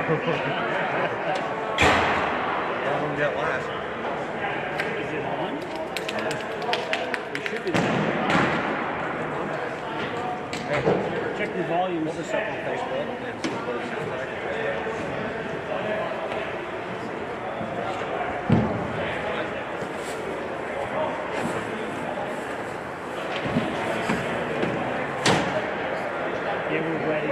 That one got last. Is it on? It should be. Check your volume. Pull this up on Facebook and see what it says back. Yeah, we're ready.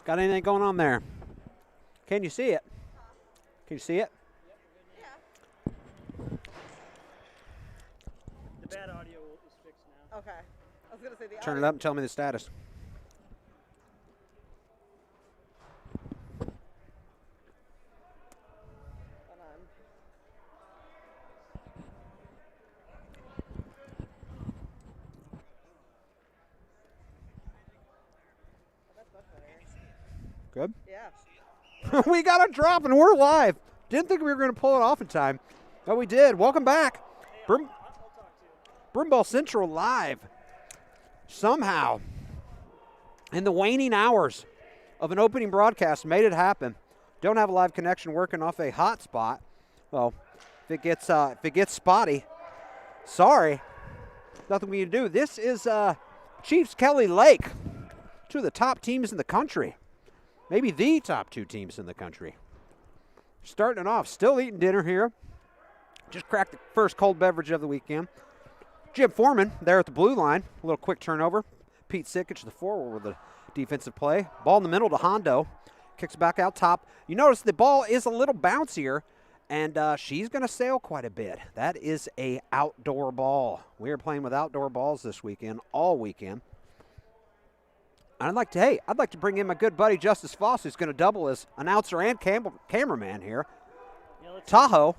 Got anything going on there? Can you see it? Can you see it? The bad audio is fixed now. Okay. I was gonna say the Turn it up and tell me the status. Hold on. That's much better. Good? Yeah. We got a drop and we're live. Didn't think we were going to pull it off in time, but we did. Welcome back. Broomball Central live. Somehow, in the waning hours of an opening broadcast, made it happen. Don't have a live connection working off a hotspot. Well, if it gets spotty, sorry, nothing we can do. This is Chiefs Kelly Lake, two of the top teams in the country, maybe the top two teams in the country. Starting it off, still eating dinner here. Just cracked the first cold beverage of the weekend. Jim Foreman there at the blue line. A little quick turnover. Pete Sikic, the forward, with the defensive play. Ball in the middle to Hondo. Kicks back out top. You notice the ball is a little bouncier, and she's going to sail quite a bit. That is a outdoor ball. We are playing with outdoor balls this weekend, all weekend. I'd like to bring in my good buddy Justice Foss, who's going to double as announcer and cameraman here. Yeah, Tahoe.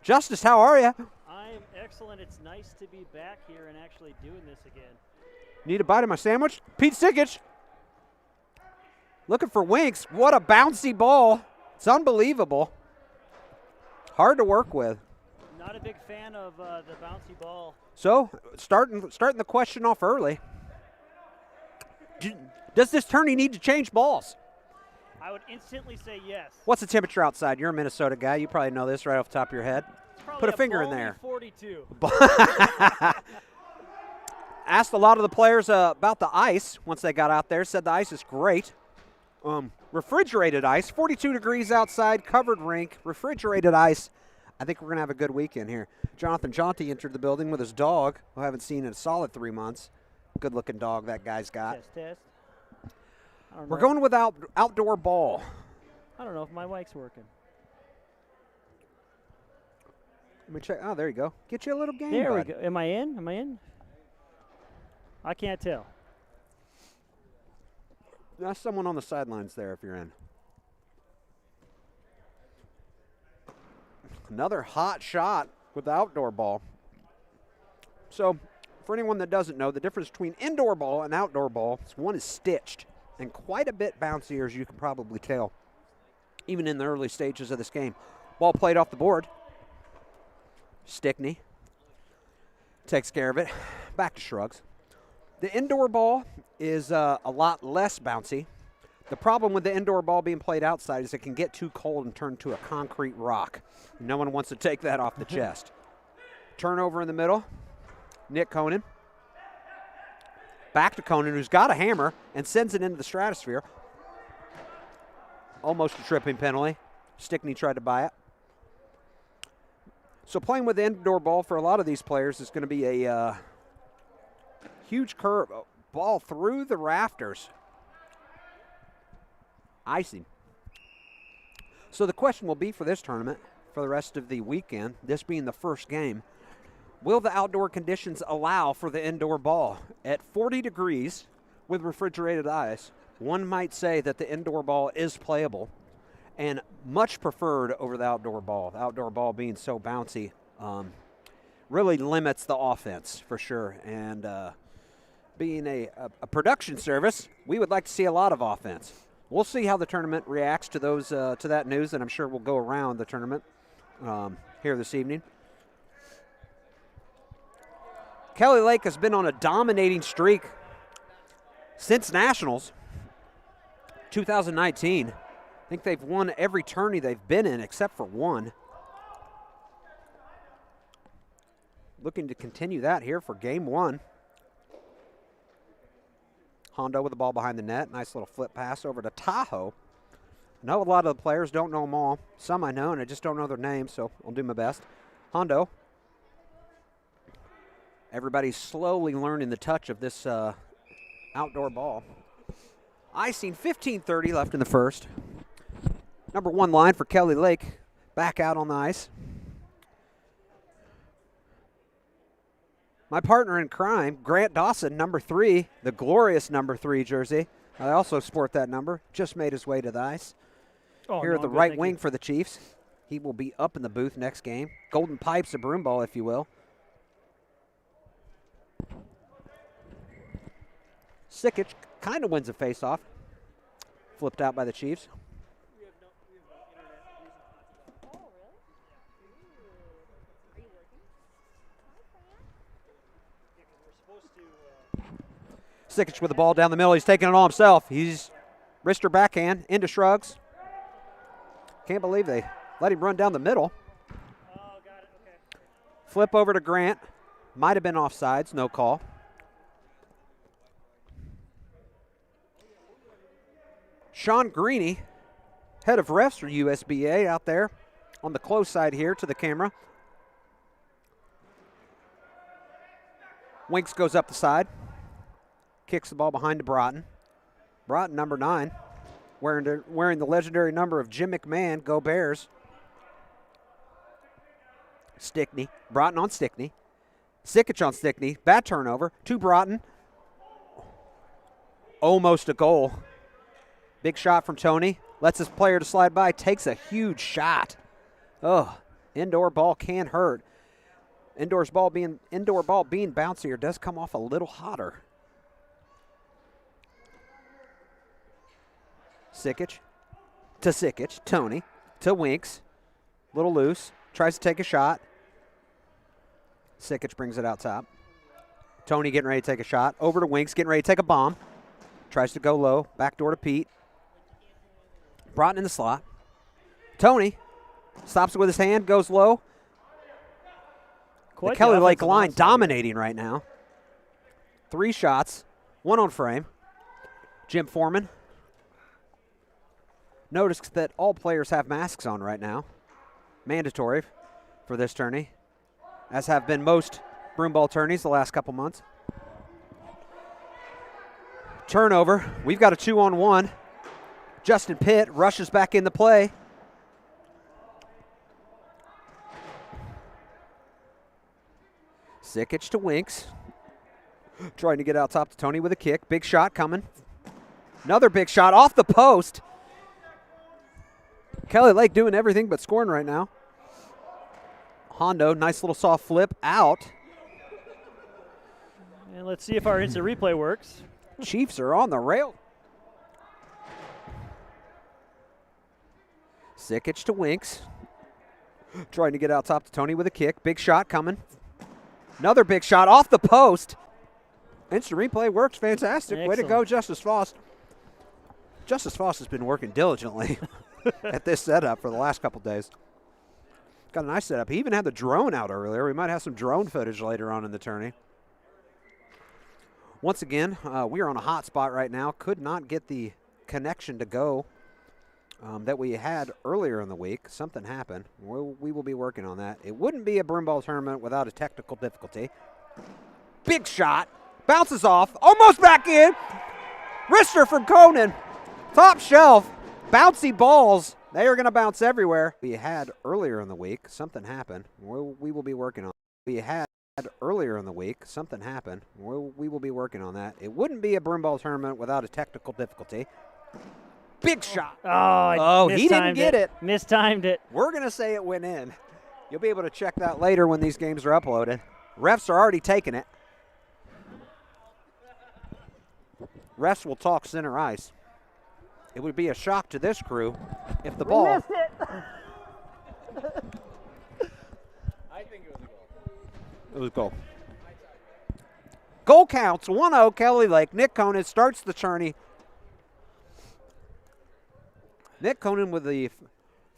Justice, how are you? I'm excellent. It's nice to be back here and actually doing this again. Need a bite of my sandwich? Pete Sikic. Looking for winks. What a bouncy ball. It's unbelievable. Hard to work with. Not a big fan of the bouncy ball. So, starting the question off early. Does this tourney need to change balls? I would instantly say yes. What's the temperature outside? You're a Minnesota guy. You probably know this right off the top of your head. Put a finger in there. 42. Asked a lot of the players about the ice once they got out there. Said the ice is great. Refrigerated ice, 42 degrees outside, covered rink, refrigerated ice. I think we're going to have a good weekend here. Jonathan Jaunty entered the building with his dog, who I haven't seen in a solid 3 months. Good-looking dog that guy's got. Test. We're going with outdoor ball. I don't know if my mic's working. Let me check. Oh, there you go. Get you a little game, There bud. we go. Am I in? I can't tell. There's someone on the sidelines there if you're in. Another hot shot with the outdoor ball. So, for anyone that doesn't know, the difference between indoor ball and outdoor ball is one is stitched and quite a bit bouncier, as you can probably tell, even in the early stages of this game. Ball played off the board. Stickney takes care of it. Back to Shrugs. The indoor ball is a lot less bouncy. The problem with the indoor ball being played outside is it can get too cold and turn to a concrete rock. No one wants to take that off the chest. Turnover in the middle. Nick Conan. Back to Conan, who's got a hammer and sends it into the stratosphere. Almost a tripping penalty. Stickney tried to buy it. So playing with the indoor ball for a lot of these players is going to be a huge curve. Ball through the rafters. Icing. So the question will be for this tournament, for the rest of the weekend, this being the first game, will the outdoor conditions allow for the indoor ball? At 40 degrees with refrigerated ice, one might say that the indoor ball is playable and much preferred over the outdoor ball. The outdoor ball being so bouncy really limits the offense for sure. And being a production service, we would like to see a lot of offense. We'll see how the tournament reacts to those to that news, and I'm sure we'll go around the tournament here this evening. Kelly Lake has been on a dominating streak since Nationals 2019. I think they've won every tourney they've been in except for one. Looking to continue that here for game one. Hondo with the ball behind the net. Nice little flip pass over to Tahoe. I know a lot of the players, don't know them all. Some I know, and I just don't know their names, so I'll do my best. Hondo. Everybody's slowly learning the touch of this outdoor ball. Icing, 15:30 left in the first. Number one line for Kelly Lake, back out on the ice. My partner in crime, Grant Dawson, number 3, the glorious number 3 jersey. I also sport that number, just made his way to the ice. Here at the right wing for the Chiefs. He will be up in the booth next game. Golden Pipes, a Broomball, if you will. Sikic kind of wins a faceoff. Flipped out by the Chiefs. Sikic with the ball down the middle. He's taking it all himself. He's wrister backhand into shrugs. Can't believe they let him run down the middle. Oh, got it. Okay. Flip over to Grant. Might have been offsides. No call. Sean Greeny, head of refs for USBA, out there on the close side here to the camera. Winks goes up the side. Kicks the ball behind to Broughton. Broughton, number 9, wearing the legendary number of Jim McMahon. Go Bears. Stickney. Broughton on Stickney. Sikic on Stickney. Bad turnover. To Broughton. Almost a goal. Big shot from Tony. Lets his player to slide by. Takes a huge shot. Oh, indoor ball can hurt. Indoor ball being bouncier does come off a little hotter. Sikic to Sikic. Tony to Winks. Little loose. Tries to take a shot. Sikic brings it out top. Tony getting ready to take a shot. Over to Winks, getting ready to take a bomb. Tries to go low. Back door to Pete. Broughton in the slot. Tony stops it with his hand, goes low. The Kelly Lake line dominating right now. 3 shots, 1 on frame. Jim Foreman. Notice that all players have masks on right now. Mandatory for this tourney, as have been most broomball tourneys the last couple months. Turnover. We've got a 2-on-1. Justin Pitt rushes back into play. Sikic to Winks. Trying to get out top to Tony with a kick. Big shot coming. Another big shot off the post. Kelly Lake doing everything but scoring right now. Hondo, nice little soft flip out. And let's see if our instant replay works. Chiefs are on the rail. Sikic to Winks. Trying to get out top to Tony with a kick. Big shot coming. Another big shot off the post. Instant replay works fantastic. Excellent. Way to go, Justice Foss. Justice Foss has been working diligently at this setup for the last couple days. Got a nice setup. He even had the drone out earlier. We might have some drone footage later on in the tourney. Once again, we are on a hot spot right now. Could not get the connection to go that we had earlier in the week. Something happened. We will be working on that. It wouldn't be a broomball tournament without a technical difficulty. Big shot. Bounces off. Almost back in. Wrister from Conan. Top shelf. Bouncy balls. They are going to bounce everywhere. We had earlier in the week. Something happened. We will be working on. We had earlier in the week. Something happened. We will be working on that. It wouldn't be a broomball tournament without a technical difficulty. Big shot. Oh, he didn't get it. Mistimed it. We're going to say it went in. You'll be able to check that later when these games are uploaded. Refs are already taking it. refs will talk center ice. It would be a shock to this crew if the ball. Missed it. I think it was a goal. It was a goal. Goal counts 1-0 Kelly Lake. Nick Conan starts the tourney. Nick Conan with the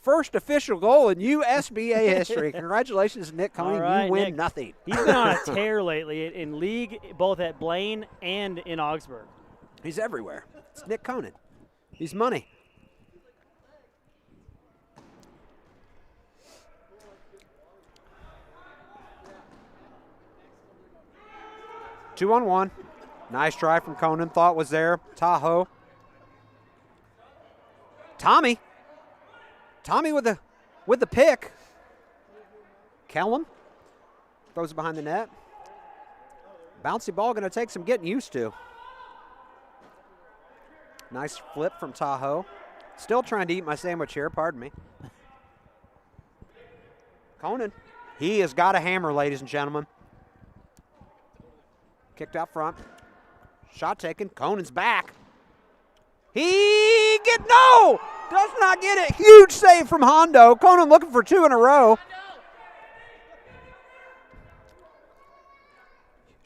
first official goal in USBA history. Congratulations, Nick Conan. All right, you win Nick. nothing. He's been on a tear lately in league, both at Blaine and in Augsburg. He's everywhere. It's Nick Conan. He's money. Two on one. Nice try from Conan. Thought was there. Tahoe. Tommy with the pick. Kellum throws it behind the net. Bouncy ball going to take some getting used to. Nice flip from Tahoe. Still trying to eat my sandwich here, pardon me. Conan, he has got a hammer, ladies and gentlemen. Kicked out front. Shot taken. Conan's back. Does not get it. Huge save from Hondo. Conan looking for 2 in a row.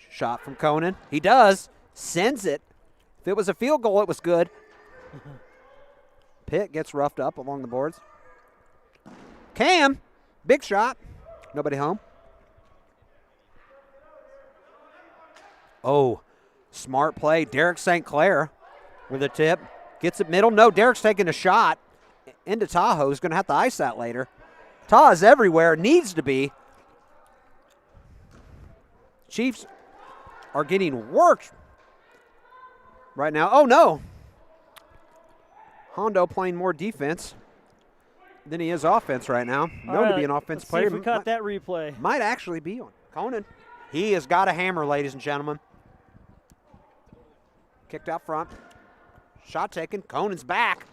Shot from Conan. He does. Sends it. If it was a field goal, it was good. Pitt gets roughed up along the boards. Cam, big shot. Nobody home. Oh, smart play. Derek St. Clair with a tip. Gets it middle. No, Derek's taking a shot into Tahoe. He's going to have to ice that later. Tahoe's everywhere. Needs to be. Chiefs are getting worked right now. Oh, no. Hondo playing more defense than he is offense right now. Known to be an offense player. See if we caught that replay. Might actually be on. Conan. He has got a hammer, ladies and gentlemen. Kicked out front. Shot taken. Conan's back.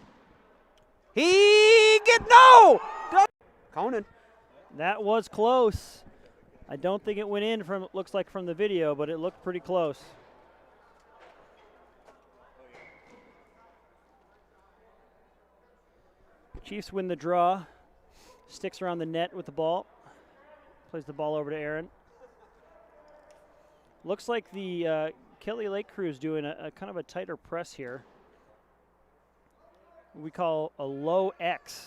Conan. That was close. I don't think it went in looks like from the video, but it looked pretty close. Chiefs win the draw. Sticks around the net with the ball. Plays the ball over to Aaron. Looks like the Kelly Lake crew is doing a kind of a tighter press here. We call a low X.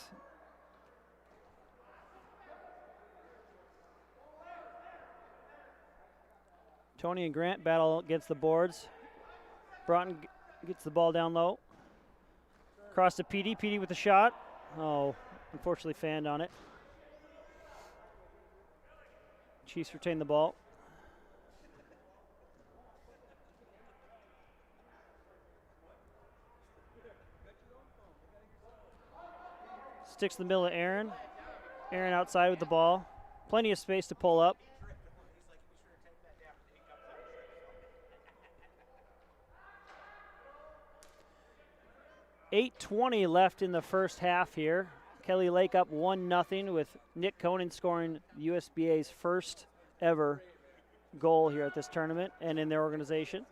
Tony and Grant battle against the boards. Broughton gets the ball down low. Across to PD. PD with the shot. Oh, unfortunately fanned on it. Chiefs retain the ball. Sticks in the middle of Aaron. Aaron outside with the ball. Plenty of space to pull up. .8:20 left in the first half here. Kelly Lake up 1-0 with Nick Conan scoring USBA's first ever goal here at this tournament and in their organization.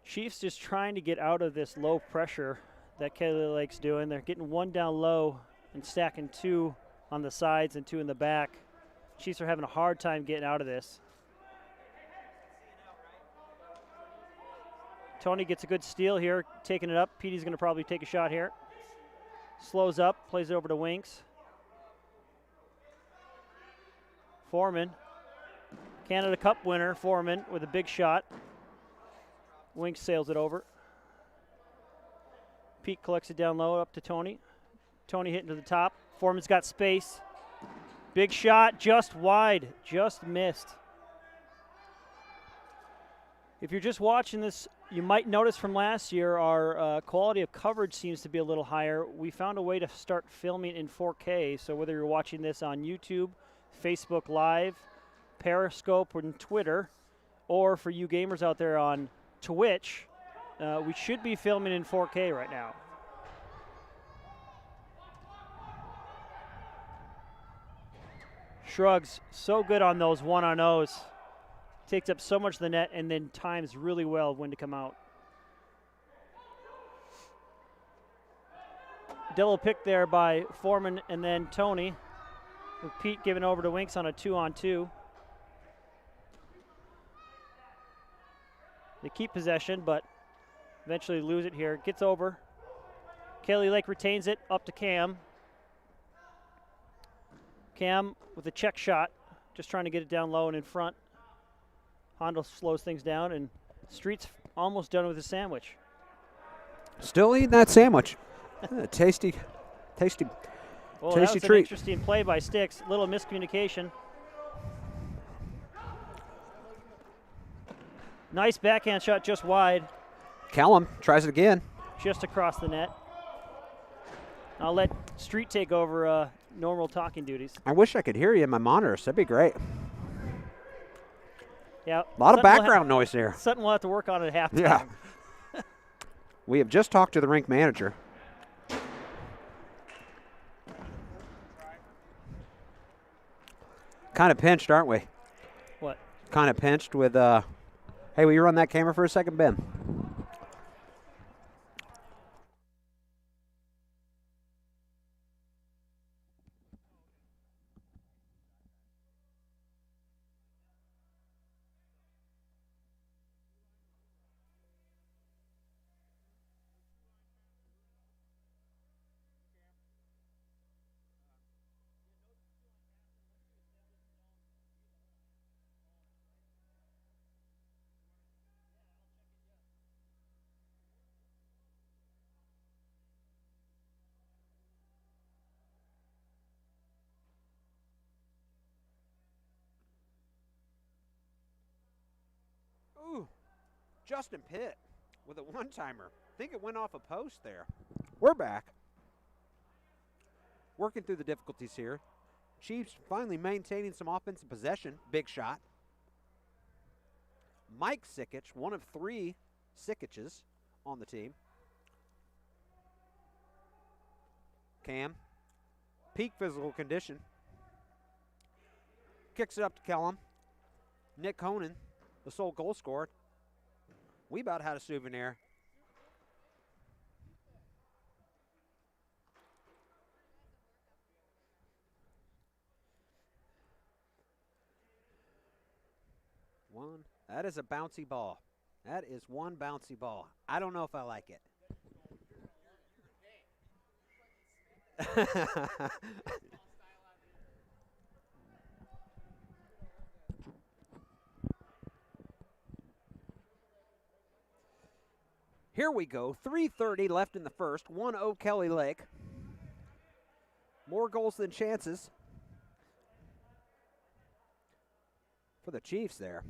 Chiefs just trying to get out of this low pressure that Kelly Lake's doing. They're getting one down low and stacking 2 on the sides and 2 in the back. Chiefs are having a hard time getting out of this. Tony gets a good steal here, taking it up. Petey's going to probably take a shot here. Slows up, plays it over to Winks. Foreman, Canada Cup winner, Foreman with a big shot. Winks sails it over. Pete collects it down low up to Tony. Tony hitting to the top. Foreman's got space. Big shot, just wide, just missed. If you're just watching this, you might notice from last year our quality of coverage seems to be a little higher. We found a way to start filming in 4K, so whether you're watching this on YouTube, Facebook Live, Periscope and Twitter, or for you gamers out there on Twitch, we should be filming in 4K right now. Shrugs so good on those one-on-ohs. Takes up so much of the net and then times really well when to come out. Double pick there by Foreman and then Tony, with Pete giving over to Winks on a 2-on-2. They keep possession, but eventually lose it here. Gets over. Kelly Lake retains it, up to Cam. Cam with a check shot, just trying to get it down low and in front. Hondo slows things down, and Street's almost done with his sandwich. Still eating that sandwich. Tasty, tasty, Well, tasty that was treat. an interesting play by Sticks. Little miscommunication. Nice backhand shot just wide, Callum tries it again. just across the net. I'll let Street take over normal talking duties. I wish I could hear you in my monitors. That'd be great. Yeah, A lot of background noise there. Something we'll have to work on at halftime. Yeah. We have just talked to the rink manager. Kind of pinched, aren't we? What? Kind of pinched with, hey, will you run that camera for a second, Ben? Ooh, Justin Pitt with a one-timer. I think it went off a post there. We're back. Working through the difficulties here. Chiefs finally maintaining some offensive possession. Big shot. Mike Sikich, one of 3 Sikiches on the team. Cam, peak physical condition. Kicks it up to Kellum. Nick Honan, the sole goal scorer. We about had a souvenir. One. That is a bouncy ball. That is one bouncy ball. I don't know if I like it. Here we go. 3:30 left in the first. 1-0 Kelly Lake. More goals than chances for the Chiefs there.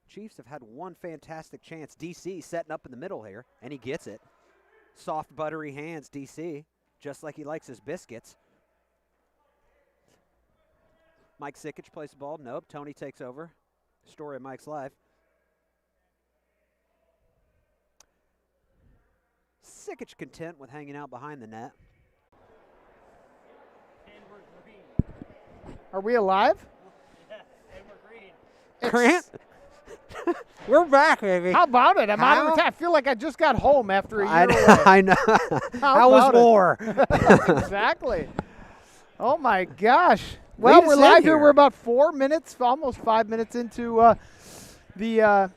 Chiefs have had one fantastic chance. DC setting up in the middle here, and he gets it. Soft, buttery hands, DC, just like he likes his biscuits. Mike Sikich plays the ball. Nope, Tony takes over. Story of Mike's life. Sikich content with hanging out behind the net. Are we alive? Grant? We're back, baby. How about it? I'm out of How? the I feel like I just got home after a year I away. know. I know. How was about it? war? Exactly. Oh, my gosh. Well, Lead we're us in live here. here. We're about 4 minutes, almost 5 minutes into the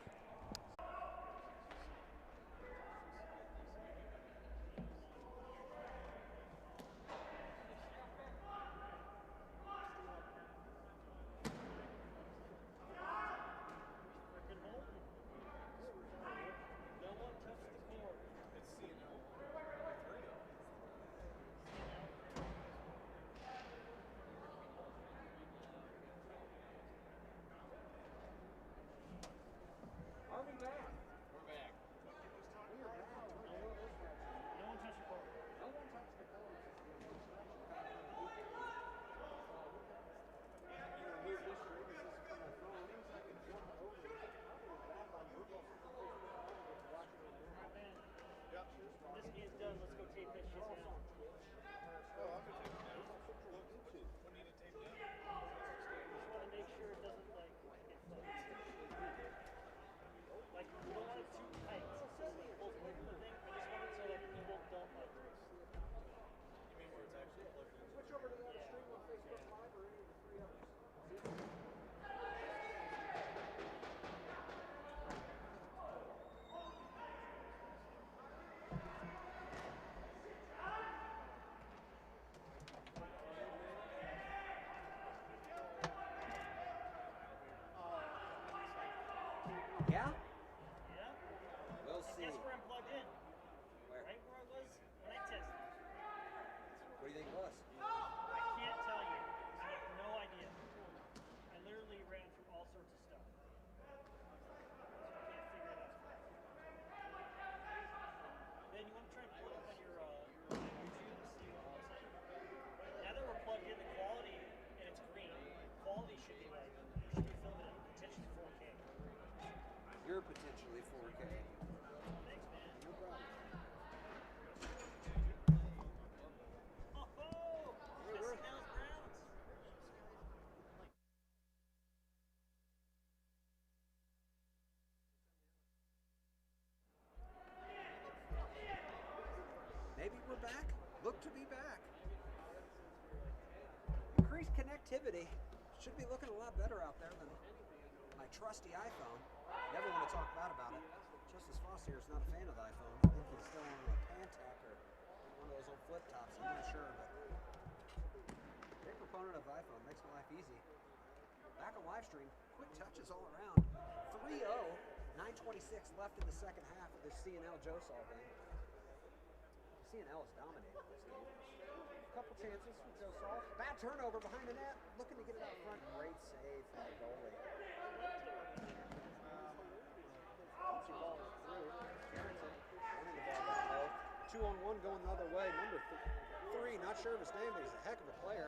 Yeah? Yeah. We'll see. That's where I'm plugged in. Where? Right where I was when I tested. What do you think it was? I can't tell you. I have no idea. I literally ran through all sorts of stuff. So I can't figure it out. Ben, you want to try and pull it up on your YouTube to see what it looks like? Now that we're plugged in, the quality, and it's green, quality should be like, you should be filming at potentially 4K. You're potentially 4K. Thanks, man. No problem. Oh, Hey, we're- Snell's Browns. Maybe we're back. Look to be back. Increased connectivity. Should be looking a lot better out there than my trusty iPhone. Never want to talk bad about it. Justice Foss here is not a fan of the iPhone. I think he's still on a Pantech or one of those old flip tops. I'm not sure, but big proponent of iPhone. Makes my life easy. Back on live stream. Quick touches all around. 3-0. 9:26 left in the second half of this CNL Josol game. CNL is dominating this game. A couple chances from Josol. Bad turnover behind the net. Looking to get it out front. Great save from the goalie. Once your ball is through, Carrington running the ball down low. 2-on-1 going the other way. Number 3, not sure of his name, but he's a heck of a player.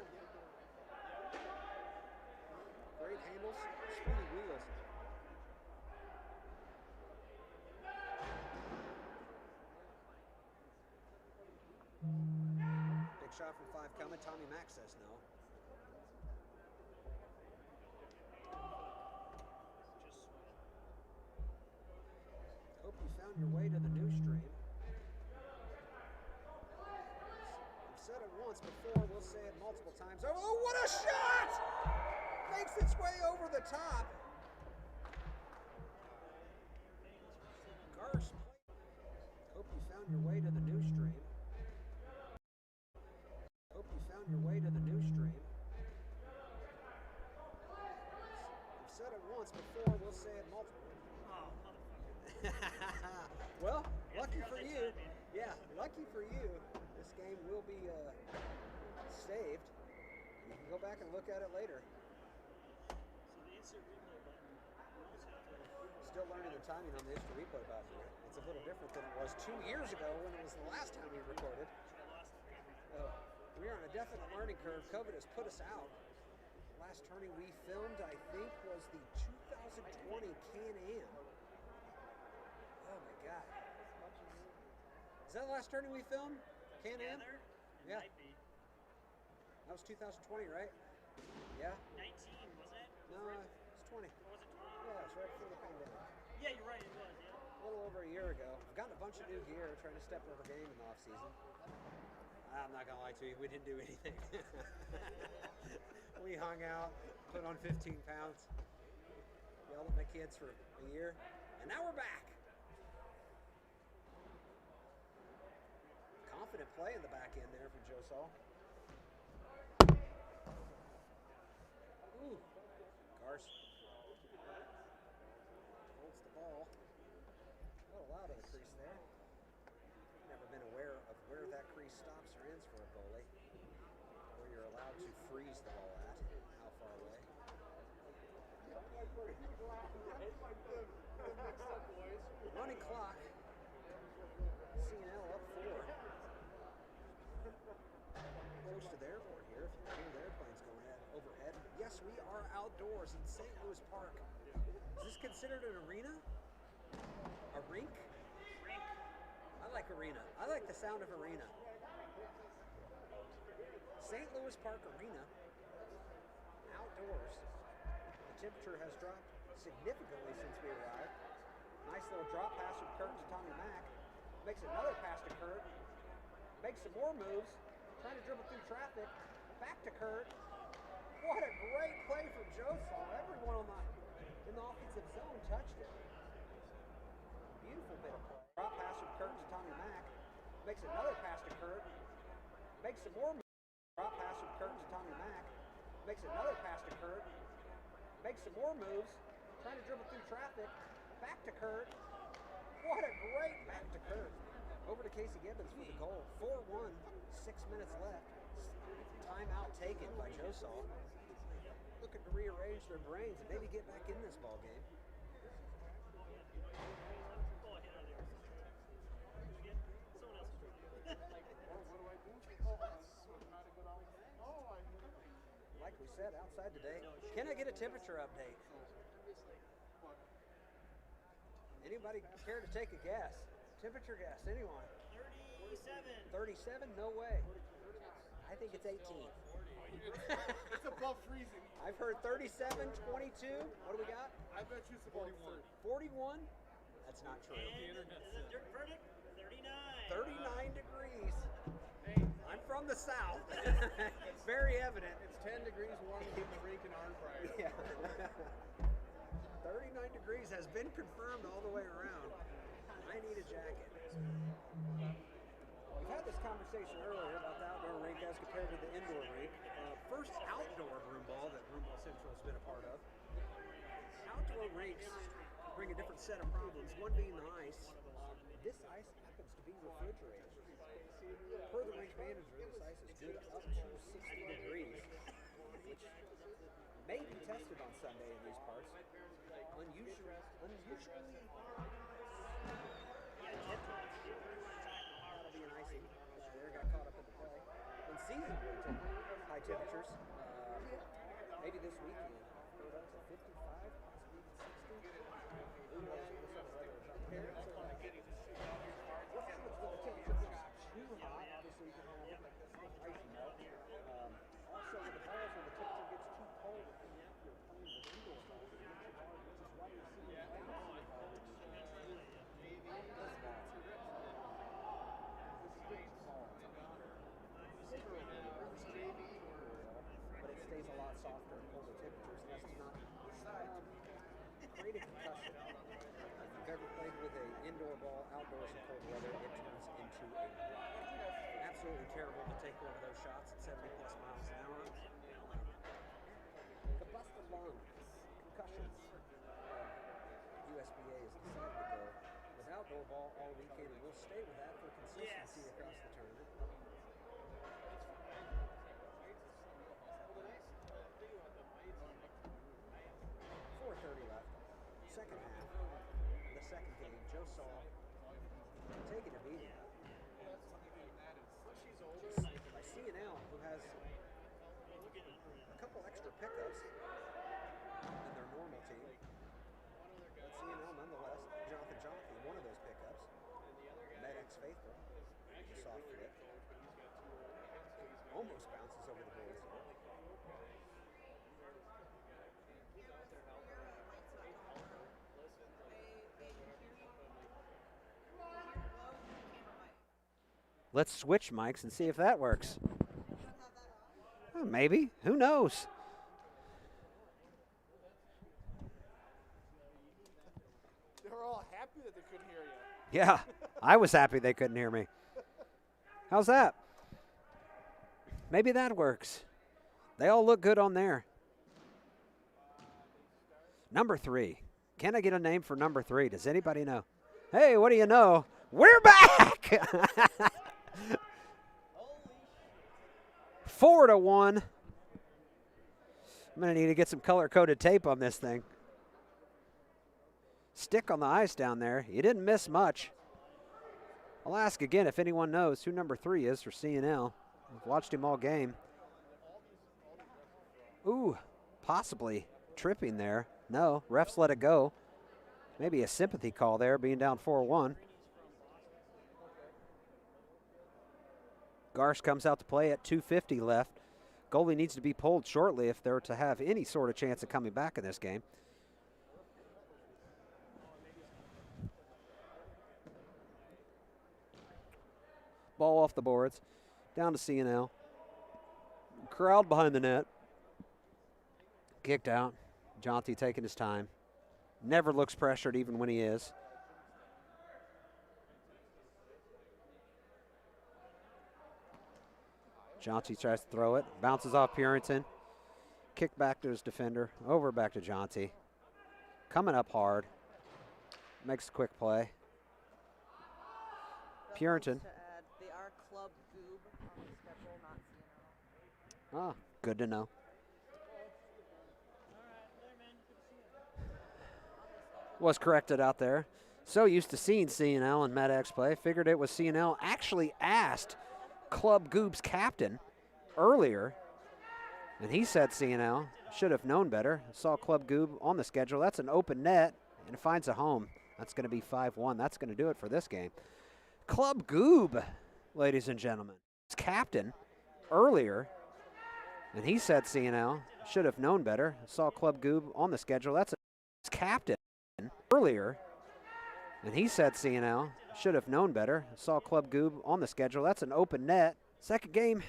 Great handles, speedy wheels. Big shot from 5 coming. Tommy Mack says no. Hope you found your way to the new stream. I've said it once before, we'll say it multiple times. Oh, what a shot! Makes its way over the top. Garst. Hope you found your way to the new stream. Hope you found your way to the new stream. I've said it once before, we'll say it multiple. Oh, motherfucker. Well, lucky for you. Yeah, lucky for you. This game will be saved. You can go back and look at it later. So the insert replay button, you always have to... Still learning the timing on the instant replay button here. It's a little different than it was 2 years ago when it was the last time we recorded. We are on a definite learning curve. COVID has put us out. Last tourney we filmed, I think, was the 2020 Can-Am. Oh my God. Is that the last tourney we filmed? Can-Am? Together? It Yeah. might be. That was 2020, right? Yeah? 19, wasn't it? No, it's 20. Or was it 20? Yeah, it's right before the pandemic. Yeah, you're right, it was, yeah. A little over a year ago. I've gotten a bunch of new gear, trying to step up our game in the off-season. I'm not gonna lie to you, we didn't do anything. We hung out, put on 15 pounds, yelled at my kids for a year, and now we're back. Confident play in the back end there from Josol. Ooh, Garst holds the ball. A little out of the crease there. Never been aware of where that crease stops or ends for a goalie. Where you're allowed to freeze the ball at. How far away. Running clock. CNL up 4. Close to the airport here. If you can hear the airplanes going overhead. Yes, we are outdoors in St. Louis Park. Is this considered an arena? A rink? I like arena. I like the sound of arena. St. Louis Park Arena. Outdoors. The temperature has dropped significantly since we arrived. Nice little drop pass from Kurt to Tommy Mack. Makes another pass to Kurt. Makes some more moves. Trying to dribble through traffic. Back to Kurt. What a great play from Josol. Everyone in the offensive zone touched it. Beautiful bit of play. Drop pass from Kurt to Tommy Mack. Makes another pass to Kurt. Makes some more moves. Drop pass from Kurt to Tommy Mack. Makes another pass to Kurt. Makes some more moves. Trying to dribble through traffic. Back to Kurt. What a great back to Kurt. Over to Casey Gibbons for the goal. 4-1, 6 minutes left. Timeout taken by Josaw. Looking to rearrange their brains and maybe get back in this ball game. Like we said, outside today. Can I get a temperature update? Anybody care to take a guess? Temperature guess, anyone? 37? No way. I think it's 18. It's above freezing. I've heard 37, 22. What do we got? I bet you it's above 41? That's not true. Dirt verdict, 39. 39 degrees. I'm from the south. It's very evident. It's 10 degrees warmer than the rink in Arnprior. Yeah. 39 degrees has been confirmed all the way around. I need a jacket. We've had this conversation earlier about the outdoor rink as compared to the indoor rink. First outdoor broomball that Broomball Central has been a part of. Outdoor rinks bring a different set of problems, one being the ice. This ice happens to be refrigerated. Per the rink manager, this ice is good up to 60 degrees, which may be tested on Sunday in these parts. Unusually. That'll be an icing. There got caught up in the play. Unseasonably high temperatures. Maybe this weekend. Up to 55, possibly even 60. Who knows what this weather is up there. The temperature gets too hot, obviously you can have ice melt. Also with the balls, when the temperature gets too cold, you're playing with indoor balls, it gets too hard, which is why you're seeing bouncing balls. But it stays a lot softer at colder temperatures, and that's not great at concussion. If you've ever played with an indoor ball outdoors in cold weather, it turns into a rock. Absolutely terrible to take one of those shots at 70 plus miles an hour. The busted lungs, concussions. USBA has decided to go with outdoor ball all weekend, and we'll stay with that for consistency across the tournament. 4:30 left. Second half. The second game. Josaw taking a beating by CNL, who has a couple extra pickups than their normal team. But CNL nonetheless, Jonathan Johnson, one of those pickups. Med-X Faithful, a soft flip. Almost bounces over the boards there. Let's switch mics and see if that works. Oh, maybe. Who knows? They were all happy that they couldn't hear you. Yeah, I was happy they couldn't hear me. How's that? Maybe that works. They all look good on there. Number 3. Can I get a name for number 3? Does anybody know? Hey, what do you know? We're back! 4-1. I'm going to need to get some color-coded tape on this thing. Stick on the ice down there. You didn't miss much. I'll ask again if anyone knows who number 3 is for CNL. I've watched him all game. Ooh, possibly tripping there. No, refs let it go. Maybe a sympathy call there, being down 4-1. Garsh comes out to play at 2:50 left. Goalie needs to be pulled shortly if they're to have any sort of chance of coming back in this game. Ball off the boards. Down to CNL. Crowd behind the net. Kicked out. Jonty taking his time. Never looks pressured even when he is. Jonty tries to throw it. Bounces off Purinton. Kick back to his defender. Over back to Jonty. Coming up hard. makes a quick play. Puritan. To add, they are Club Goob on the schedule, not CNO. Oh, good to know. Was corrected out there. So used to seeing CNL and MedX play, figured it was CNL. Actually asked Club Goob's captain earlier, and he said CNL. Should have known better. Saw Club Goob on the schedule. That's an open net, and finds a home. That's going to be 5-1. That's going to do it for this game. Club Goob, ladies and gentlemen. His captain earlier, and he said CNL. Should have known better. Saw Club Goob on the schedule. That's his captain earlier, and he said CNL. Should have known better. Saw Club Goob on the schedule. That's an open net. Second game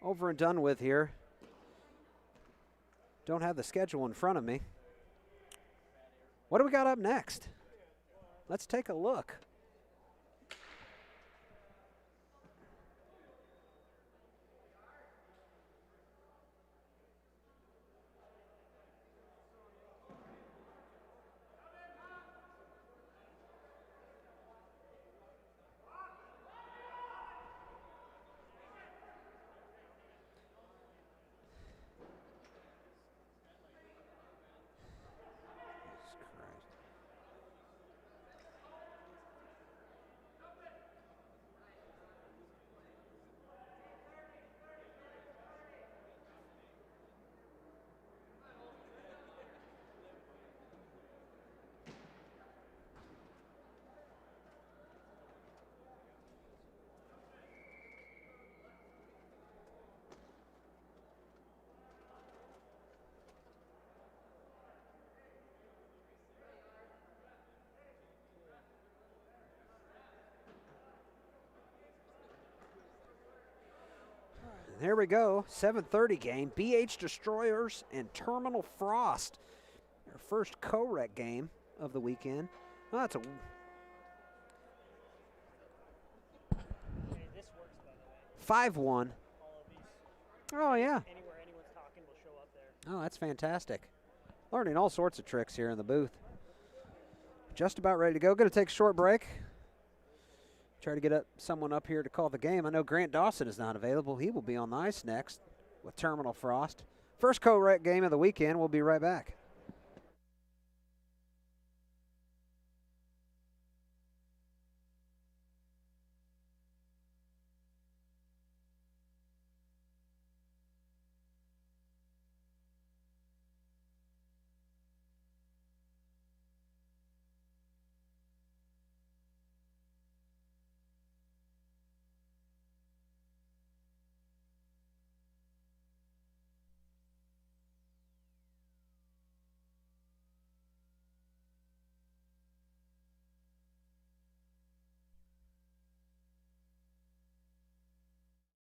over and done with here. Don't have the schedule in front of me. What do we got up next? Let's take a look. Here we go, 7:30 game. BH Destroyers and Terminal Frost. Their first co-rec game of the weekend. Oh, that's a... Hey, this works, by the way. 5-1. All of these, Oh, yeah. anywhere anyone's talking will show up there. Oh, that's fantastic. Learning all sorts of tricks here in the booth. Just about ready to go. Going to take a short break. Try to get someone up here to call the game. I know Grant Dawson is not available. He will be on the ice next with Terminal Frost. First co-rec game of the weekend. We'll be right back.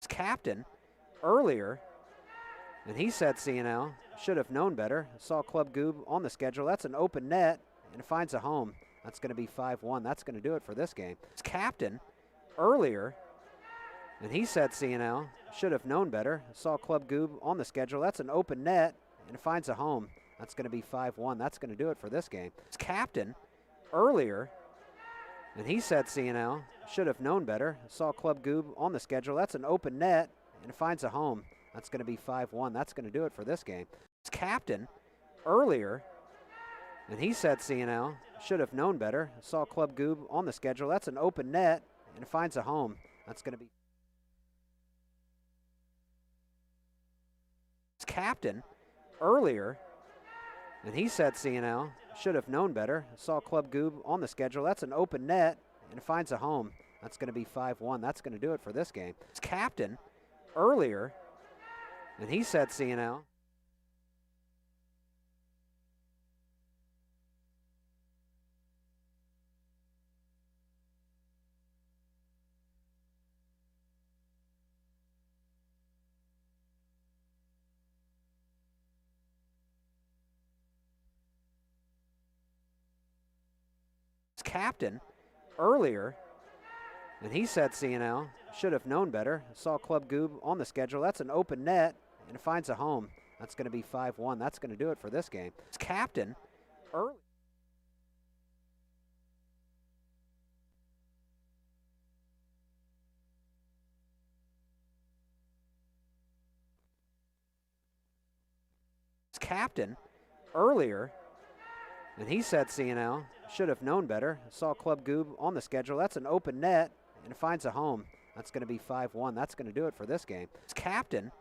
Captain earlier, and he said CNL. Should have known better. Saw Club Goob on the schedule. That's an open net, and finds a home. That's going to be 5-1. That's going to do it for this game. Captain earlier, and he said CNL. Should have known better. Saw Club Goob on the schedule. That's an open net, and finds a home. That's going to be 5-1. That's going to do it for this game. Captain earlier, and he said CNL. Should have known better. Saw Club Goob on the schedule. That's an open net, and finds a home. That's going to be 5-1. That's going to do it for this game. Captain earlier, and he said CNL. Should have known better. Saw Club Goob on the schedule. That's an open net, and finds a home. That's going to be... Captain earlier, and he said CNL. Should have known better. Saw Club Goob on the schedule. That's an open net, and finds a home. That's going to be 5-1. That's going to do it for this game. Captain earlier, and he said CNL. Captain earlier, and he said CNL. Should have known better. Saw Club Goob on the schedule. That's an open net, and finds a home. That's going to be 5-1. That's going to do it for this game. Captain earlier, and he said CNL. Should have known better. Saw Club Goob on the schedule. That's an open net, and finds a home. That's going to be 5-1. That's going to do it for this game. Captain early. Captain earlier, and he said CNL. Should have known better. Saw Club Goob on the schedule. That's an open net, and finds a home. That's going to be 5-1. That's going to do it for this game. Captain early. captain earlier, and he said CNL should have known better. Saw Club Goob on the schedule. That's an open net, and it finds a home. That's going to be 5-1. That's going to do it for this game. It's captain.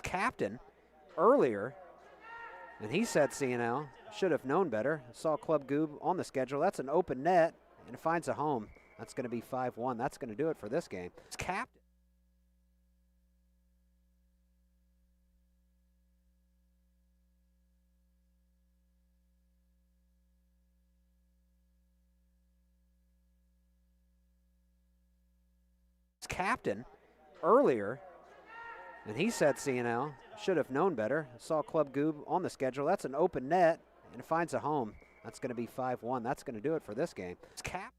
Captain earlier, and he said CNL should have known better. Saw Club Goob on the schedule. That's an open net, and it finds a home. That's going to be 5-1. That's going to do it for this game. It's captain. It's captain earlier, and he said CNL should have known better. Saw Club Goob on the schedule. That's an open net, and it finds a home. That's going to be 5-1. That's going to do it for this game. It's captain.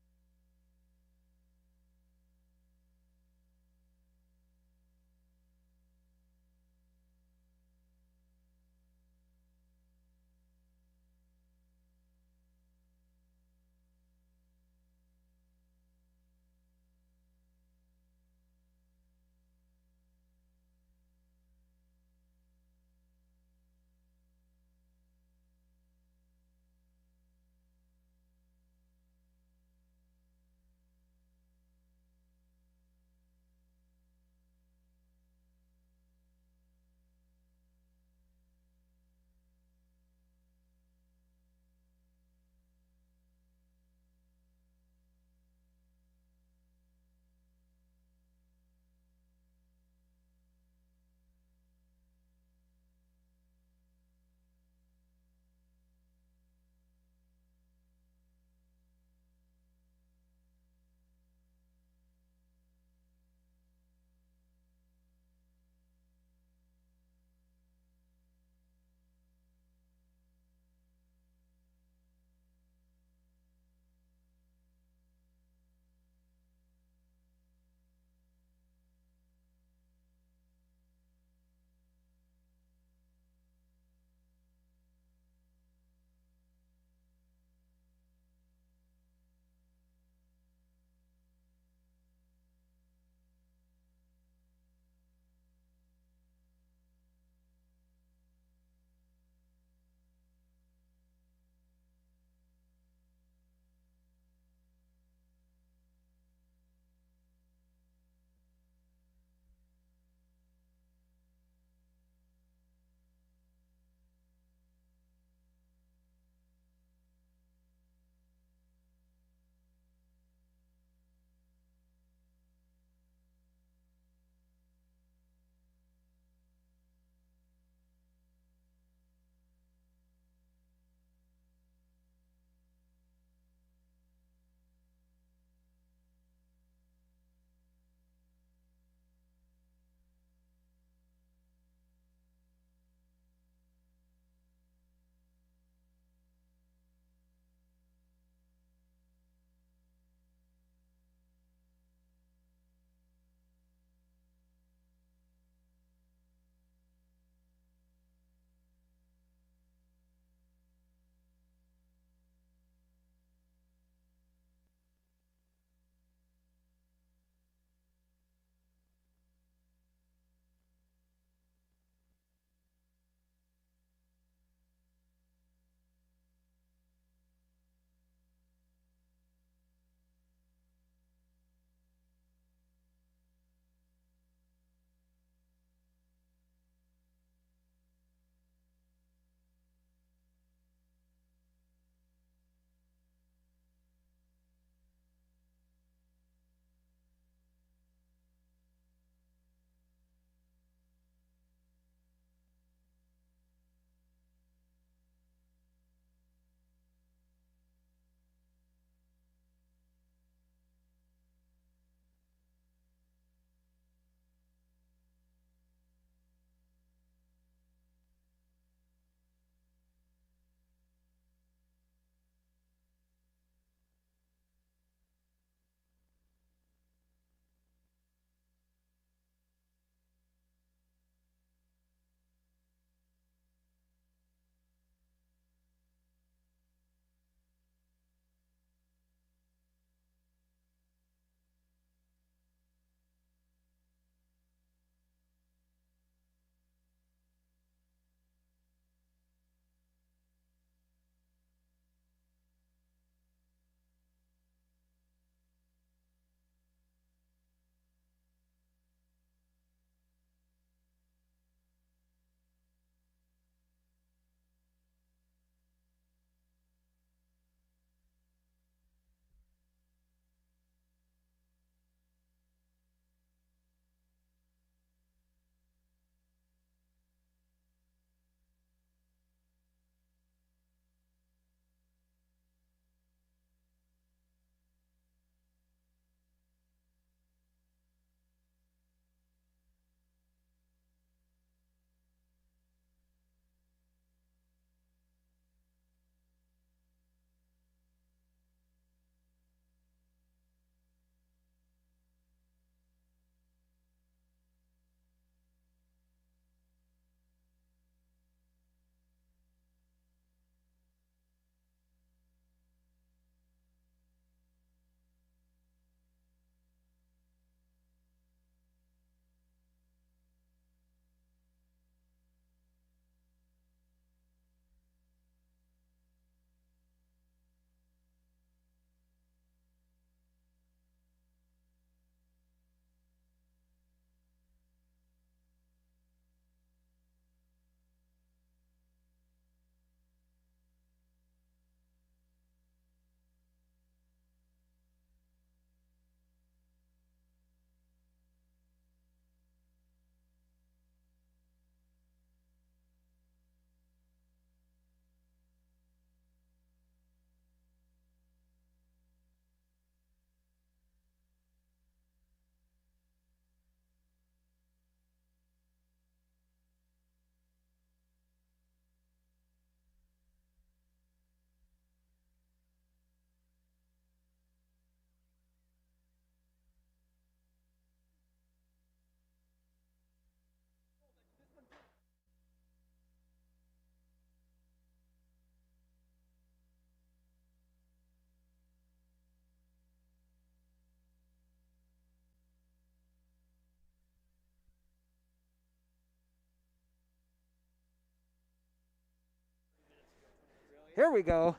Here we go.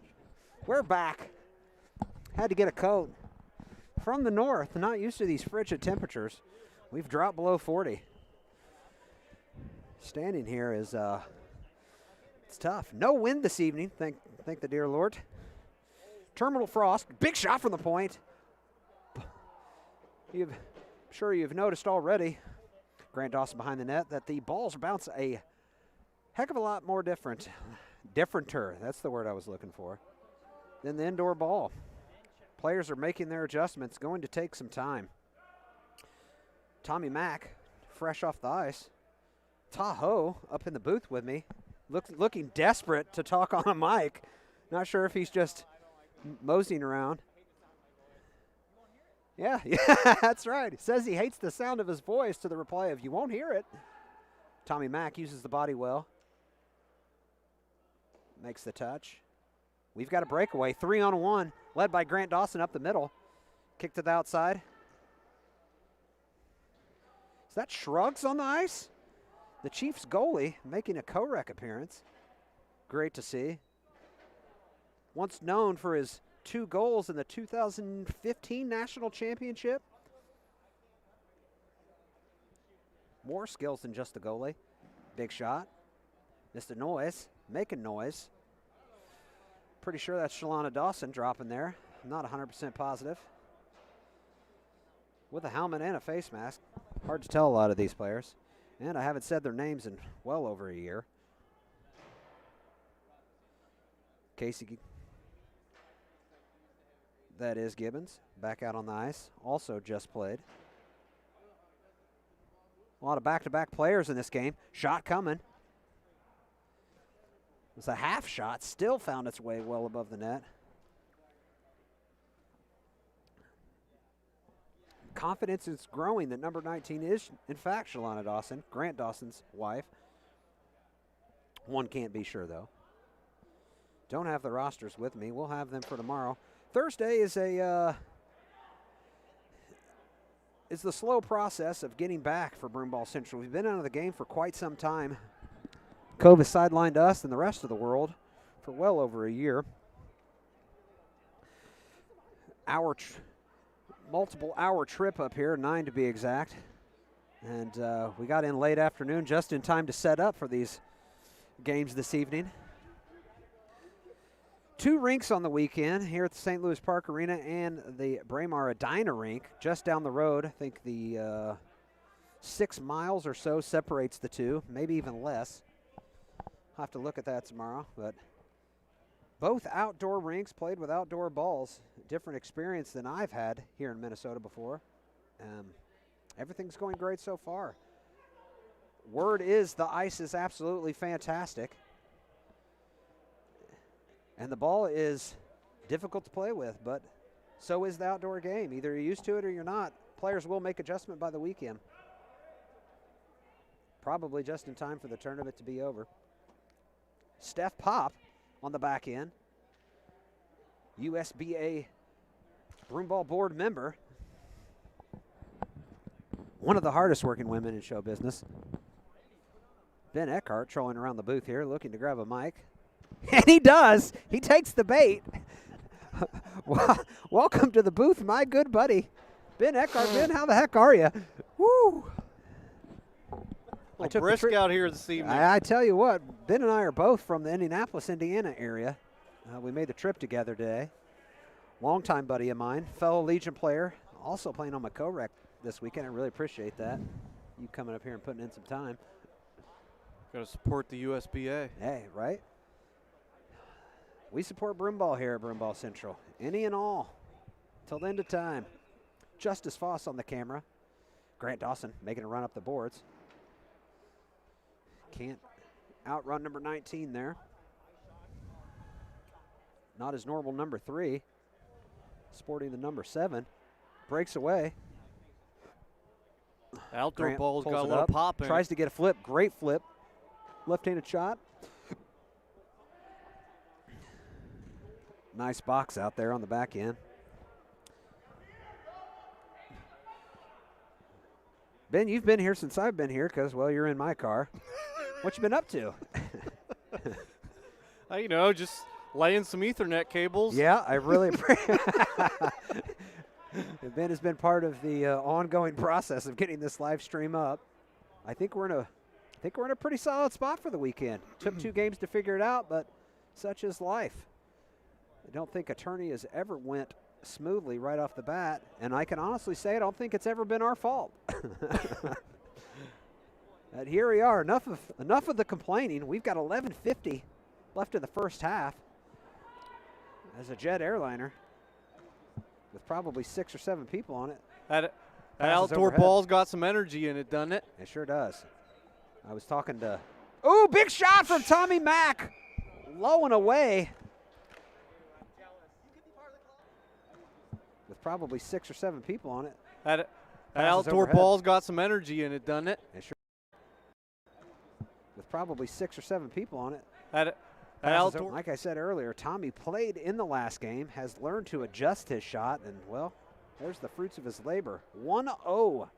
We're back. Had to get a coat. From the north, not used to these frigid temperatures. We've dropped below 40. Standing here is, it's tough. No wind this evening, thank the dear Lord. Terminal frost, big shot from the point. I'm sure you've noticed already, Grant Dawson behind the net, that the balls bounce a heck of a lot more differenter, that's the word I was looking for, than the indoor ball. Players are making their adjustments, going to take some time. Tommy Mack, fresh off the ice. Tahoe up in the booth with me, looking desperate to talk on a mic. Not sure if he's just moseying around. Yeah, that's right. He says he hates the sound of his voice to the reply of, you won't hear it. Tommy Mack uses the body well. Makes the touch. We've got a breakaway, 3-on-1, led by Grant Dawson up the middle. Kick to the outside. Is that Shrugs on the ice? The Chiefs goalie making a co-rec appearance. Great to see. Once known for his 2 goals in the 2015 National Championship. More skills than just the goalie. Big shot. Missed a noise. Making noise. Pretty sure that's Shalana Dawson dropping there. Not 100% positive. With a helmet and a face mask. Hard to tell a lot of these players. And I haven't said their names in well over a year. Casey, that is Gibbons, back out on the ice. Also just played. A lot of back-to-back players in this game. Shot coming. It was a half shot, still found its way well above the net. Confidence is growing that number 19 is, in fact, Shalana Dawson, Grant Dawson's wife. One can't be sure, though. Don't have the rosters with me. We'll have them for tomorrow. Thursday is the slow process of getting back for Broomball Central. We've been out of the game for quite some time. COVID sidelined us and the rest of the world for well over a year. Multiple hour trip up here, 9 to be exact. And we got in late afternoon just in time to set up for these games this evening. 2 rinks on the weekend here at the St. Louis Park Arena and the Braemar Edina rink just down the road. I think the 6 miles or so separates the two, maybe even less. I'll have to look at that tomorrow, but both outdoor rinks played with outdoor balls. Different experience than I've had here in Minnesota before. Everything's going great so far. Word is the ice is absolutely fantastic. And the ball is difficult to play with, but so is the outdoor game. Either you're used to it or you're not. Players will make adjustment by the weekend. Probably just in time for the tournament to be over. Steph Pop on the back end. USBA Broomball board member. One of the hardest working women in show business. Ben Eckhart trolling around the booth here, looking to grab a mic. And he does. He takes the bait. Welcome to the booth, my good buddy. Ben Eckhart. Ben, how the heck are you? Woo. Well, brisk out here this evening. I tell you what, Ben and I are both from the Indianapolis, Indiana area. We made the trip together today. Longtime buddy of mine, fellow Legion player, also playing on my co-rec this weekend. I really appreciate that. You coming up here and putting in some time. Got to support the USBA. Hey, right? We support Broomball here at Broomball Central. Any and all. Till the end of time. Justice Foss on the camera. Grant Dawson making a run up the boards. Can't outrun number 19 there. Not his normal number 3. Sporting the number 7. Breaks away. Outdoor Grant ball's pulls got a it little up, pop in it. Tries to get a flip. Great flip. Left-handed shot. Nice box out there on the back end. Ben, you've been here since I've been here because, well, you're in my car. What you been up to? You know, just Laying some Ethernet cables. Yeah, I really appreciate Ben has been part of the ongoing process of getting this live stream up. I think we're in a pretty solid spot for the weekend. Took 2 games to figure it out, but such is life. I don't think a tourney has ever went smoothly right off the bat, and I can honestly say I don't think it's ever been our fault. And here we are. Enough of the complaining. We've got 11:50 left in the first half. As a jet airliner with probably 6 or 7 people on it. That Passes outdoor overhead. ball's got some energy in it, doesn't it? It sure does. I was talking to. Ooh, big shot from Tommy Mack. Low and away. With probably 6 or 7 people on it. That Passes outdoor overhead. ball's got some energy in it, doesn't it? It sure. With probably 6 or 7 people on it. That Passes outdoor. like I said earlier, Tommy played in the last game, has learned to adjust his shot, and, well, there's the fruits of his labor. 1-0.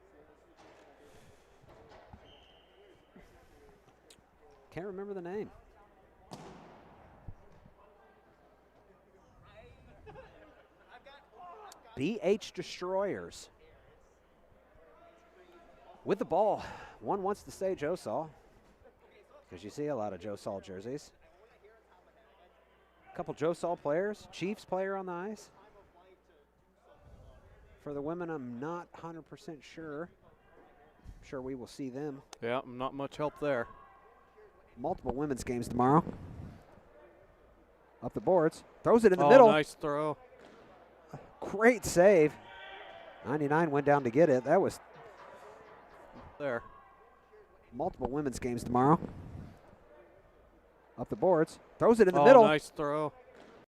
Can't remember the name. BH Destroyers. With the ball, one wants to say Joe Saul, because you see a lot of Joe Saul jerseys. A couple Joe Saul players, Chiefs player on the ice. For the women, I'm not 100% sure. I'm sure we will see them. Yeah, not much help there. Multiple women's games tomorrow. Up the boards, throws it in the Oh, middle. nice throw. Great save. 99 went down to get it. That was There. multiple women's games tomorrow. Up the boards, throws it in the Oh, middle. nice throw.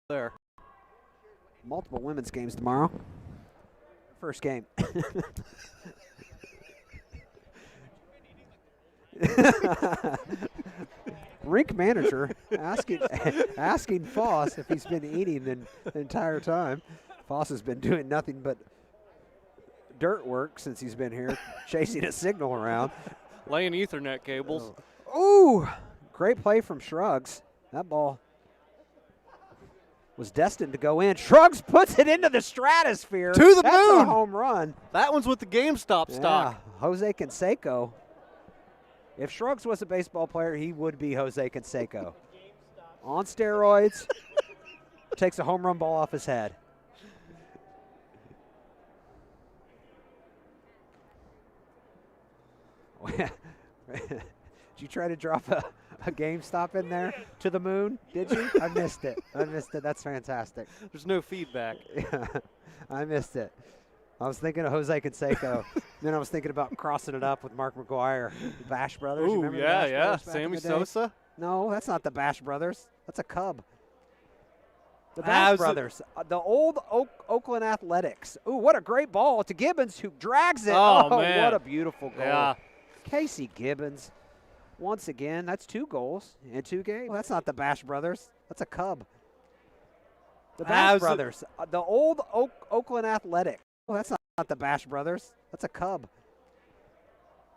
There. Multiple women's games tomorrow. First game. Rink manager asking Foss if he's been eating the entire time. Foss has been doing nothing but dirt work since he's been here, chasing a signal around. Laying Ethernet cables. Ooh, great play from Shrugs. That ball was destined to go in. Shrugs puts it into the stratosphere. To the That's moon. a home run. That one's with the GameStop stock. Yeah, Jose Canseco. If Shrugs was a baseball player, he would be Jose Canseco. On steroids, takes a home run ball off his head. Did you try to drop a GameStop in there to the moon? Did you? I missed it. I missed it. That's fantastic. There's no feedback. Yeah, I missed it. I was thinking of Jose Canseco. Then I was thinking about crossing it up with Mark McGuire, the Bash Brothers. You Ooh, remember the yeah, Bash yeah. Brothers back in Sammy the day? Sosa. No, that's not the Bash Brothers. That's a Cub. The Ah, Bash was it- Brothers, the old Oakland Athletics. Ooh, what a great ball to Gibbons, who drags it. Oh, what man. a beautiful goal. Yeah. Casey Gibbons, once again, that's 2 goals in 2 games. Well, that's not the Bash Brothers. That's a Cub. The Ah, Bash was it- Brothers, the old Oakland Athletics. Well, that's not the Bash Brothers. That's a Cub.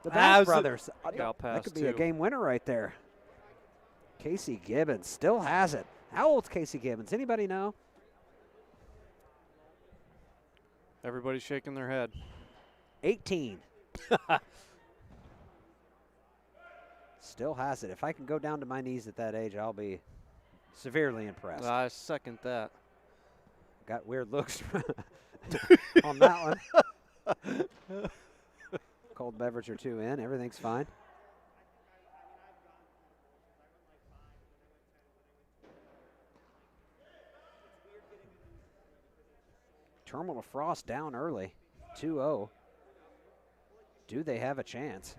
The Ah, Bash was it- Brothers. Got That past could be a 2. game winner right there. Casey Gibbons still has it. How old's Casey Gibbons? Anybody know? Everybody's shaking their head. 18. Still has it. If I can go down to my knees at that age, I'll be severely impressed. I second that. Got weird looks on that one. Cold beverage or 2 in. Everything's fine. Terminal Frost down early. 2-0. Do they have a chance?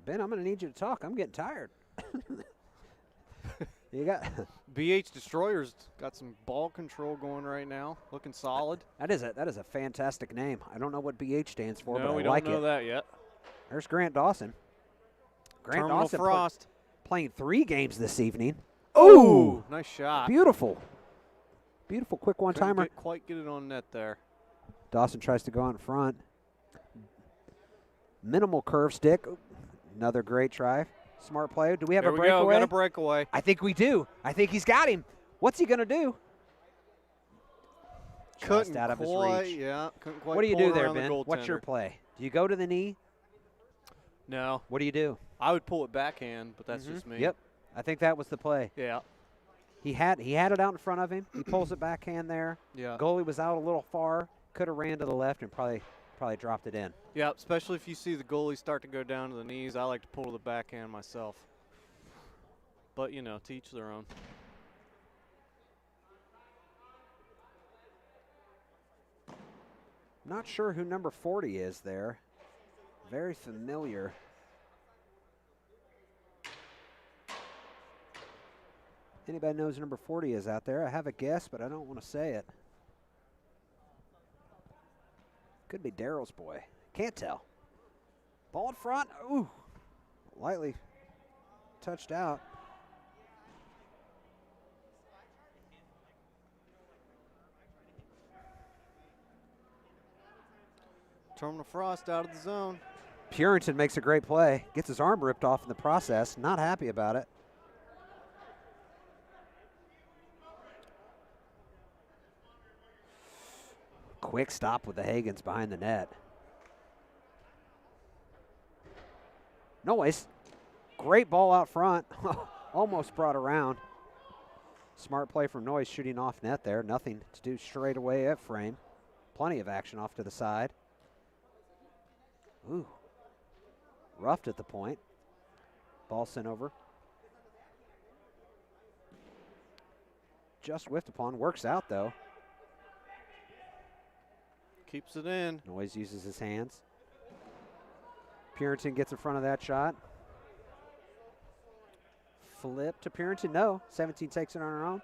Ben, I'm going to need you to talk. I'm getting tired. You got BH Destroyers got some ball control going right now. Looking solid. that is a fantastic name. I don't know what BH stands for, No, but we I don't like know it. that yet. There's Grant Dawson. Grant Terminal Dawson Frost. playing 3 games this evening. Ooh, nice shot. Beautiful. Beautiful quick Couldn't one-timer. quite get it on net there. Dawson tries to go out in front. Minimal curve stick. Another great try Smart play. Do we have There a we breakaway? go. Got a breakaway. I think we do. I think he's got him. What's he going to do? Just Couldn't out of his quite, reach. yeah. Couldn't quite What do you pull do it there, around the Ben? What's your goaltender. play? Do you go to the knee? No. What do you do? I would pull it backhand, but that's just me. Yep. I think that was the play. Yeah. He had it out in front of him. He pulls it backhand there. Yeah. Goalie was out a little far. Could have ran to the left and probably dropped it in. Yeah, especially if you see the goalie start to go down to the knees. I like to pull to the backhand myself. But, you know, to each their own. Not sure who number 40 is there. Very familiar. Anybody knows who number 40 is out there? I have a guess, but I don't want to say it. Could be Daryl's boy. Can't tell. Ball in front. Ooh. Lightly touched out. Terminal Frost out of the zone. Purinton makes a great play. Gets his arm ripped off in the process. Not happy about it. Quick stop with the Hagens behind the net. Noise. Great ball out front. Almost brought around. Smart play from Noise shooting off net there. Nothing to do straight away at frame. Plenty of action off to the side. Ooh. Roughed at the point. Ball sent over. Just whiffed upon. Works out though. Keeps it in. Noise uses his hands. Purinton gets in front of that shot. Flip to Purinton. No. 17 takes it on her own.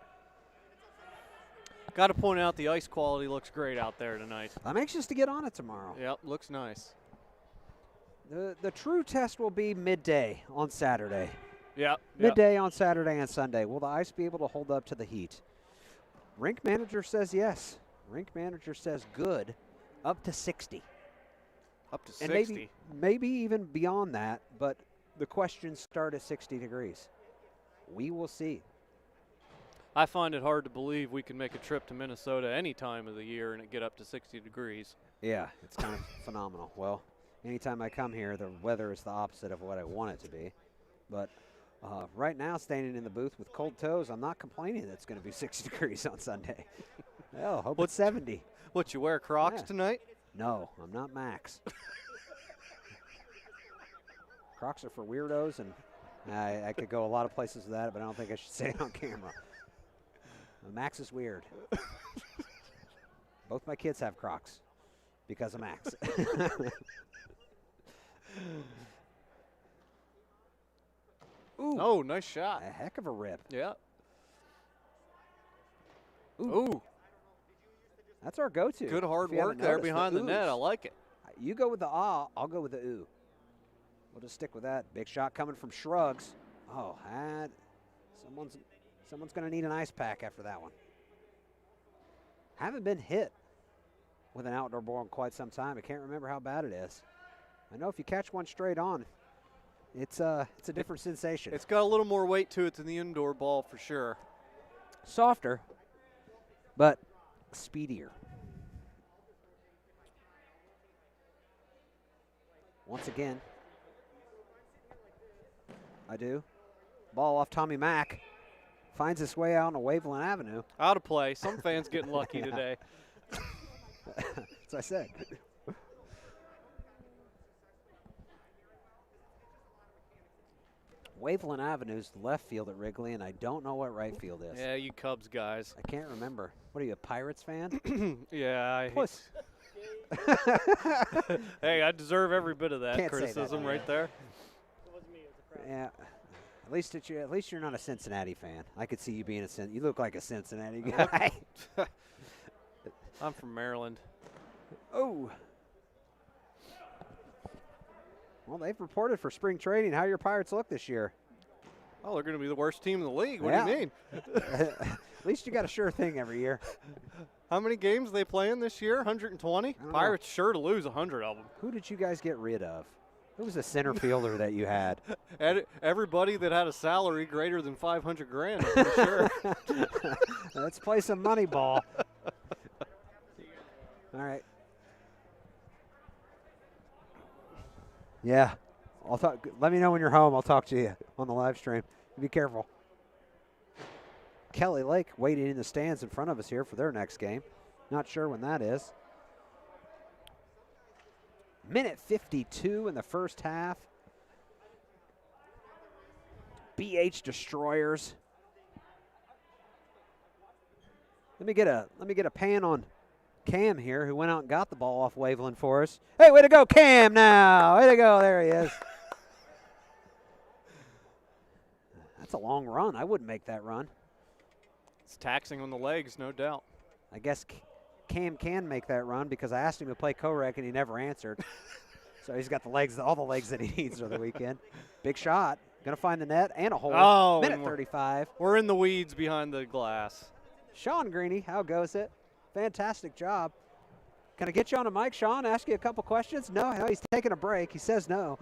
Got to point out the ice quality looks great out there tonight. I'm anxious to get on it tomorrow. Yep, looks nice. The true test will be midday on Saturday. Yep. Midday on Saturday and Sunday. Will the ice be able to hold up to the heat? Rink manager says yes. Rink manager says good. Up to 60. Up to And 60. maybe even beyond that, but the questions start at 60 degrees. We will see. I find it hard to believe we can make a trip to Minnesota any time of the year and it get up to 60 degrees. Yeah, it's kind of phenomenal. Well, anytime I come here, the weather is the opposite of what I want it to be. But right now, standing in the booth with cold toes, I'm not complaining that it's going to be 60 degrees on Sunday. Hell, hope it's 70. What, you wear Crocs Yeah. tonight? No, I'm not Max. Crocs are for weirdos, and I could go a lot of places with that, but I don't think I should say it on camera. Max is weird. Both my kids have Crocs because of Max. Ooh, Oh, nice shot. a heck of a rip. Yeah. Ooh. Ooh, That's our go-to. good hard If you work haven't there noticed, behind the net. I oohs. like it. You go with the ah, I'll go with the ooh. We'll just stick with that. Big shot coming from Shrugs. Oh, someone's going to need an ice pack after that one. Haven't been hit with an outdoor ball in quite some time. I can't remember how bad it is. I know if you catch one straight on, it's a different sensation. It's got a little more weight to it than the indoor ball for sure. Softer, but speedier. Once again, I do. Ball off Tommy Mack. Finds its way out on Waveland Avenue. Out of play. Some fans getting lucky Yeah. today. As I said. Waveland Avenue's the left field at Wrigley, and I don't know what right field is. Yeah, you Cubs guys. I can't remember. What are you, a Pirates fan? Yeah. Puss. Hey, I deserve every bit of that Can't say that. criticism right there. It wasn't me, it was the crowd. Yeah. At least you're not a Cincinnati fan. I could see you being you look like a Cincinnati guy. I'm from Maryland. Oh. Well, they've reported for spring training how your Pirates look this year. Oh, they're going to be the worst team in the league. What do you mean? At least you got a sure thing every year. How many games are they playing this year? 120? don't know. Pirates sure to lose 100 of them. Who did you guys get rid of? Who was the center fielder that you had? Everybody that had a salary greater than 500 grand, I'm pretty sure. Let's play some money ball. All right. Yeah. I'll talk. Let me know when you're home. I'll talk to you on the live stream. Be careful. Kelly Lake waiting in the stands in front of us here for their next game. Not sure when that is. Minute 52 in the first half. BH Destroyers. Let me get a pan on Cam here, who went out and got the ball off Waveland for us. Hey, way to go, Cam now. Way to go. There he is. That's a long run. I wouldn't make that run. It's taxing on the legs, no doubt. I guess Cam can make that run because I asked him to play co-rec and he never answered. So he's got the legs, all the legs that he needs for the weekend. Big shot. Going to find the net and a hole. Oh, Minute 35. We're in the weeds behind the glass. Sean Greeny, how goes it? Fantastic job. Can I get you on a mic, Sean? Ask you a couple questions? No, he's taking a break. He says no.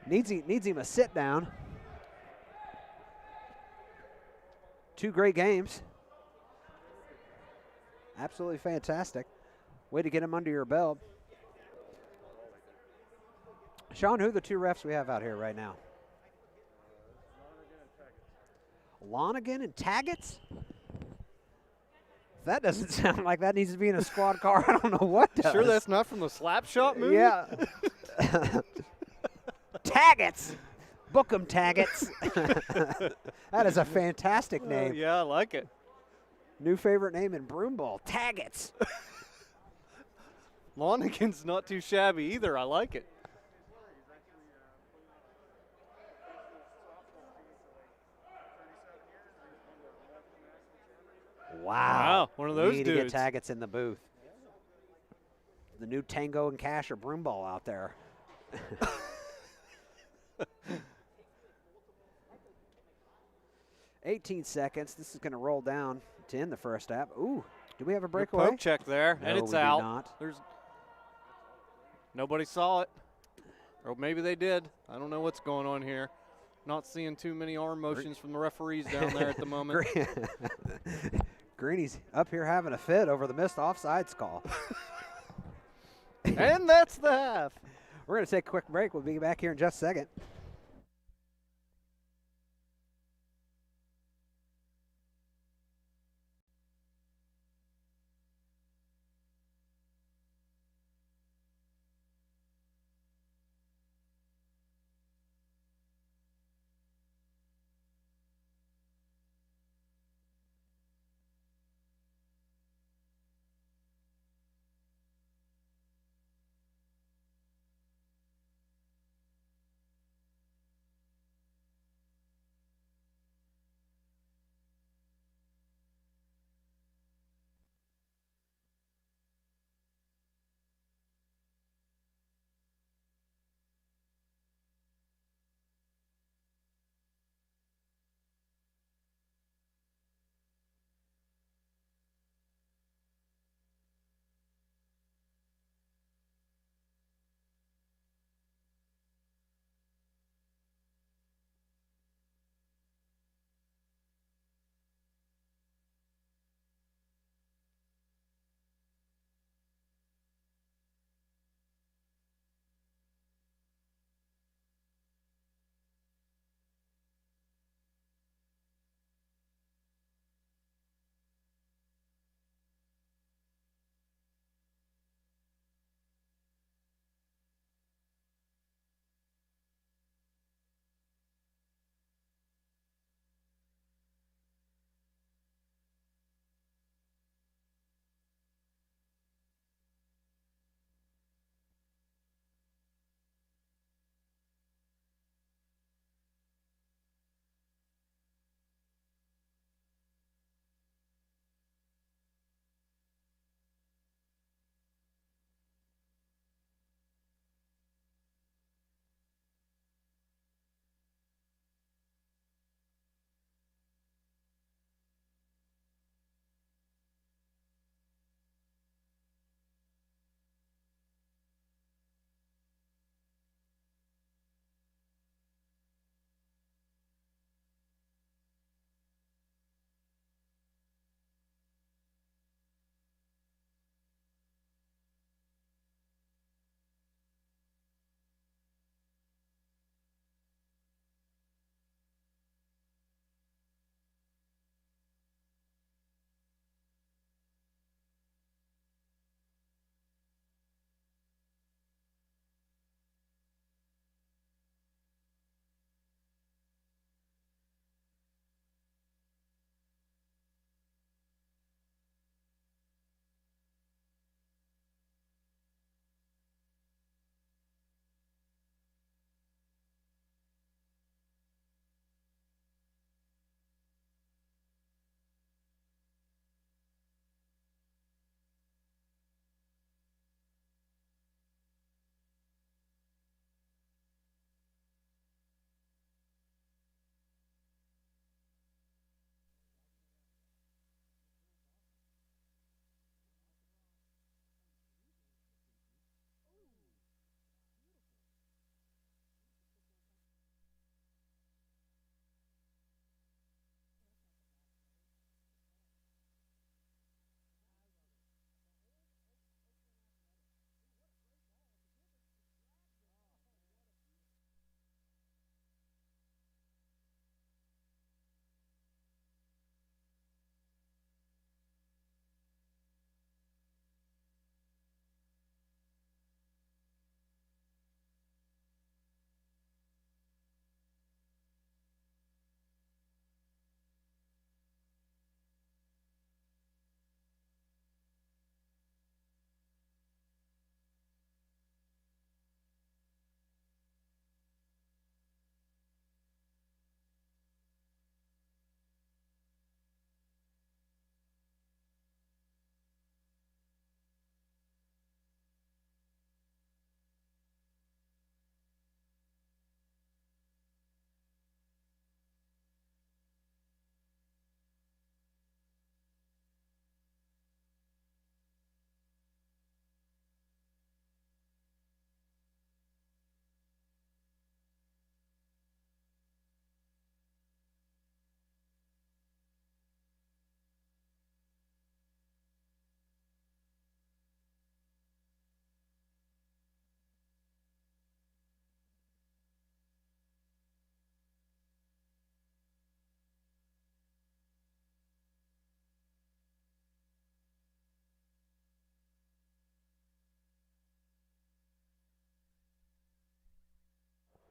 Needs him a sit down. 2 great games. Absolutely fantastic. Way to get him under your belt. Sean, who are the 2 refs we have out here right now? Lonigan and Taggets? That doesn't sound like that needs to be in a squad car. I don't know what does. Sure that's not from the Slapshot movie? Yeah. Taggets. Book 'em, Taggets. That is a fantastic name. Yeah, I like it. New favorite name in Broomball, Taggets. Lonigan's not too shabby either. I like it. Wow. One of those we need dudes. to get Taggets in the booth. The new Tango and Cash or Broomball out there. 18 seconds. This is going to roll down to end the first half. Ooh, do we have a Good breakaway? poke check there, and No, it's we do out. not. There's nobody saw it, or maybe they did. I don't know what's going on here. Not seeing too many arm motions from the referees down there at the moment. Greeny's up here having a fit over the missed offsides call. And that's the half. We're going to take a quick break. We'll be back here in just a second.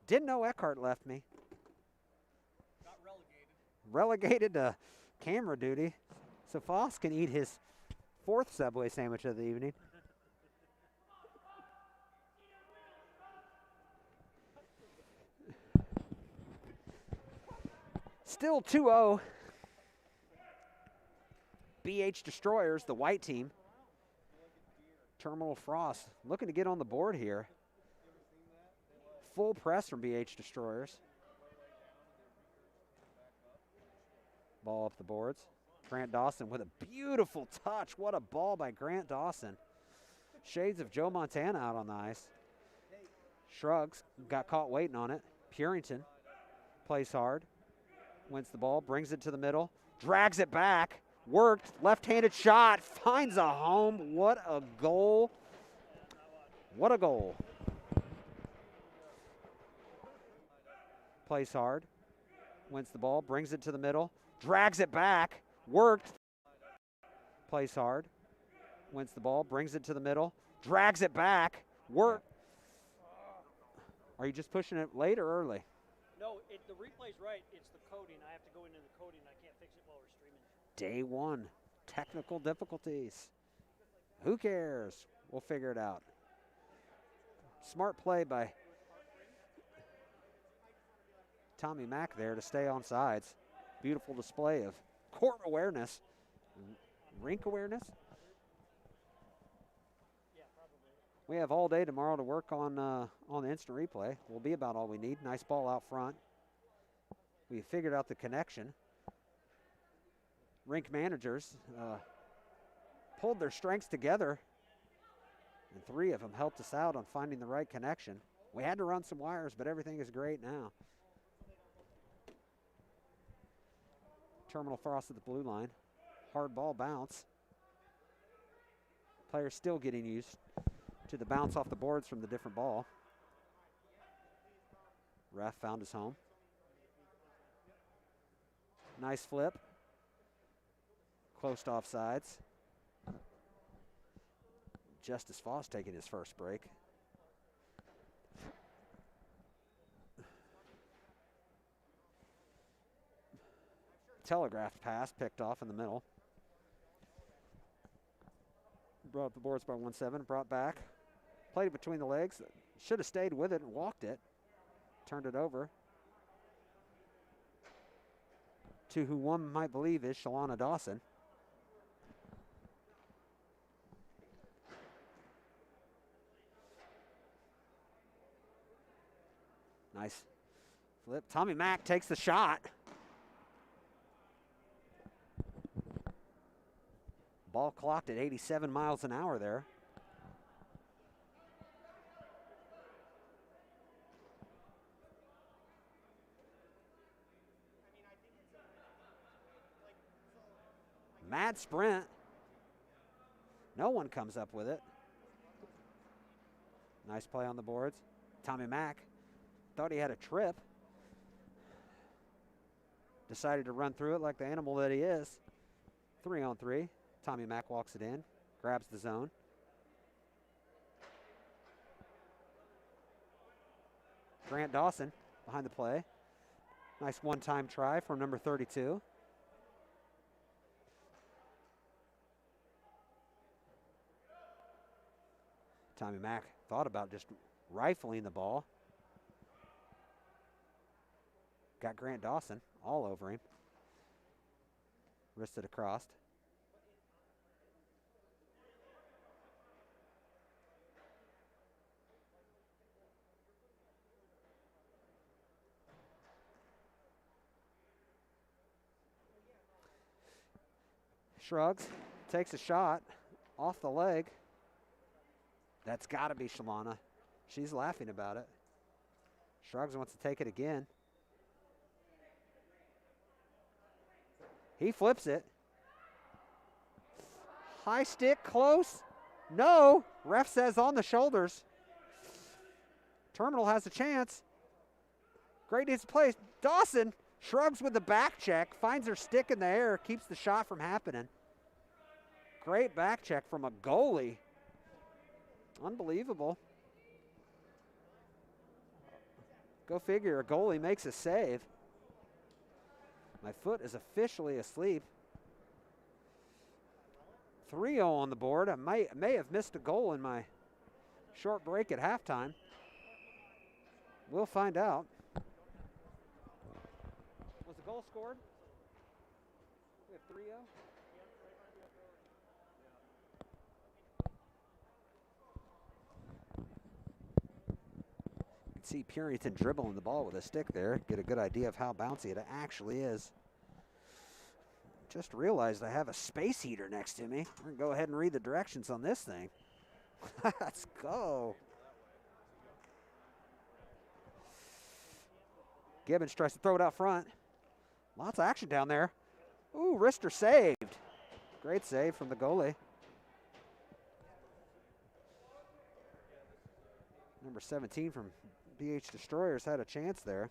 Didn't know Eckhart left me. Got relegated. Relegated to camera duty. So Foss can eat his 4th Subway sandwich of the evening. Still 2-0. BH Destroyers, the white team. Terminal Frost looking to get on the board here. Full press from BH Destroyers. Ball up the boards. Grant Dawson with a beautiful touch. What a ball by Grant Dawson. Shades of Joe Montana out on the ice. Shrugs, got caught waiting on it. Purington plays hard. Wins the ball, brings it to the middle. Drags it back. Worked, left-handed shot. Finds a home. What a goal. What a goal. Plays hard. Wins the ball, brings it to the middle. Drags it back. Worked. Plays hard. Wins the ball, brings it to the middle. Drags it back. Worked. Are you just pushing it late or early? No, the replay's right. It's the coding. I have to go into the coding. I can't fix it while we're streaming. Day 1. Technical difficulties. Who cares? We'll figure it out. Smart play by Tommy Mack there to stay on sides. Beautiful display of court awareness. Rink awareness? We have all day tomorrow to work on the instant replay. Will be about all we need. Nice ball out front. We figured out the connection. Rink managers pulled their strengths together, and 3 of them helped us out on finding the right connection. We had to run some wires, but everything is great now. Terminal Frost at the blue line. Hard ball bounce. Players still getting used to the bounce off the boards from the different ball. Ref found his home. Nice flip. Close to offsides. Justice Foss taking his first break. Telegraphed pass picked off in the middle. Brought up the boards by 1-7, brought back. Played it between the legs. Should have stayed with it and walked it. Turned it over to who one might believe is Shalana Dawson. Nice flip. Tommy Mack takes the shot. Ball clocked at 87 miles an hour there. Mad sprint. No one comes up with it. Nice play on the boards. Tommy Mack thought he had a trip. Decided to run through it like the animal that he is. 3-on-3. Tommy Mack walks it in, grabs the zone. Grant Dawson behind the play. Nice one-time try from number 32. Tommy Mack thought about just rifling the ball. Got Grant Dawson all over him. Wristed across. Shrugs, takes a shot off the leg. That's got to be Shalana. She's laughing about it. Shrugs wants to take it again. He flips it. High stick, close. No. Ref says on the shoulders. Terminal has a chance. Great display. Dawson shrugs with the back check, finds her stick in the air, keeps the shot from happening. Great back check from a goalie. Unbelievable. Go figure, a goalie makes a save. My foot is officially asleep. 3-0 on the board. I may have missed a goal in my short break at halftime. We'll find out. Was the goal scored? We have 3-0? You can see Purington dribbling the ball with a stick there. Get a good idea of how bouncy it actually is. Just realized I have a space heater next to me. We're going to go ahead and read the directions on this thing. Let's go. Gibbons tries to throw it out front. Lots of action down there. Ooh, wrister saved. Great save from the goalie. Number 17 from BH Destroyers had a chance there.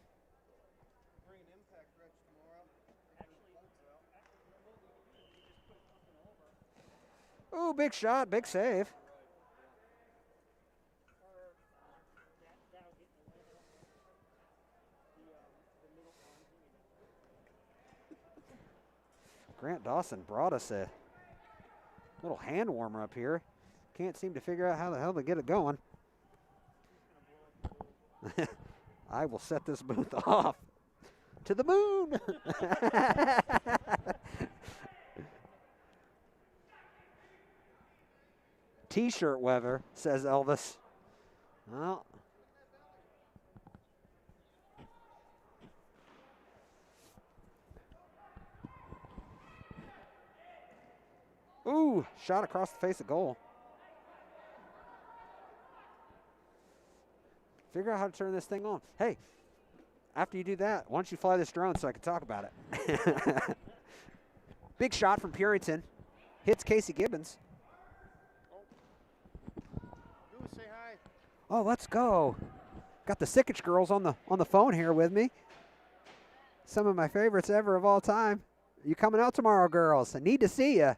Ooh, big shot, big save. Grant Dawson brought us a little hand warmer up here. Can't seem to figure out how the hell to get it going. I will set this booth off to the moon. T-shirt weather, says Elvis. Well, ooh, shot across the face of goal. Figure out how to turn this thing on. Hey, after you do that, why don't you fly this drone so I can talk about it? Big shot from Purington. Hits Casey Gibbons. Say hi. Oh, let's go. Got the Sickich girls on the phone here with me. Some of my favorites ever of all time. You coming out tomorrow, girls? I need to see you.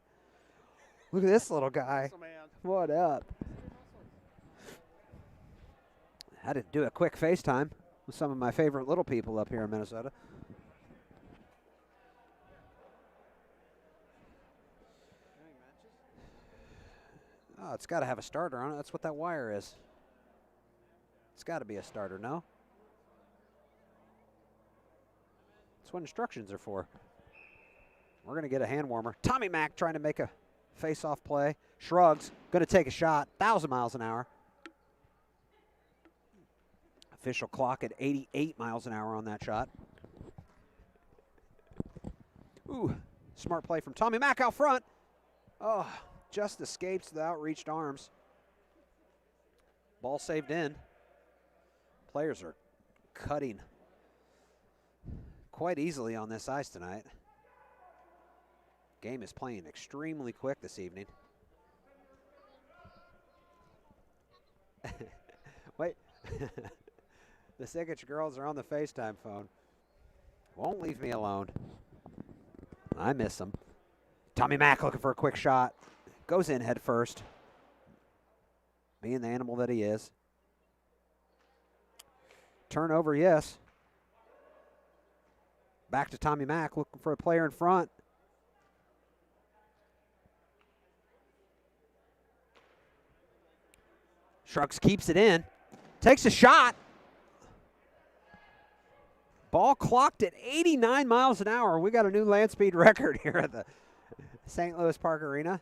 Look at this little guy. What up? Had to do a quick FaceTime with some of my favorite little people up here in Minnesota. Oh, it's got to have a starter on it. That's what that wire is. It's got to be a starter, no? That's what instructions are for. We're going to get a hand warmer. Tommy Mack trying to make a face-off play. Shrugs. Going to take a shot. 1,000 miles an hour. Official clock at 88 miles an hour on that shot. Ooh, smart play from Tommy Mack out front. Oh, just escapes the outreached arms. Ball saved in. Players are cutting quite easily on this ice tonight. Game is playing extremely quick this evening. Wait. The Sickich girls are on the FaceTime phone. Won't leave me alone. I miss them. Tommy Mack looking for a quick shot. Goes in head first. Being the animal that he is. Turnover, yes. Back to Tommy Mack looking for a player in front. Shrugs keeps it in. Takes a shot. Ball clocked at 89 miles an hour. We got a new land speed record here at the St. Louis Park Arena.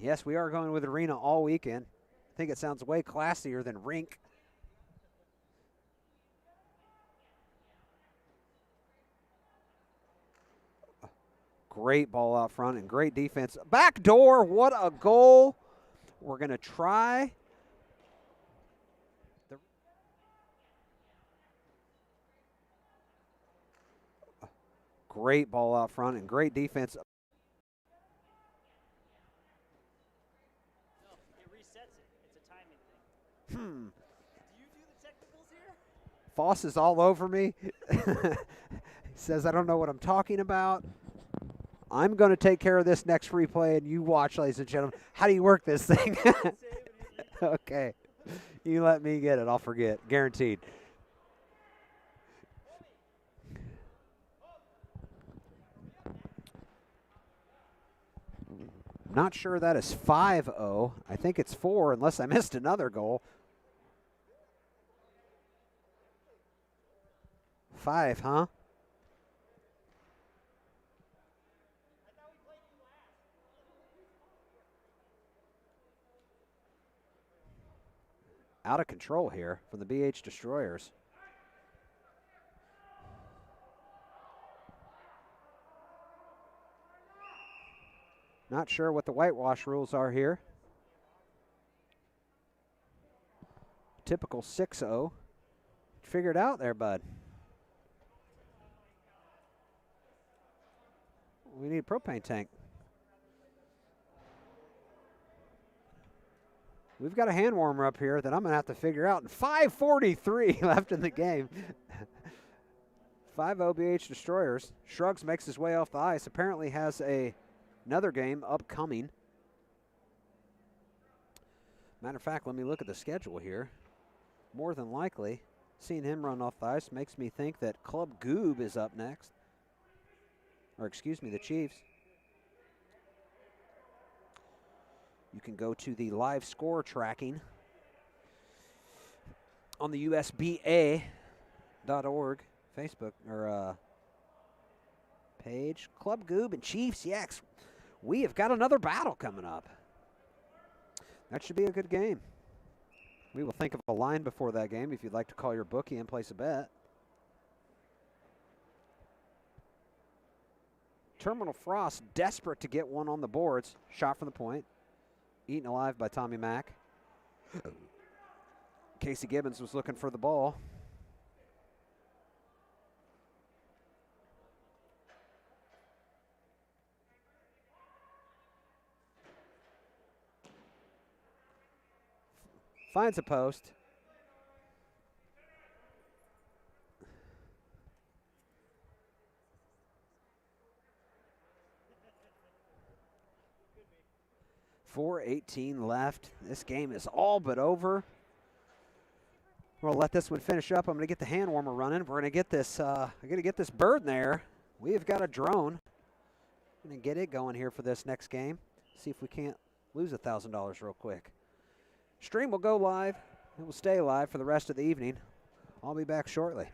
Yes, we are going with arena all weekend. I think it sounds way classier than rink. Great ball out front and great defense. Back door, what a goal. We're going to try. Great ball out front and great defense. No, it resets it. It's a timing thing. Do you do the technicals here? Foss is all over me. He says, I don't know what I'm talking about. I'm going to take care of this next replay, and you watch, ladies and gentlemen. How do you work this thing? Okay. You let me get it. I'll forget. Guaranteed. Not sure that is 5-0. I think it's 4 unless I missed another goal. 5, huh? Out of control here from the BH Destroyers. Not sure what the whitewash rules are here. Typical 6-0. Figure it out there, bud. We need a propane tank. We've got a hand warmer up here that I'm going to have to figure out. And 5:43 left in the game. 5-0 BH Destroyers. Shrugs makes his way off the ice. Apparently has another game upcoming. Matter of fact, let me look at the schedule here. More than likely, seeing him run off the ice makes me think that Club Goob is up next. Or excuse me, the Chiefs. You can go to the live score tracking on the usba.org Facebook or page. Club Goob and Chiefs, yes. We have got another battle coming up. That should be a good game. We will think of a line before that game if you'd like to call your bookie and place a bet. Terminal Frost desperate to get one on the boards. Shot from the point. Eaten alive by Tommy Mack. Casey Gibbons was looking for the ball. Finds a post. .4:18 left. This game is all but over. We'll let this one finish up. I'm going to get the hand warmer running. We're going to get this. I'm going to get this bird in there. We have got a drone. I'm going to get it going here for this next game. See if we can't lose $1,000 real quick. Stream will go live. It will stay live for the rest of the evening. I'll be back shortly.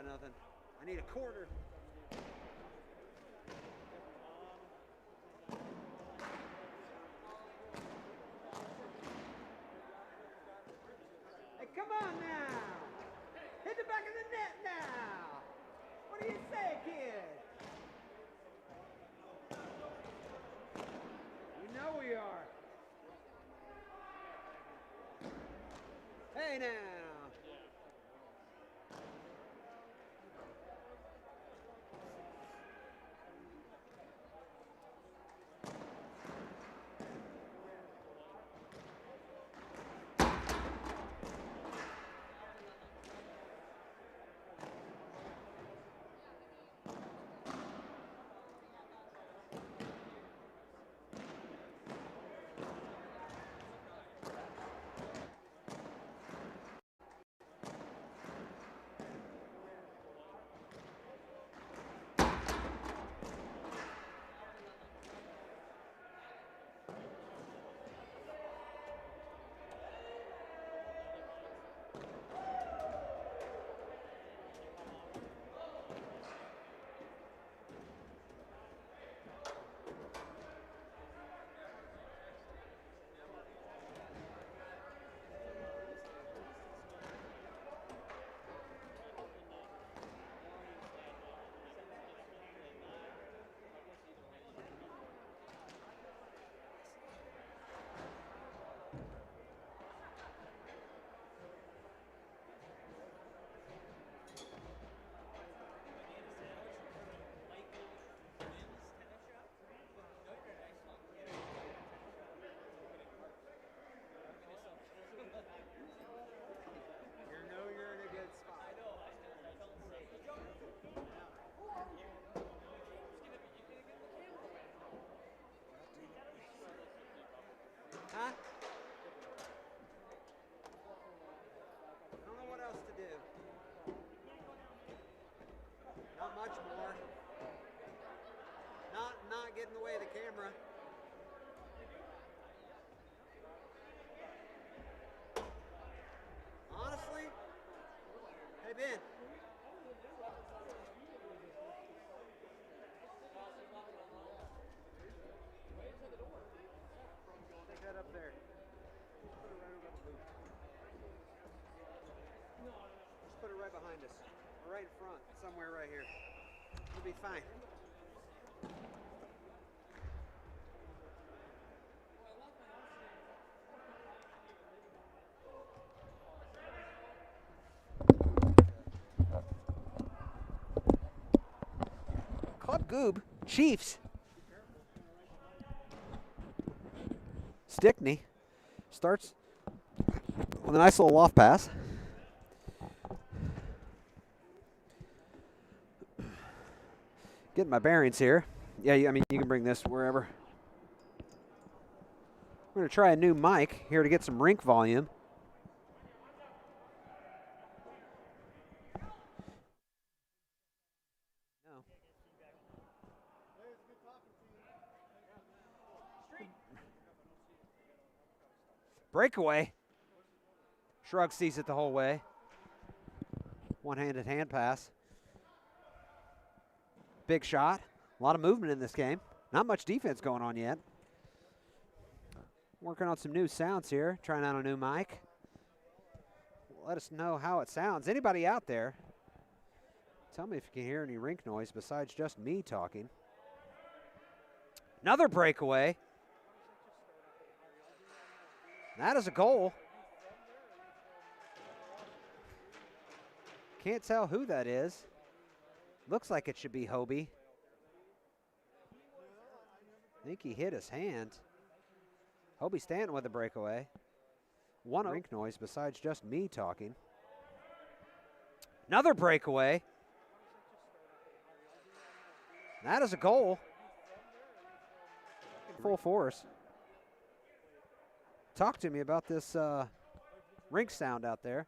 got nothing. I need a quarter. Hey, come on now. Hit the back of the net now. What do you say, kid? You know we are. Hey now. Huh? I don't know what else to do. Not much more. Not get in the way of the camera. Honestly, hey Ben. Take that up there. Put it right over the booth. Just put it right behind us. Or right in front. Somewhere right here. It'll be fine. Club Goob, Chiefs. Stickney starts with a nice little loft pass. Getting my bearings here. Yeah, I mean, you can bring this wherever. We're going to try a new mic here to get some rink volume. Breakaway. Shrug sees it the whole way. One-handed hand pass. Big shot. A lot of movement in this game. Not much defense going on yet. Working on some new sounds here. Trying out a new mic. Let us know how it sounds. Anybody out there, tell me if you can hear any rink noise besides just me talking. Another breakaway. That is a goal. Can't tell who that is. Looks like it should be Hobie. I think he hit his hand. Hobie Stanton with a breakaway. One rink noise besides just me talking. Another breakaway. That is a goal. Full force. Talk to me about this rink sound out there.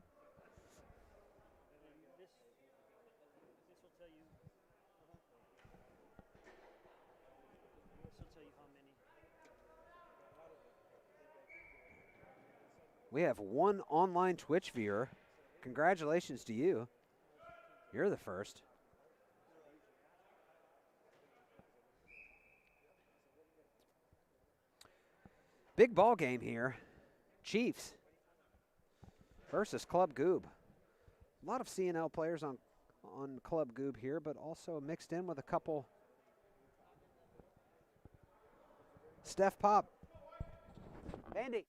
We have one online Twitch viewer. Congratulations to you. You're the first. Big ball game here. Chiefs versus Club Goob. A lot of CNL players on Club Goob here, but also mixed in with a couple. Steph Pop. Andy.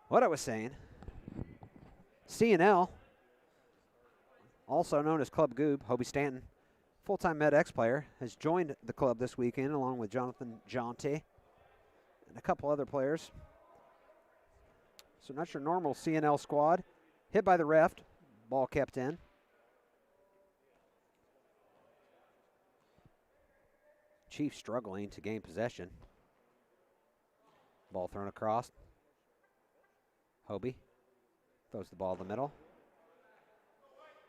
What I was saying, CNL, also known as Club Goob, Hobie Stanton, full-time MedX player, has joined the club this weekend along with Jonathan Jonte and a couple other players. So not your normal CNL squad. Hit by the ref, ball kept in. Chiefs struggling to gain possession. Ball thrown across. Hobie throws the ball in the middle.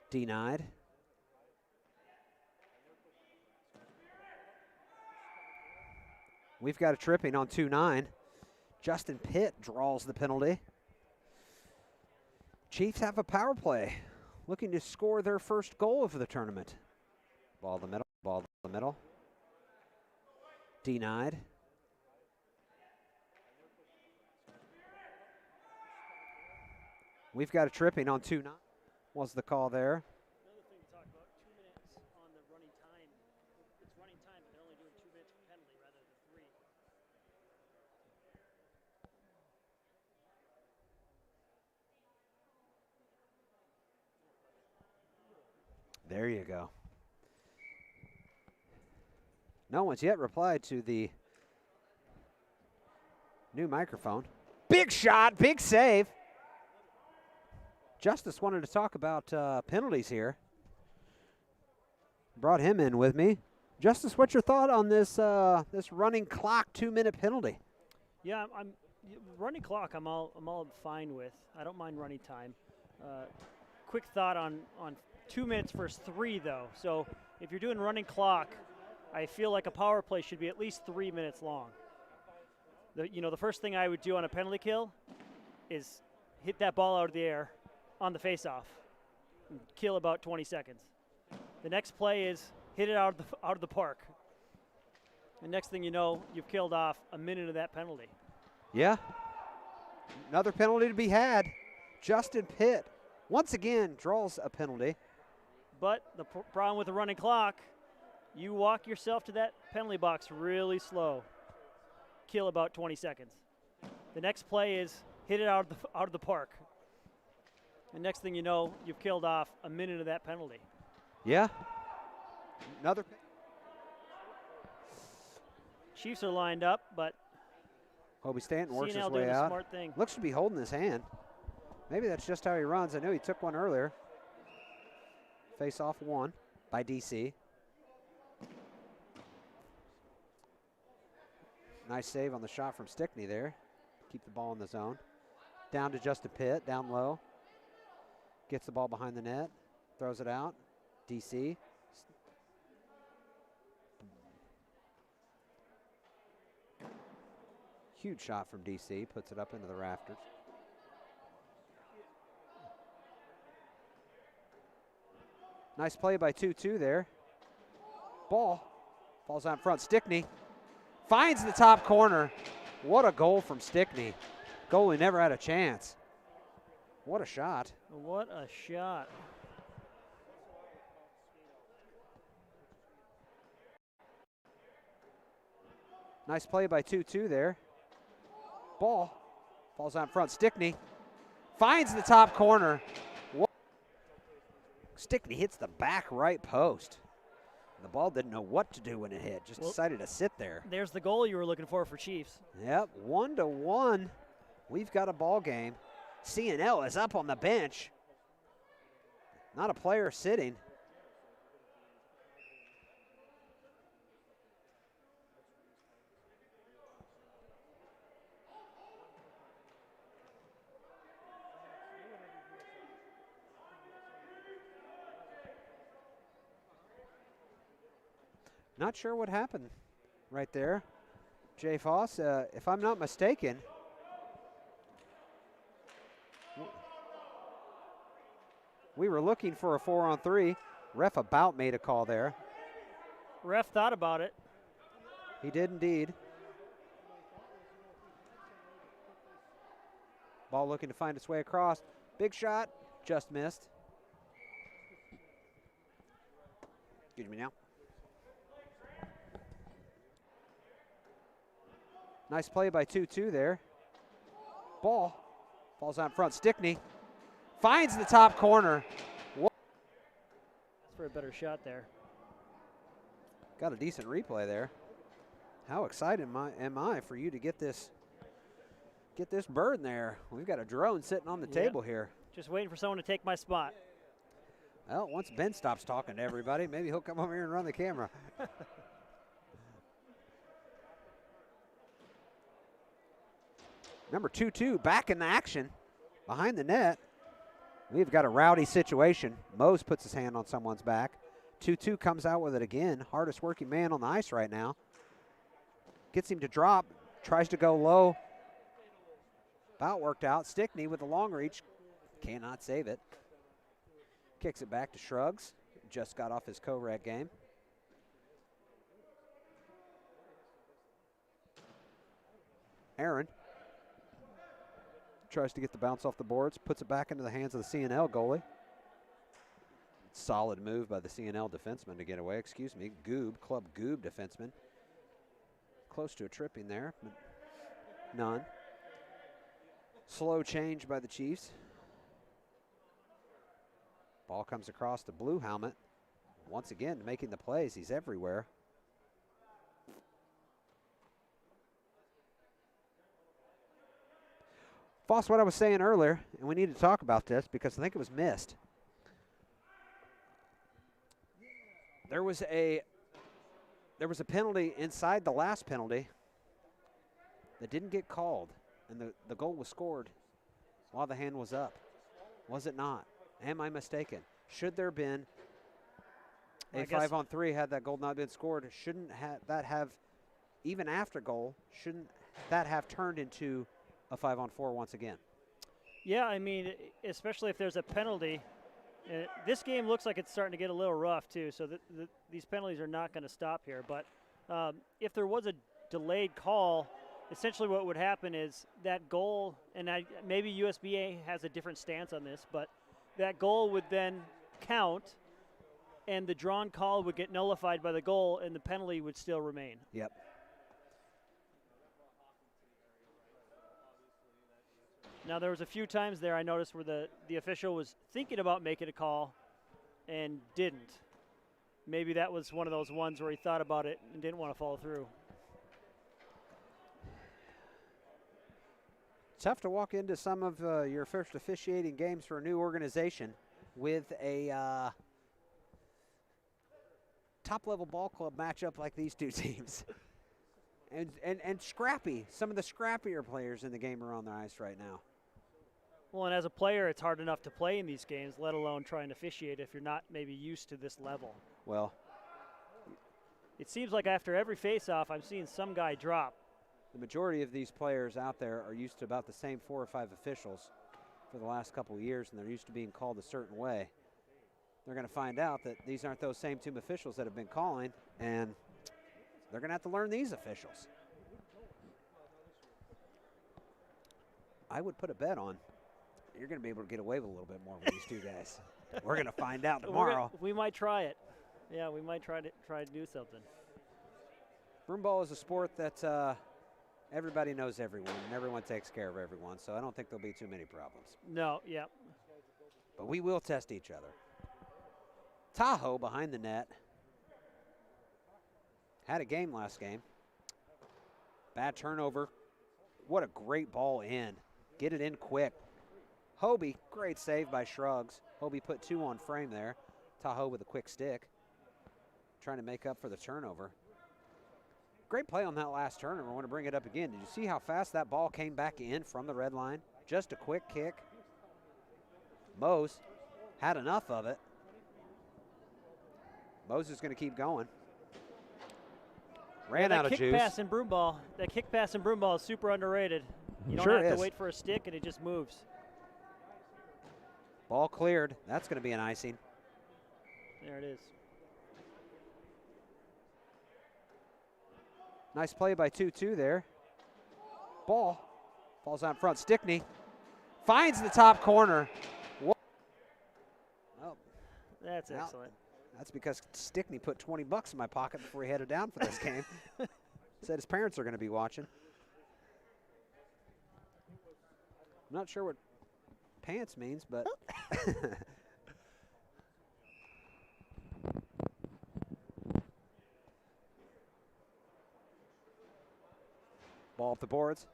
Denied. We've got a tripping on 2-9. Justin Pitt draws the penalty. Chiefs have a power play, looking to score their first goal of the tournament. Ball in the middle, ball in the middle. Denied. We've got a tripping on 2-9. Was the call there? Another thing to talk about, 2 minutes on the running time. It's running time, but they're only doing 2 minutes for penalty rather than 3. There you go. No one's yet replied to the new microphone. Big shot, big save. Justice wanted to talk about penalties here. Brought him in with me. Justice, what's your thought on this this running clock 2-minute penalty? Yeah, I'm running clock. I'm all fine with. I don't mind running time. Quick thought on 2 minutes versus 3 though. So if you're doing running clock, I feel like a power play should be at least 3 minutes long. The first thing I would do on a penalty kill is hit that ball out of the air on the face-off and kill about 20 seconds. The next play is hit it out of the park. The next thing you know, you've killed off a minute of that penalty. Yeah. Another penalty to be had. Justin Pitt once again draws a penalty. But the problem with the running clock, you walk yourself to that penalty box really slow. Kill about 20 seconds. The next play is hit it out of the park. And next thing you know, you've killed off a minute of that penalty. Yeah. Another. Chiefs are lined up, but Hobie Stanton works his CNL way doing a out. smart thing. Looks to be holding his hand. Maybe that's just how he runs. I knew he took one earlier. Face off one by DC. Nice save on the shot from Stickney there. Keep the ball in the zone. Down to Justin Pitt, down low. Gets the ball behind the net, throws it out. DC. Huge shot from DC, puts it up into the rafters. Nice play by 2-2 there. Ball falls out front. Stickney finds the top corner. What a goal from Stickney. Goalie never had a chance. What a shot. What a shot. Nice play by 2-2 there. Ball falls out front. Stickney finds the top corner. Stickney hits the back right post. The ball didn't know what to do when it hit, just decided to sit there. There's the goal you were looking for Chiefs. Yep, 1-1. We've got a ball game. CNL is up on the bench. Not a player sitting. Not sure what happened right there. Jay Foss, if I'm not mistaken, we were looking for a 4-on-3. Ref about made a call there. Ref thought about it. He did indeed. Ball looking to find its way across. Big shot, just missed. Excuse me now. Nice play by 2-2 there. Ball falls out in front. Stickney finds the top corner. That's for a better shot there. Got a decent replay there. How excited am I for you to get this bird in there? We've got a drone sitting on the table here. Just waiting for someone to take my spot. Well, once Ben stops talking to everybody, maybe he'll come over here and run the camera. Number 2-2 back in the action behind the net. We've got a rowdy situation. Mose puts his hand on someone's back. 2-2 comes out with it again. Hardest working man on the ice right now. Gets him to drop. Tries to go low. About worked out. Stickney with the long reach. Cannot save it. Kicks it back to Shrugs. Just got off his co-rec game. Aaron tries to get the bounce off the boards. Puts it back into the hands of the CNL goalie. Solid move by the CNL defenseman to get away. Excuse me. Goob, Club Goob defenseman. Close to a tripping there, but none. Slow change by the Chiefs. Ball comes across the blue helmet. Once again, making the plays. He's everywhere. Foss, what I was saying earlier, and we need to talk about this because I think it was missed. There was a penalty inside the last penalty that didn't get called, and the goal was scored while the hand was up. Was it not? Am I mistaken? Should there have been a 5-on-3 had that goal not been scored? Shouldn't that have, even after goal, shouldn't that have turned into a 5-on-4 once again? Yeah, I mean, especially if there's a penalty. This game looks like it's starting to get a little rough, too, so these penalties are not going to stop here. But if there was a delayed call, essentially what would happen is that goal, and maybe USBA has a different stance on this, but that goal would then count, and the drawn call would get nullified by the goal, and the penalty would still remain. Yep. Now, there was a few times there I noticed where the official was thinking about making a call and didn't. Maybe that was one of those ones where he thought about it and didn't want to follow through. Tough to walk into some of your first officiating games for a new organization with a top-level ball club matchup like these two teams. And scrappy. Some of the scrappier players in the game are on the ice right now. Well, and as a player, it's hard enough to play in these games, let alone try and officiate if you're not maybe used to this level. Well, it seems like after every face-off, I'm seeing some guy drop. The majority of these players out there are used to about the same 4 or 5 officials for the last couple of years, and they're used to being called a certain way. They're going to find out that these aren't those same team officials that have been calling, and they're going to have to learn these officials. I would put a bet on you're going to be able to get away with a little bit more with these two guys. We're going to find out tomorrow. We might try it. Yeah, we might try to do something. Broomball is a sport that everybody knows everyone, and everyone takes care of everyone, so I don't think there'll be too many problems. No, yeah. But we will test each other. Tahoe behind the net. Had a game last game. Bad turnover. What a great ball in. Get it in quick. Hobie, great save by Shrugs. Hobie put 2 on frame there. Tahoe with a quick stick. Trying to make up for the turnover. Great play on that last turnover. I want to bring it up again. Did you see how fast that ball came back in from the red line? Just a quick kick. Mose had enough of it. Mose is going to keep going. Ran that out of kick juice. pass in Broomball. That kick pass in Broomball is super underrated. You don't Sure have is. to wait for a stick, and it just moves. Ball cleared. That's going to be an icing. There it is. Nice play by 2-2 there. Ball falls out in front. Stickney finds the top corner. Well, That's Now- excellent. that's because Stickney put 20 bucks in my pocket before he headed down for this game. Said his parents are going to be watching. I'm not sure what pants means, but ball up the boards.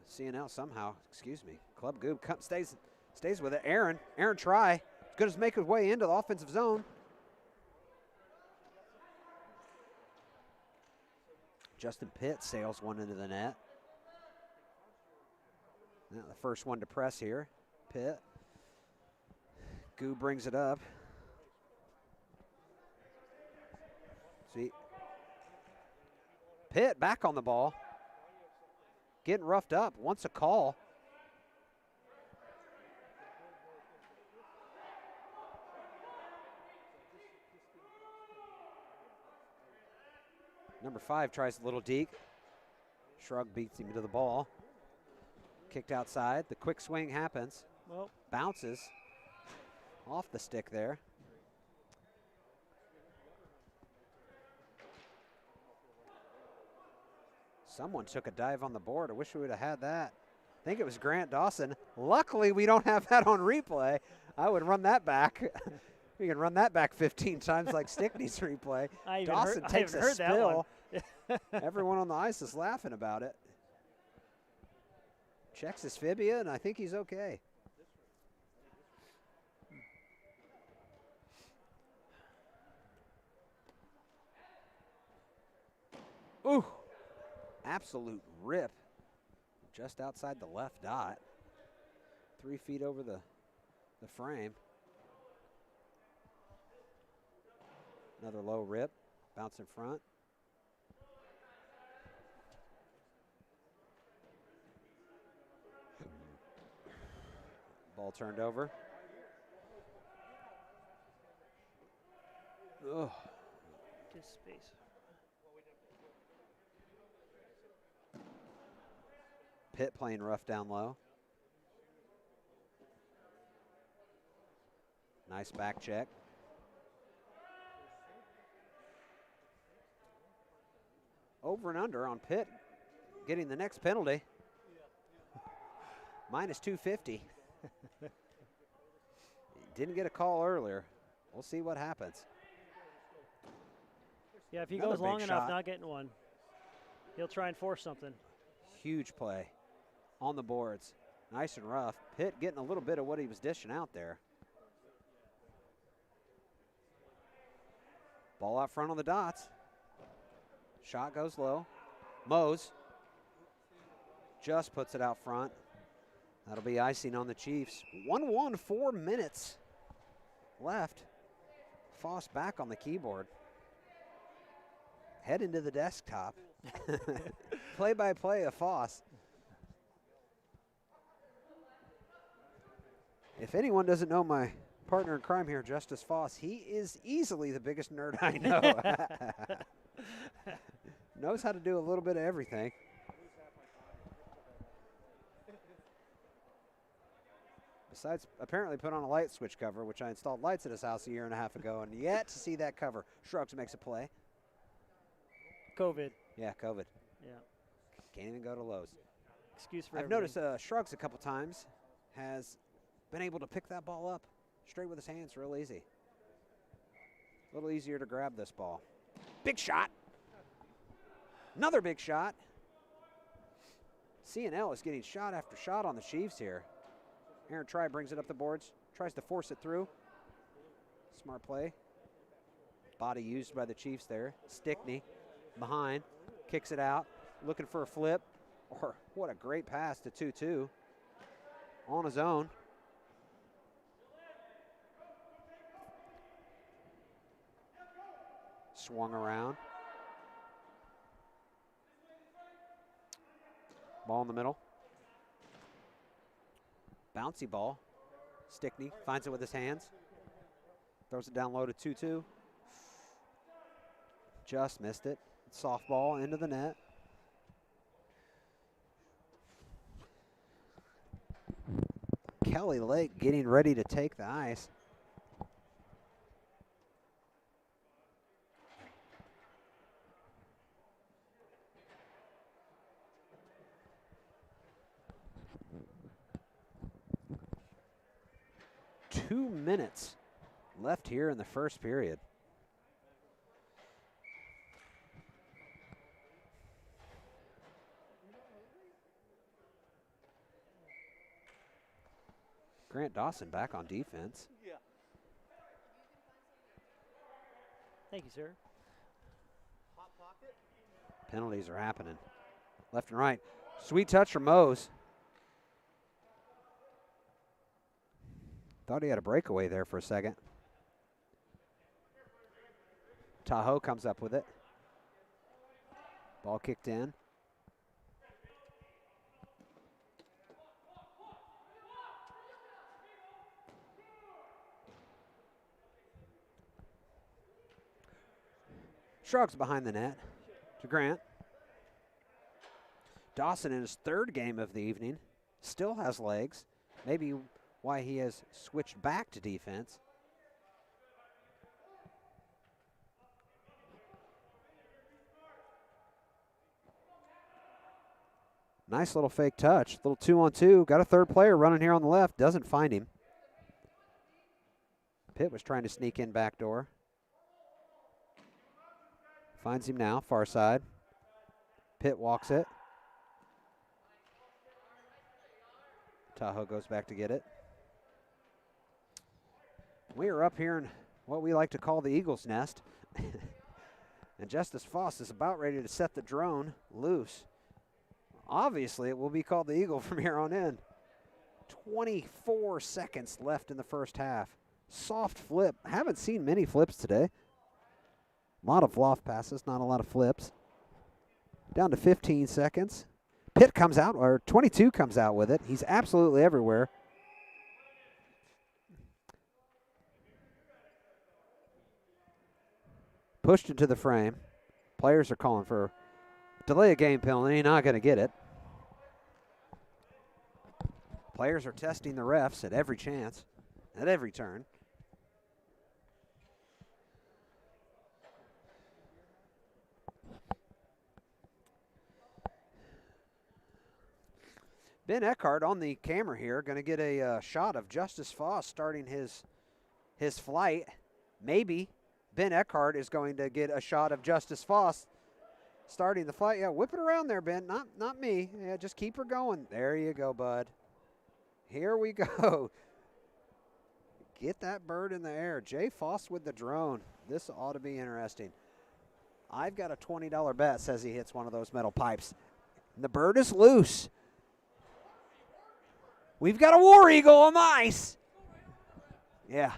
CNL somehow, excuse me, Club Goob stays with it. Aaron try. Good as make his way into the offensive zone. Justin Pitt sails one into the net. Now the first one to press here. Pitt. Goob brings it up. See. Pitt back on the ball. Getting roughed up. Wants a call. Number 5 tries a little deke. Shrug beats him to the ball. Kicked outside. The quick swing happens. Well, Bounces off the stick there. Someone took a dive on the board. I wish we would have had that. I think it was Grant Dawson. Luckily, we don't have that on replay. I would run that back. We can run that back 15 times like Stickney's replay. Dawson takes a spill. Everyone on the ice is laughing about it. Checks his fibia, and I think he's okay. Ooh, absolute rip. Just outside the left dot. 3 feet over the frame. Another low rip, bounce in front. Ball turned over. Ugh. just space. Pitt playing rough down low. Nice back check. Over and under on Pitt getting the next penalty. Minus 250. Didn't get a call earlier. We'll see what happens. Yeah, if he Another goes long big enough shot. not getting one, he'll try and force something. Huge play on the boards. Nice and rough. Pitt getting a little bit of what he was dishing out there. Ball out front on the dots. Shot goes low. Mose just puts it out front. That'll be icing on the Chiefs. 1-1, 4 minutes left. Foss back on the keyboard. Head into the desktop. Play-by-play of Foss. If anyone doesn't know my partner in crime here, Justice Foss, he is easily the biggest nerd I know. Knows how to do a little bit of everything. Besides, apparently put on a light switch cover, which I installed lights at his house a year and a half ago, and yet to see that cover. Shrugs makes a play. COVID. Yeah, COVID. Yeah. Can't even go to Lowe's. Excuse for I've everything. noticed Shrugs a couple times has been able to pick that ball up straight with his hands real easy. A little easier to grab this ball. Big shot. Another big shot. CNL is getting shot after shot on the Chiefs here. Aaron Try brings it up the boards, tries to force it through. Smart play. Body used by the Chiefs there. Stickney behind, kicks it out, looking for a flip. Or what a great pass to 2-2 on his own. Swung around. Ball in the middle. Bouncy ball. Stickney finds it with his hands. Throws it down low to 2-2. Just missed it. Softball into the net. Kelly Lake getting ready to take the ice. Two minutes left here in the first period. Grant Dawson back on defense. Yeah. Thank you, sir. Hot pocket. Penalties are happening left and right. Sweet touch from Mose. Thought he had a breakaway there for a second. Tahoe comes up with it. Ball kicked in. Shrugs behind the net to Grant. Dawson in his third game of the evening still has legs. Maybe why he has switched back to defense. Nice little fake touch. Little 2-on-2. Got a third player running here on the left. Doesn't find him. Pitt was trying to sneak in back door. Finds him now, far side. Pitt walks it. Tahoe goes back to get it. We are up here in what we like to call the Eagle's nest. And Justice Foss is about ready to set the drone loose. Obviously, it will be called the Eagle from here on in. 24 seconds left in the first half. Soft flip. Haven't seen many flips today. A lot of loft passes, not a lot of flips. Down to 15 seconds. Pitt comes out, or 22 comes out with it. He's absolutely everywhere. Pushed into the frame. Players are calling for delay a game penalty. Not going to get it. Players are testing the refs at every chance, at every turn. Ben Eckhart on the camera here, going to get a shot of Justice Foss starting his flight. Maybe Ben Eckhart is going to get a shot of Justice Foss starting the flight. Yeah, whip it around there, Ben. Not me. Yeah, just keep her going. There you go, bud. Here we go. Get that bird in the air. Jay Foss with the drone. This ought to be interesting. I've got a $20 bet, says he hits one of those metal pipes. And the bird is loose. We've got a War Eagle on the ice. Yeah.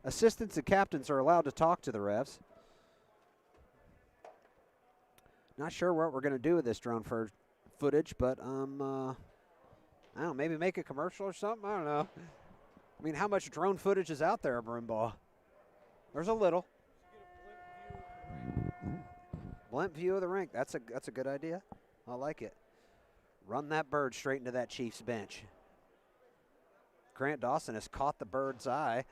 Assistants and captains are allowed to talk to the refs. Not sure what we're going to do with this drone footage, but I don't know, maybe make a commercial or something? I don't know. I mean, how much drone footage is out there, Broomball? There's a little. Blimp view of the rink. That's a good idea. I like it. Run that bird straight into that Chiefs bench. Grant Dawson has caught the bird's eye.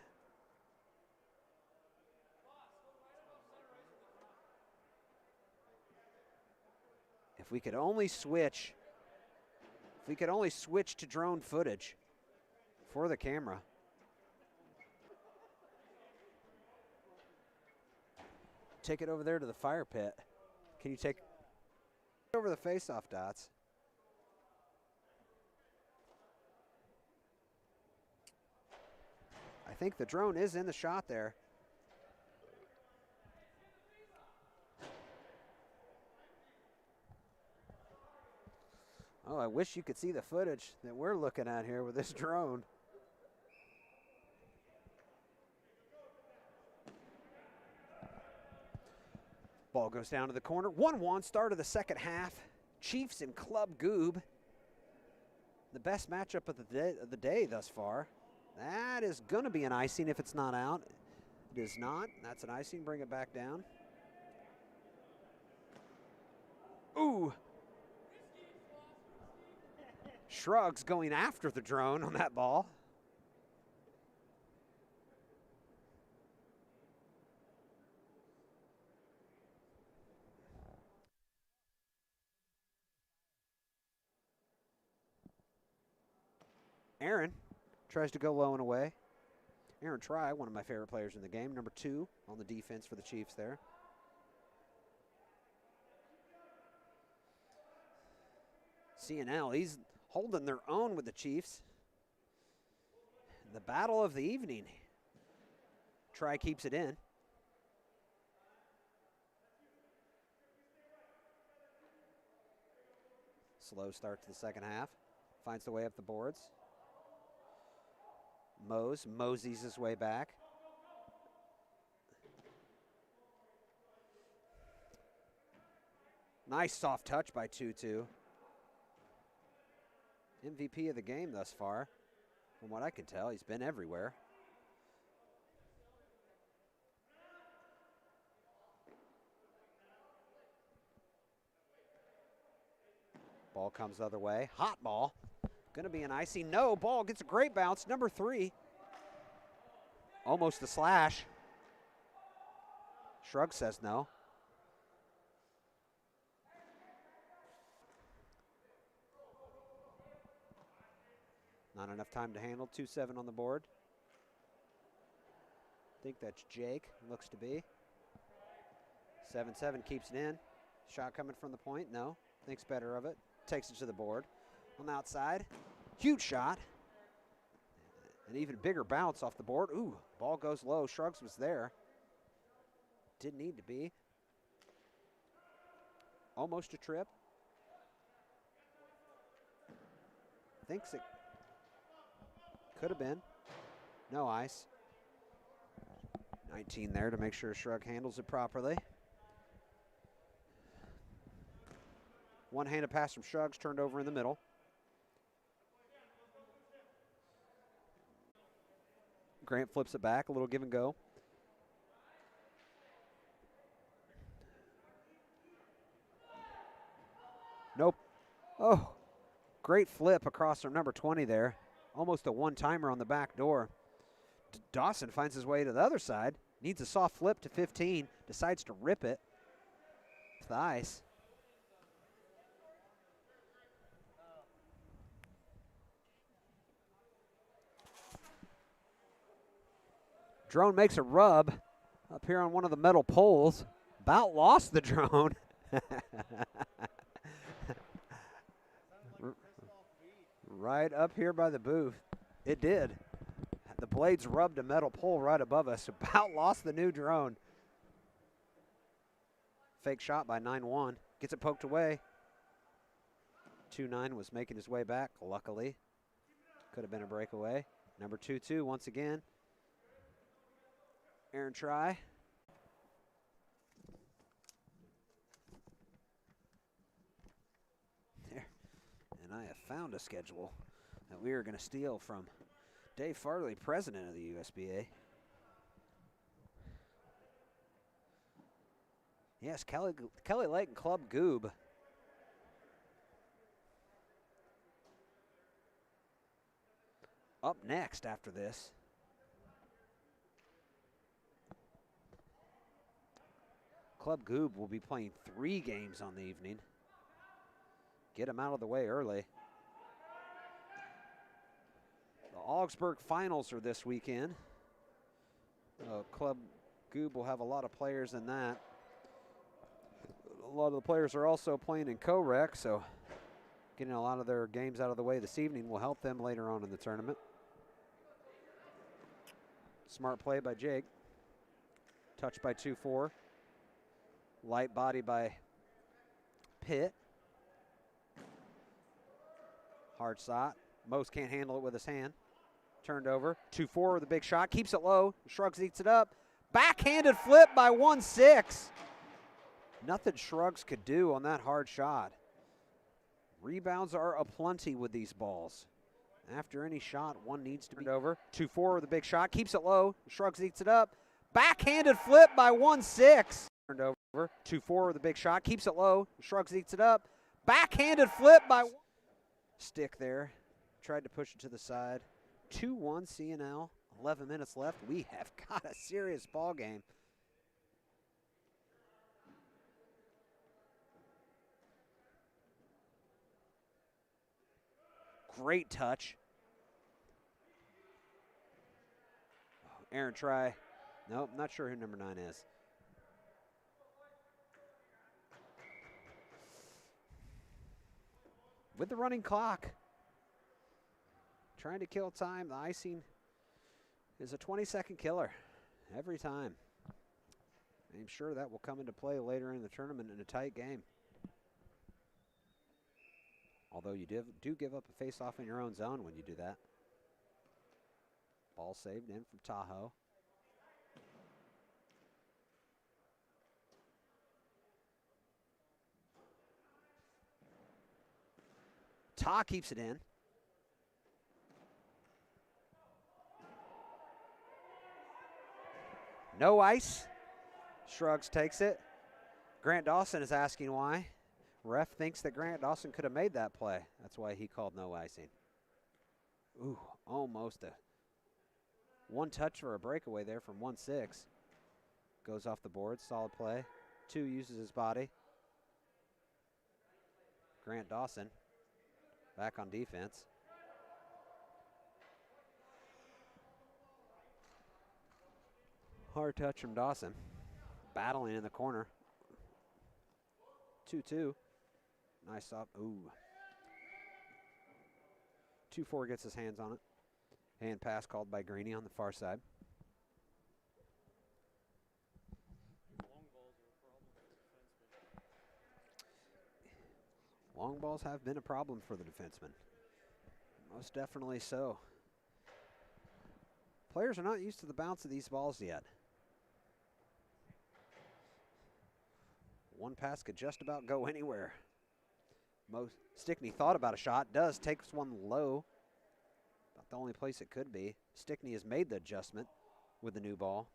If we could only switch to drone footage for the camera. Take it over there to the fire pit. Can you take it over the face-off dots? I think the drone is in the shot there. Oh, I wish you could see the footage that we're looking at here with this drone. Ball goes down to the corner. 1-1 start of the second half. Chiefs and Club Goob. The best matchup of the day thus far. That is going to be an icing if it's not out. It is not. That's an icing. Bring it back down. Ooh. Shrugs going after the drone on that ball. Aaron tries to go low and away. Aaron Try, one of my favorite players in the game, number 2 on the defense for the Chiefs there. CNL, he's holding their own with the Chiefs. The battle of the evening. Try keeps it in. Slow start to the second half. Finds the way up the boards. Moseys his way back. Nice soft touch by 2-2. MVP of the game thus far. From what I can tell, he's been everywhere. Ball comes the other way. Hot ball. Going to be an icing. No, ball gets a great bounce. Number 3. Almost a slash. Shrug says no. Not enough time to handle. 2-7 on the board. I think that's Jake, looks to be. 7-7 keeps it in. Shot coming from the point. No. Thinks better of it. Takes it to the board. On the outside. Huge shot. An even bigger bounce off the board. Ooh, ball goes low. Shrugs was there. Didn't need to be. Almost a trip. Thinks it could have been. No ice. 19 there to make sure Shrug handles it properly. One-handed pass from Shrugs turned over in the middle. Grant flips it back, a little give and go. Nope. Oh, great flip across from number 20 there. Almost a one-timer on the back door. Dawson finds his way to the other side. Needs a soft flip to 15. Decides to rip it to the ice. Drone makes a rub up here on one of the metal poles. About lost the drone. Right up here by the booth. It did. The blades rubbed a metal pole right above us. About lost the new drone. Fake shot by 9-1. Gets it poked away. 2-9 was making his way back, luckily. Could have been a breakaway. Number 2-2 once again. Aaron Try. There. And I have found a schedule that we are going to steal from Dave Farley, president of the USBA. Yes, Kelly Lake and Club Goob. Up next after this. Club Goob will be playing 3 games on the evening. Get them out of the way early. The Augsburg finals are this weekend. Club Goob will have a lot of players in that. A lot of the players are also playing in co-rec, so getting a lot of their games out of the way this evening will help them later on in the tournament. Smart play by Jake. Touch by 2-4. Light body by Pitt. Hard shot. Most can't handle it with his hand. Turned over. 2-4 with a big shot. Keeps it low. Shrugs eats it up. Backhanded flip by 1-6. Nothing Shrugs could do on that hard shot. Rebounds are aplenty with these balls. After any shot, one needs to be over. 2-4 with a big shot. Keeps it low. Shrugs, eats it up. Backhanded flip by 1-6. Turned over. 2-4 with a big shot. Keeps it low. Shrugs, eats it up. Backhanded flip by stick there. Tried to push it to the side. 2-1 CNL. 11 minutes left. We have got a serious ball game. Great touch. Aaron try. Nope, not sure who number 9 is. With the running clock. Trying to kill time. The icing is a 20-second killer every time. I'm sure that will come into play later in the tournament in a tight game. Although you do give up a face-off in your own zone when you do that. Ball saved in from Tahoe. Ta keeps it in. No ice. Shrugs takes it. Grant Dawson is asking why. Ref thinks that Grant Dawson could have made that play. That's why he called no icing. Ooh, almost a one touch for a breakaway there from 1-6. Goes off the board, solid play. 2 uses his body. Grant Dawson back on defense. Hard touch from Dawson. Battling in the corner. 2-2. Nice up. Ooh. 2-4 gets his hands on it. Hand pass called by Greeny on the far side. Long balls have been a problem for the defenseman. Most definitely so. Players are not used to the bounce of these balls yet. One pass could just about go anywhere. Stickney thought about a shot, takes one low. About the only place it could be. Stickney has made the adjustment with the new ball.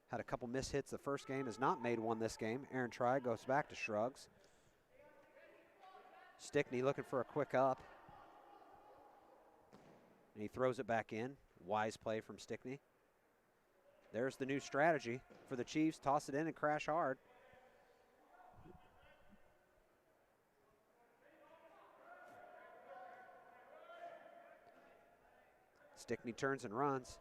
Had a couple missed hits the first game, has not made one this game. Aaron Try goes back to Shrugs. Stickney looking for a quick up. And he throws it back in. Wise play from Stickney. There's the new strategy for the Chiefs. Toss it in and crash hard. Stickney turns and runs.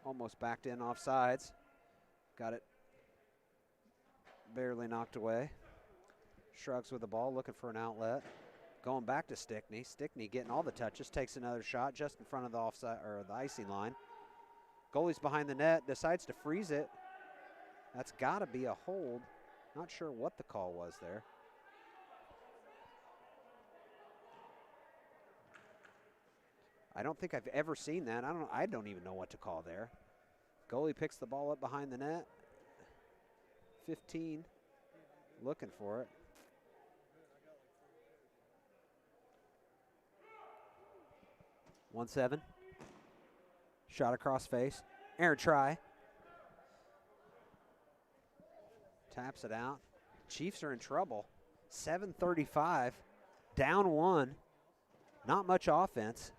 Almost backed in off sides. Got it barely knocked away. Shrugs with the ball, looking for an outlet. Going back to Stickney. Stickney getting all the touches, takes another shot just in front of the offside or the icing line. Goalie's behind the net, decides to freeze it. That's got to be a hold. Not sure what the call was there. I don't think I've ever seen that. I don't even know what to call there. Goalie picks the ball up behind the net. 15, looking for it. One 7. Shot across face. Aaron Try. Taps it out. Chiefs are in trouble. 7:35. Down 1. Not much offense.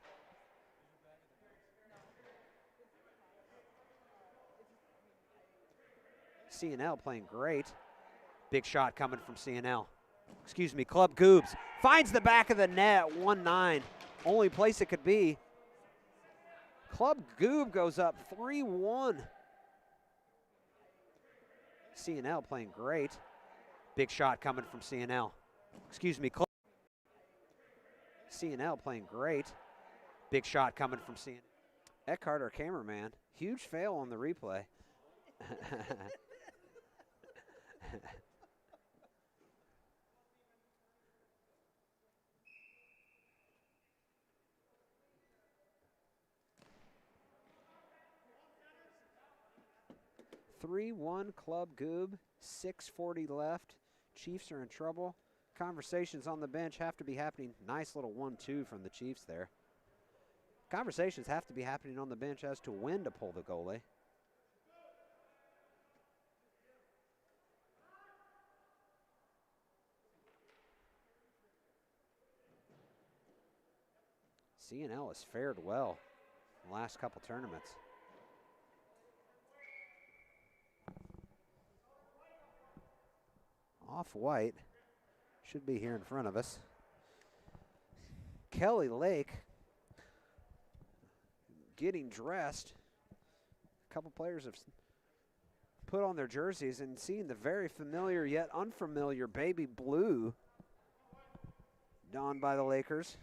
CNL playing great. Big shot coming from CNL. Excuse me, Club Goobs. Finds the back of the net, 1-9. Only place it could be. Club Goob goes up 3-1. CNL playing great. Big shot coming from CNL. Excuse me, Club. CNL playing great. Big shot coming from CNL. Eckhart, our cameraman, huge fail on the replay. 3-1 Club Goob, 6:40 left. Chiefs are in trouble. Conversations on the bench have to be happening. Nice little 1-2 from the Chiefs there. Conversations have to be happening on the bench as to when to pull the goalie. CNL has fared well in the last couple tournaments. Off-white should be here in front of us. Kelly Lake getting dressed. A couple players have put on their jerseys and seen the very familiar yet unfamiliar baby blue donned by the Lakers.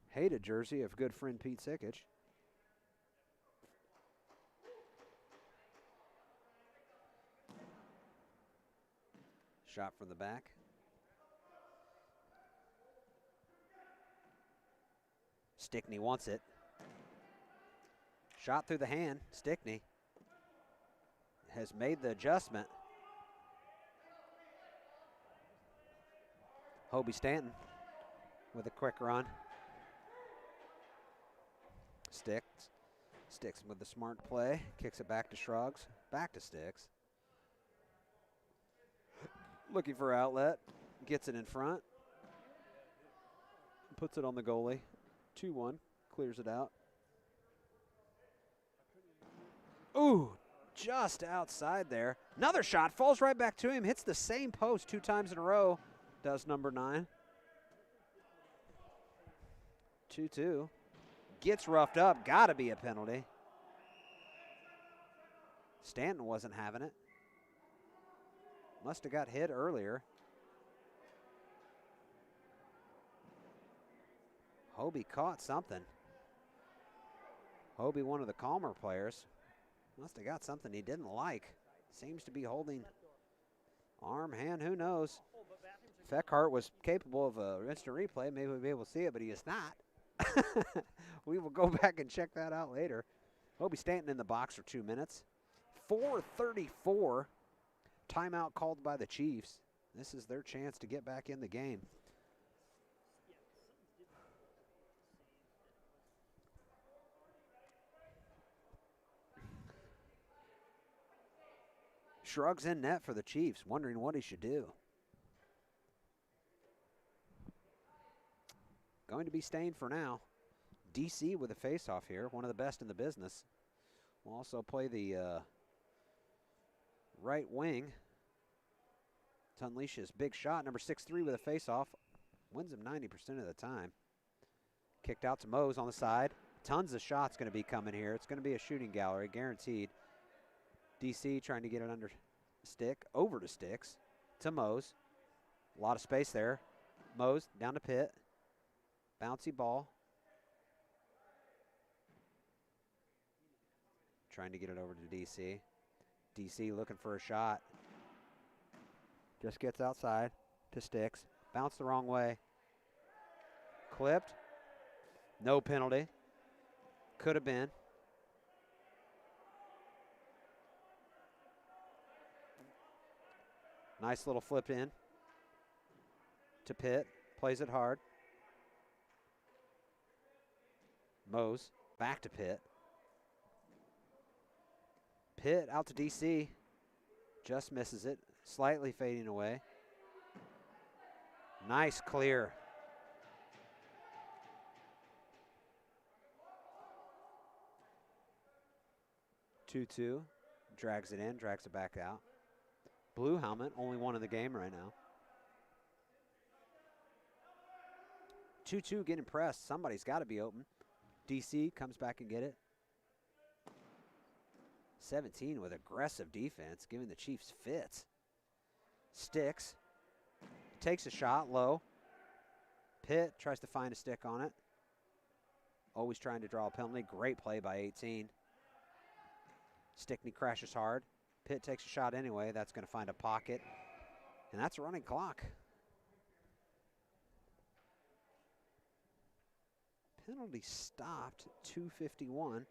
Hated jersey of good friend Pete Sikich. Shot from the back. Stickney wants it. Shot through the hand. Stickney has made the adjustment. Hobie Stanton with a quick run. Sticks with the smart play. Kicks it back to Shrugs. Back to Sticks. Looking for outlet. Gets it in front. Puts it on the goalie. 2-1. Clears it out. Ooh, just outside there. Another shot. Falls right back to him. Hits the same post 2 times in a row. Does number 9. 2-2. Gets roughed up. Gotta be a penalty. Stanton wasn't having it. Must have got hit earlier. Hobie caught something. Hobie, one of the calmer players, must have got something he didn't like. Seems to be holding arm, hand, who knows. If Eckhart was capable of an instant replay, maybe we'd be able to see it, but he is not. We will go back and check that out later. Hobie Stanton in the box for 2 minutes. 4:34. Timeout called by the Chiefs. This is their chance to get back in the game. Shrugs in net for the Chiefs, wondering what he should do. Going to be Stain for now. DC with a face-off here, one of the best in the business. We'll also play the right wing to unleash his big shot. Number 6'3" with a face-off. Wins him 90% of the time. Kicked out to Mose on the side. Tons of shots going to be coming here. It's going to be a shooting gallery, guaranteed. DC trying to get it under stick, over to Sticks, to Mose. A lot of space there. Mose down to Pitt. Bouncy ball. Trying to get it over to DC. DC looking for a shot. Just gets outside to Sticks. Bounced the wrong way. Clipped. No penalty. Could have been. Nice little flip in to Pitt. Plays it hard. Mose back to Pitt. Pitt out to DC. Just misses it. Slightly fading away. Nice clear. Two. Drags it in, drags it back out. Blue helmet, only one in the game right now. 2-2 getting pressed. Somebody's got to be open. DC comes back and get it. 17 with aggressive defense, giving the Chiefs fits. Sticks. Takes a shot low. Pitt tries to find a stick on it. Always trying to draw a penalty. Great play by 18. Stickney crashes hard. Pitt takes a shot anyway. That's going to find a pocket. And that's a running clock. Penalty stopped, 2:51.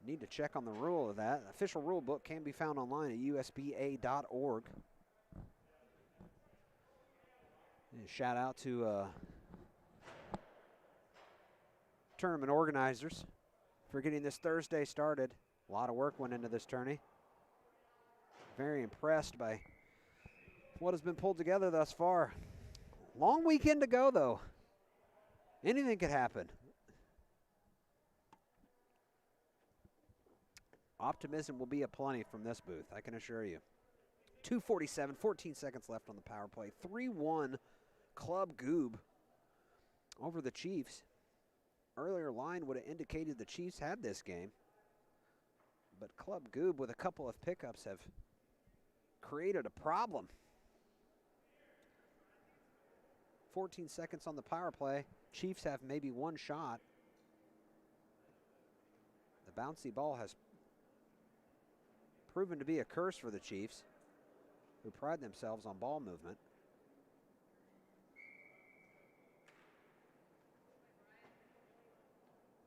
Need to check on the rule of that. Official rule book can be found online at usba.org. And shout out to tournament organizers for getting this Thursday started. A lot of work went into this tourney. Very impressed by what has been pulled together thus far. Long weekend to go, though. Anything could happen. Optimism will be aplenty from this booth, I can assure you. 2:47, 14 seconds left on the power play. 3-1 Club Goob over the Chiefs. Earlier line would have indicated the Chiefs had this game. But Club Goob, with a couple of pickups, have created a problem. 14 seconds on the power play. Chiefs have maybe one shot. The bouncy ball has proven to be a curse for the Chiefs, who pride themselves on ball movement.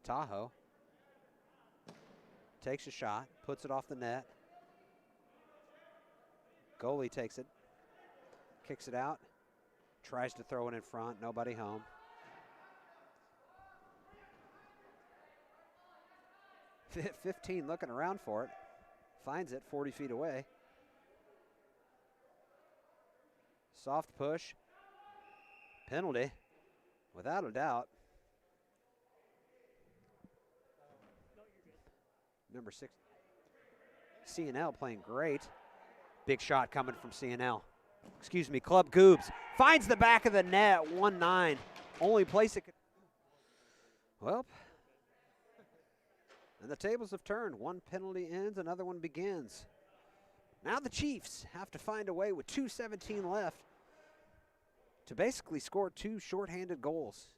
Tahoe takes a shot, puts it off the net. Goalie takes it, kicks it out, tries to throw it in front, nobody home. .15 looking around for it, finds it 40 feet away. Soft push, penalty, without a doubt. Number 6, CNL playing great. Big shot coming from CNL. Excuse me, Club Goobs finds the back of the net, 1-9. Only place it could. Well, and the tables have turned. One penalty ends, another one begins. Now the Chiefs have to find a way with 2:17 left to basically score 2 shorthanded goals.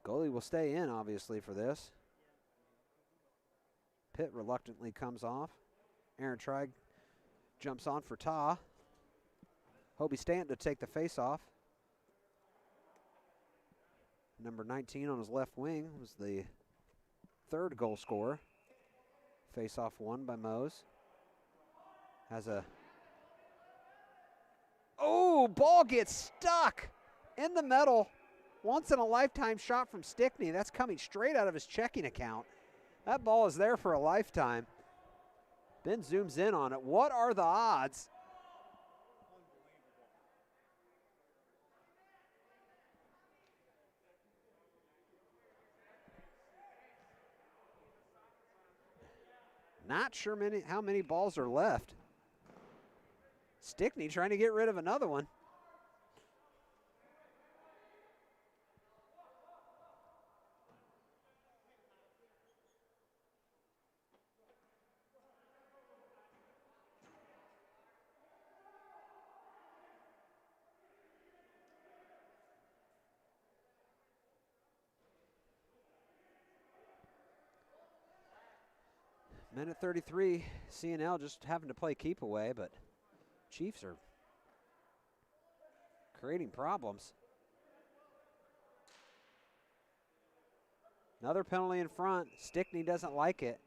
Goalie will stay in, obviously, for this. Pitt reluctantly comes off. Aaron Trigg jumps on for Ta. Hobie Stanton to take the face-off. Number 19 on his left wing was the third goal scorer. Face-off won by Mose. Has a... Oh, ball gets stuck in the metal. Once in a lifetime shot from Stickney. That's coming straight out of his checking account. That ball is there for a lifetime. Ben zooms in on it. What are the odds? Not sure how many balls are left. Stickney trying to get rid of another one. Minute 33, CNL just having to play keep away, but Chiefs are creating problems. Another penalty in front. Stickney doesn't like it.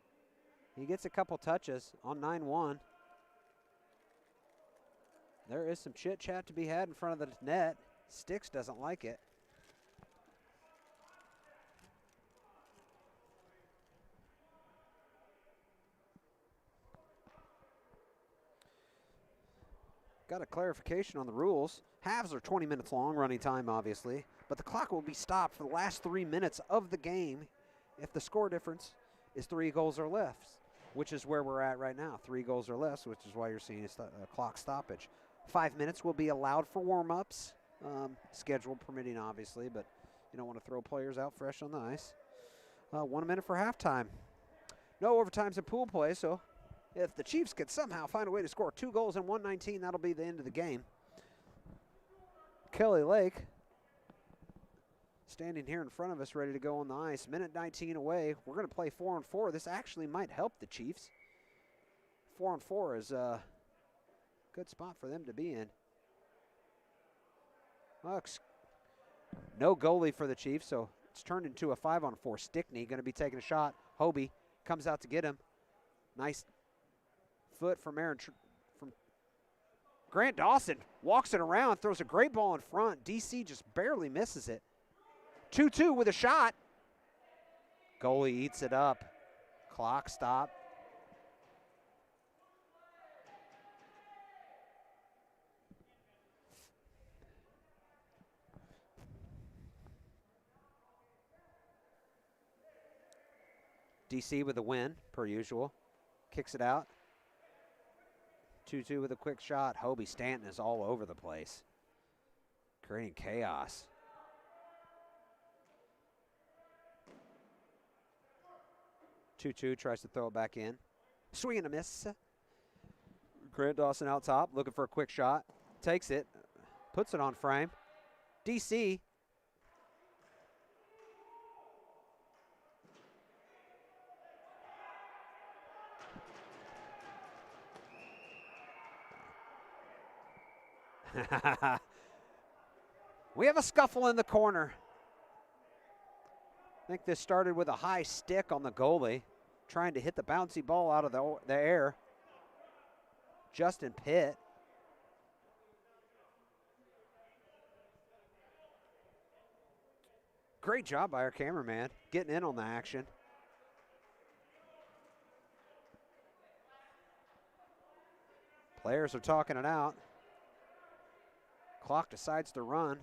He gets a couple touches on 9-1. There is some chit chat to be had in front of the net. Sticks doesn't like it. Got a clarification on the rules. Halves are 20 minutes long, running time obviously, but the clock will be stopped for the last 3 minutes of the game if the score difference is 3 goals or less, which is where we're at right now, 3 goals or less, which is why you're seeing a clock stoppage. 5 minutes will be allowed for warm-ups, schedule permitting obviously, but you don't want to throw players out fresh on the ice. 1 minute for halftime. No overtimes in pool play, so if the Chiefs could somehow find a way to score 2 goals in 1:19, that'll be the end of the game. Kelly Lake standing here in front of us, ready to go on the ice. Minute 19 away. We're going to play 4-on-4. This actually might help the Chiefs. 4-on-4 is a good spot for them to be in. No goalie for the Chiefs, so It's turned into a 5-on-4. Stickney going to be taking a shot. Hobie comes out to get him. Nice foot from from Grant Dawson. Walks it around, throws a great ball in front. DC just barely misses it. 2-2 with a shot. Goalie eats it up. Clock stop. DC with the win, per usual. Kicks it out. 2-2 with a quick shot. Hobie Stanton is all over the place, creating chaos. Two tries to throw it back in. Swing and a miss. Grant Dawson out top, looking for a quick shot. Takes it, puts it on frame. DC. We have a scuffle in the corner. I think this started with a high stick on the goalie, trying to hit the bouncy ball out of the air. Justin Pitt. Great job by our cameraman, getting in on the action. Players are talking it out. Clock decides to run.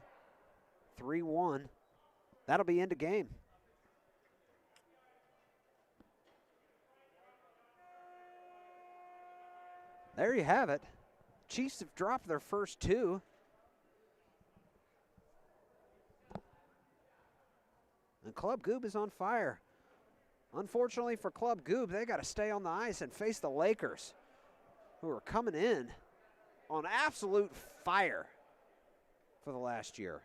3-1. That'll be into game. There you have it. Chiefs have dropped their first two. And Club Goob is on fire. Unfortunately for Club Goob, they got to stay on the ice and face the Lakers, who are coming in on absolute fire for the last year.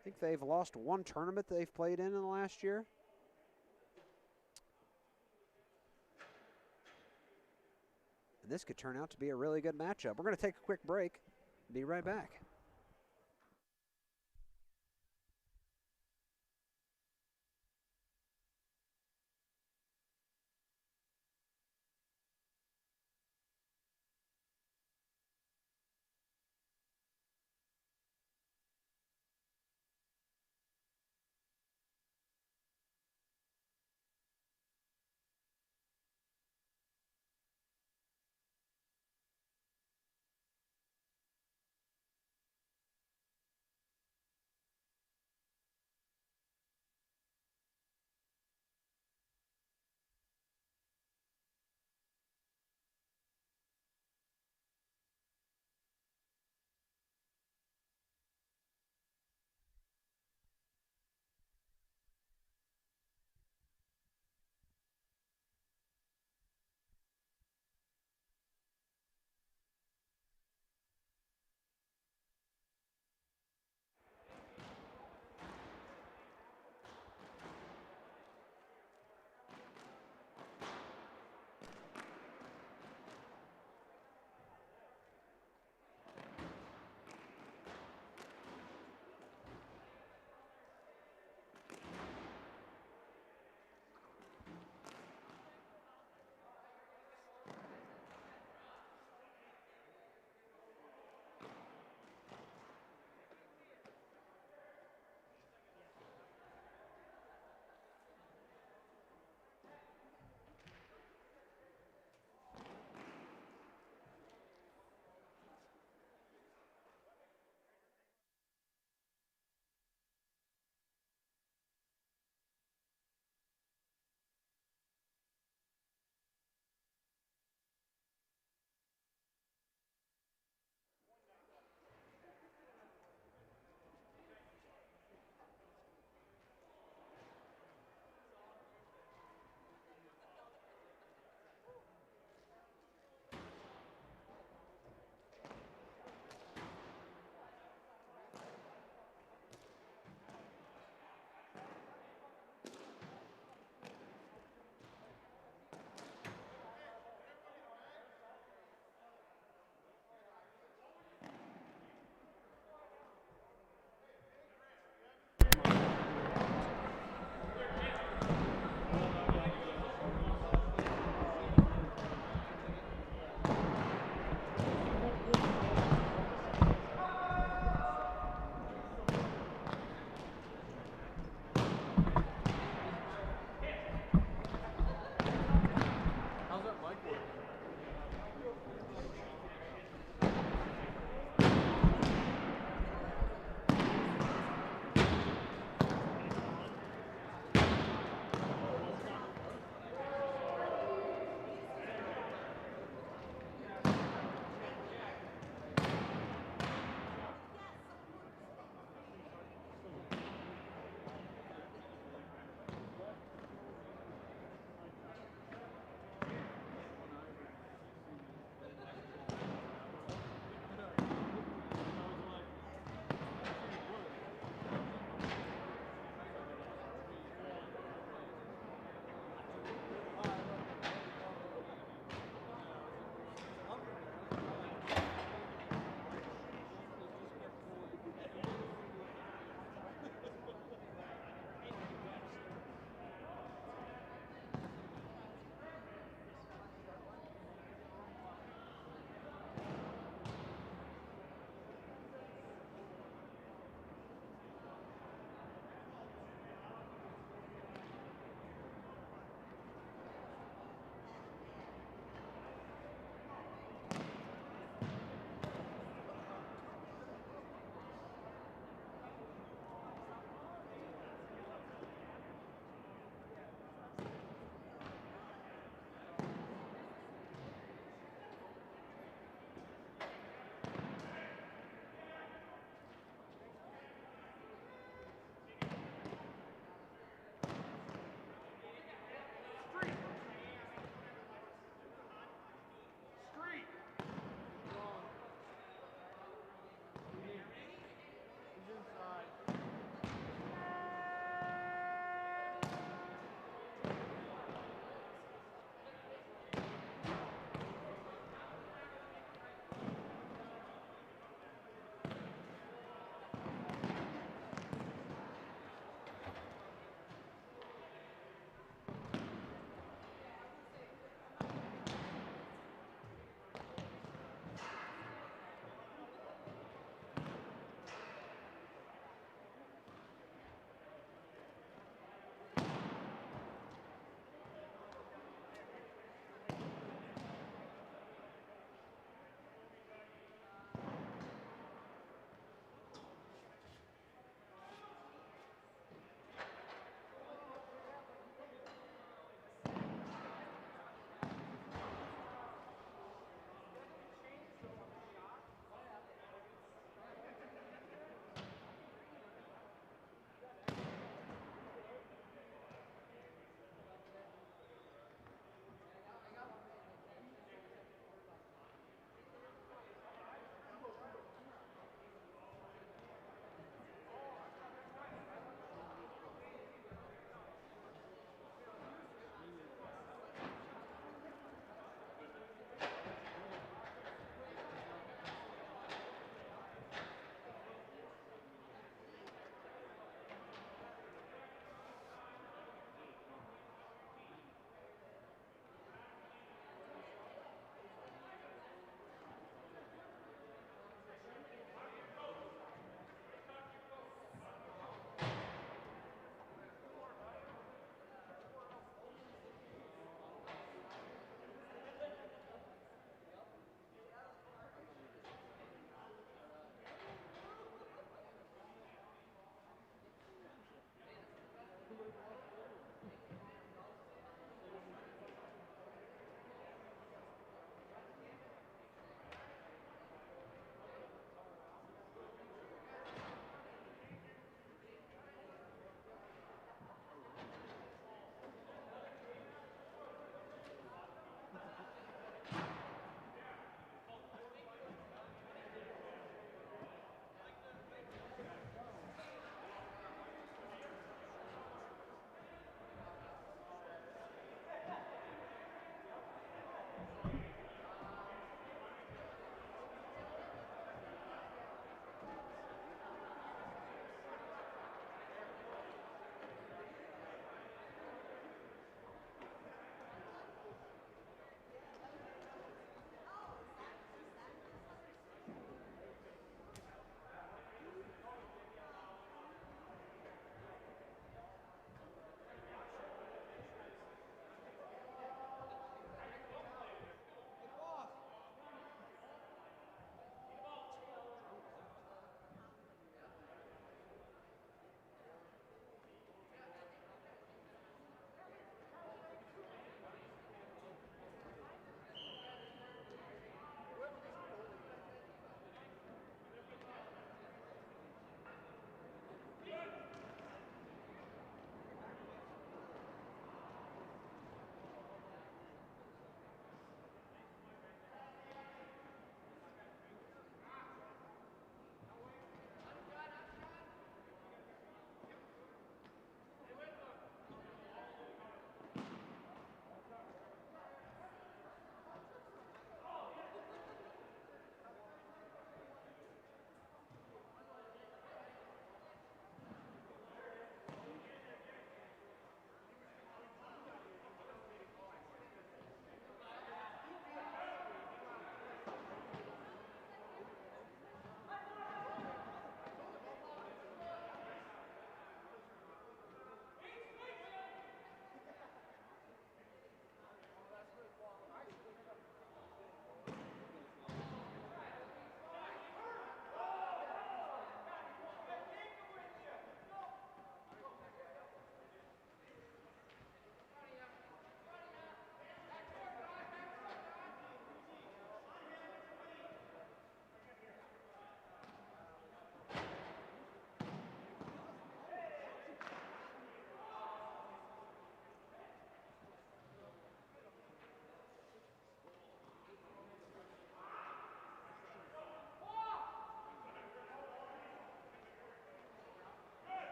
I think they've lost one tournament they've played in the last year. And this could turn out to be a really good matchup. We're going to take a quick break. Be right back.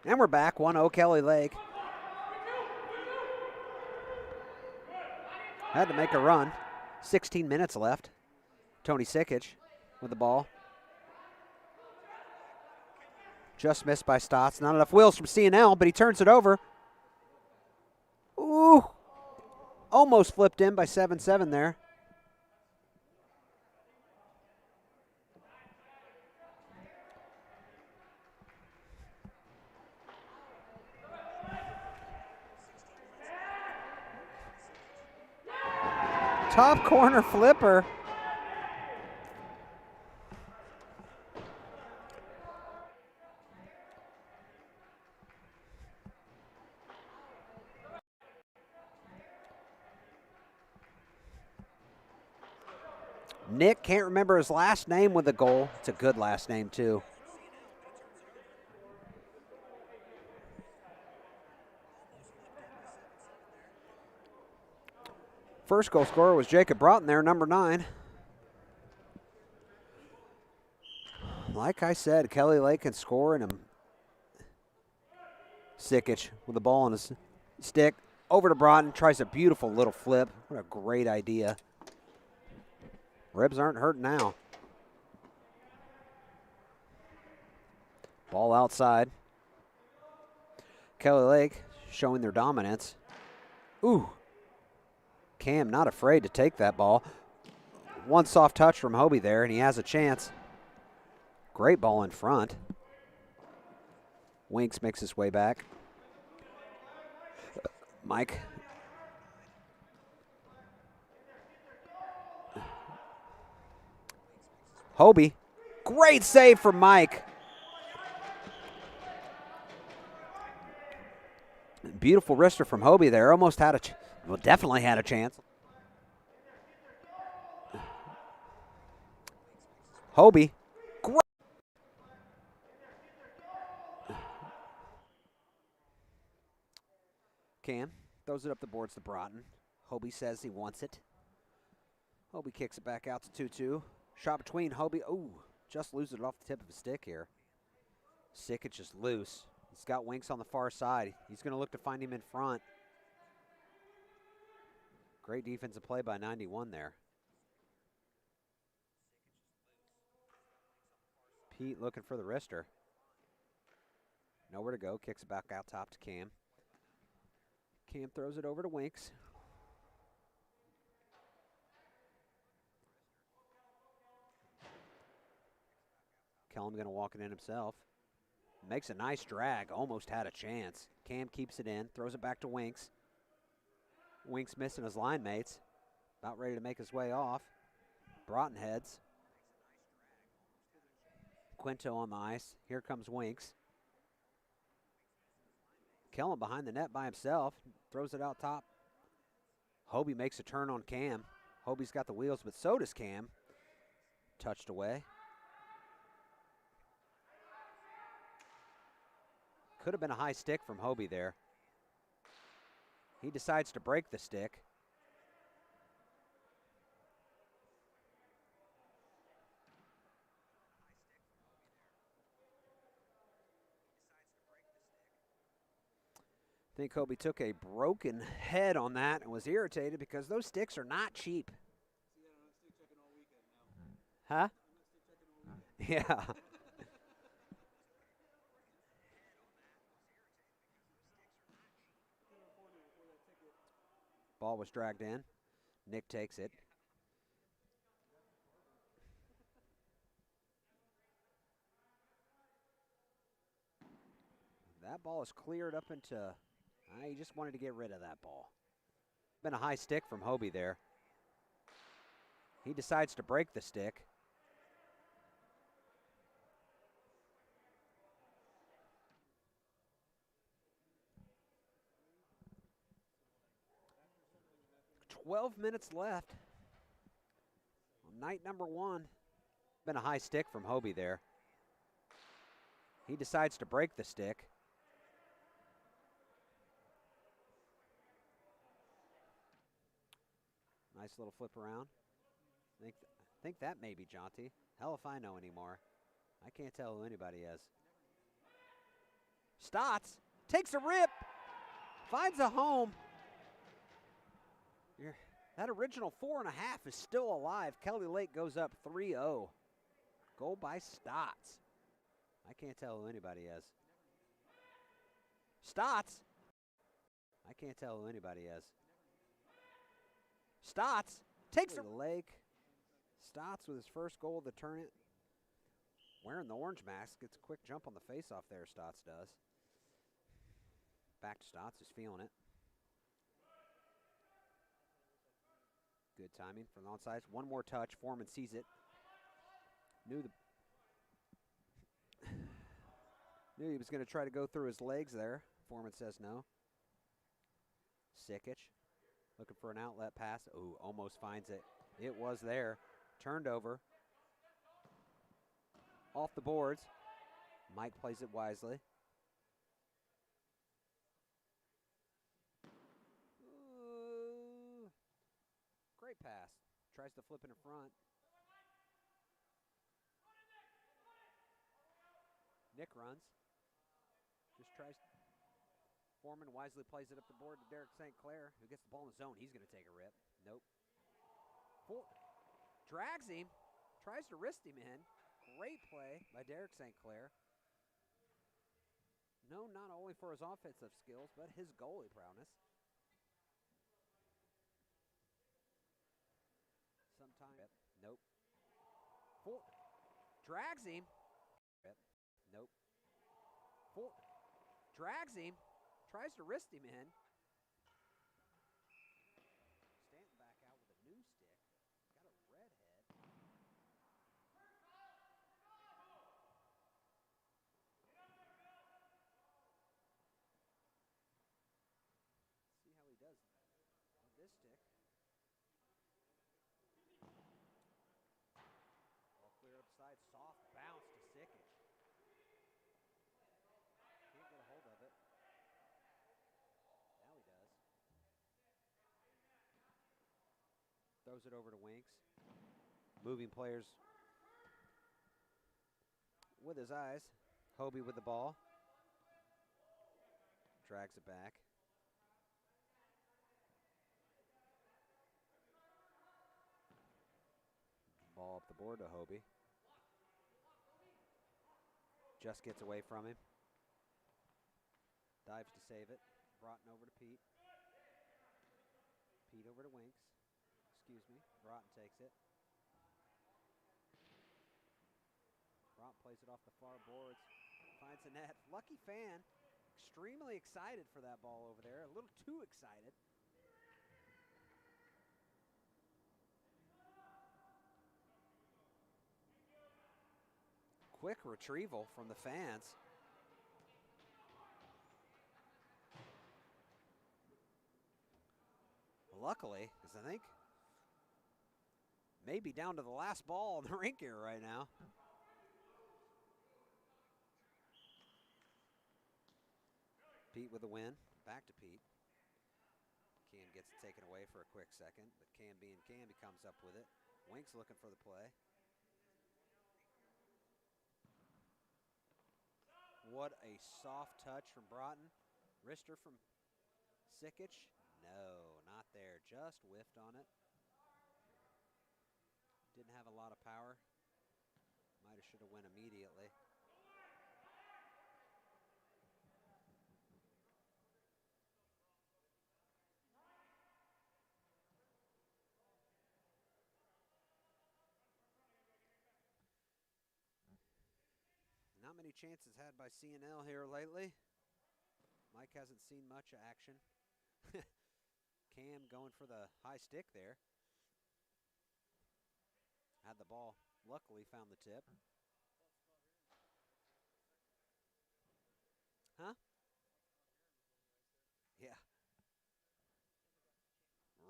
And we're back, 1-0 Kelly Lake. Had to make a run. 16 minutes left. Tony Sikic with the ball. Just missed by Stotts. Not enough wheels from CNL, but he turns it over. Ooh. Almost flipped in by 7-7 there. Top corner flipper. Nick can't remember his last name with a goal. It's a good last name, too. First goal scorer was Jacob Broughton there, number 9. Like I said, Kelly Lake can score, and Sikic with the ball on his stick. Over to Broughton, tries a beautiful little flip. What a great idea. Ribs aren't hurting now. Ball outside. Kelly Lake showing their dominance. Ooh. Cam not afraid to take that ball. One soft touch from Hobie there, and he has a chance. Great ball in front. Winks makes his way back. Mike. Hobie. Great save from Mike. Beautiful wrister from Hobie there. Almost had definitely had a chance. Hobie. Great. Cam throws it up the boards to Broughton. Hobie says he wants it. Hobie kicks it back out to 2-2. Shot between Hobie. Ooh, just loses it off the tip of his stick here. Sikic is loose. He's got Winks on the far side. He's going to look to find him in front. Great defensive play by 91 there. Pete looking for the wrister. Nowhere to go. Kicks it back out top to Cam. Cam throws it over to Winks. Kellum going to walk it in himself. Makes a nice drag. Almost had a chance. Cam keeps it in. Throws it back to Winks. Winks missing his line mates. About ready to make his way off. Broughton heads. Quinto on the ice. Here comes Winks. Kellum behind the net by himself. Throws it out top. Hobie makes a turn on Cam. Hobie's got the wheels, but so does Cam. Touched away. Could have been a high stick from Hobie there. He decides to break the stick. I think Hobie took a broken head on that and was irritated because those sticks are not cheap. Huh? Yeah. Ball was dragged in. Nick takes it. That ball is cleared up into, he just wanted to get rid of that ball. Been a high stick from Hobie there. He decides to break the stick. "12 minutes left on night number 1. Been a high stick from Hobie there. He decides to break the stick. Nice little flip around. I think that may be Jonty. Hell if I know anymore. I can't tell who anybody is. Stotts takes a rip, finds a home. That original 4.5 is still alive. Kelly Lake goes up 3-0. Goal by Stotts. I can't tell who anybody is. Stotts. I can't tell who anybody is. Stotts takes the lake. Stotts with his first goal of the tournament. Wearing the orange mask. Gets a quick jump on the faceoff there, Stotts does. Back to Stotts, who's feeling it. Good timing from the onside. One more touch. Foreman sees it. Knew he was going to try to go through his legs there. Foreman says no. Sikic looking for an outlet pass. Ooh, almost finds it. It was there. Turned over. Off the boards. Mike plays it wisely. Ooh, great pass. Tries to flip it in front. Nick runs. Just tries. Foreman wisely plays it up the board to Derek St. Clair, who gets the ball in the zone. He's going to take a rip. Nope. Drags him. Tries to wrist him in. Great play by Derek St. Clair. Known not only for his offensive skills, but his goalie prowess. Sometimes. Nope. Drags him. Nope. Drags him. Tries to wrist him in. Stanton back out with a new stick. Got a red head. See how he does with this stick. Ball clear upside. Soft bounce to Sikic. Can't get a hold of it. Now he does. Throws it over to Winks. Moving players with his eyes. Hobie with the ball. Drags it back. Ball up the board to Hobie. Just gets away from him. Dives to save it. Broughton over to Pete. Pete over to Winks. Excuse me. Broughton takes it. Broughton plays it off the far boards. Finds the net. Lucky fan. Extremely excited for that ball over there. A little too excited. Quick retrieval from the fans. Luckily, because I think maybe down to the last ball in the rink here right now. Pete with the win. Back to Pete. Cam gets it taken away for a quick second, but Camby comes up with it. Winks looking for the play. What a soft touch from Broughton. Wrister from Sikic. No, not there. Just whiffed on it. Didn't have a lot of power. Might have should have went immediately. Not many chances had by CNL here lately. Mike hasn't seen much action. Cam going for the high stick there. Had the ball. Luckily found the tip. Huh? Yeah.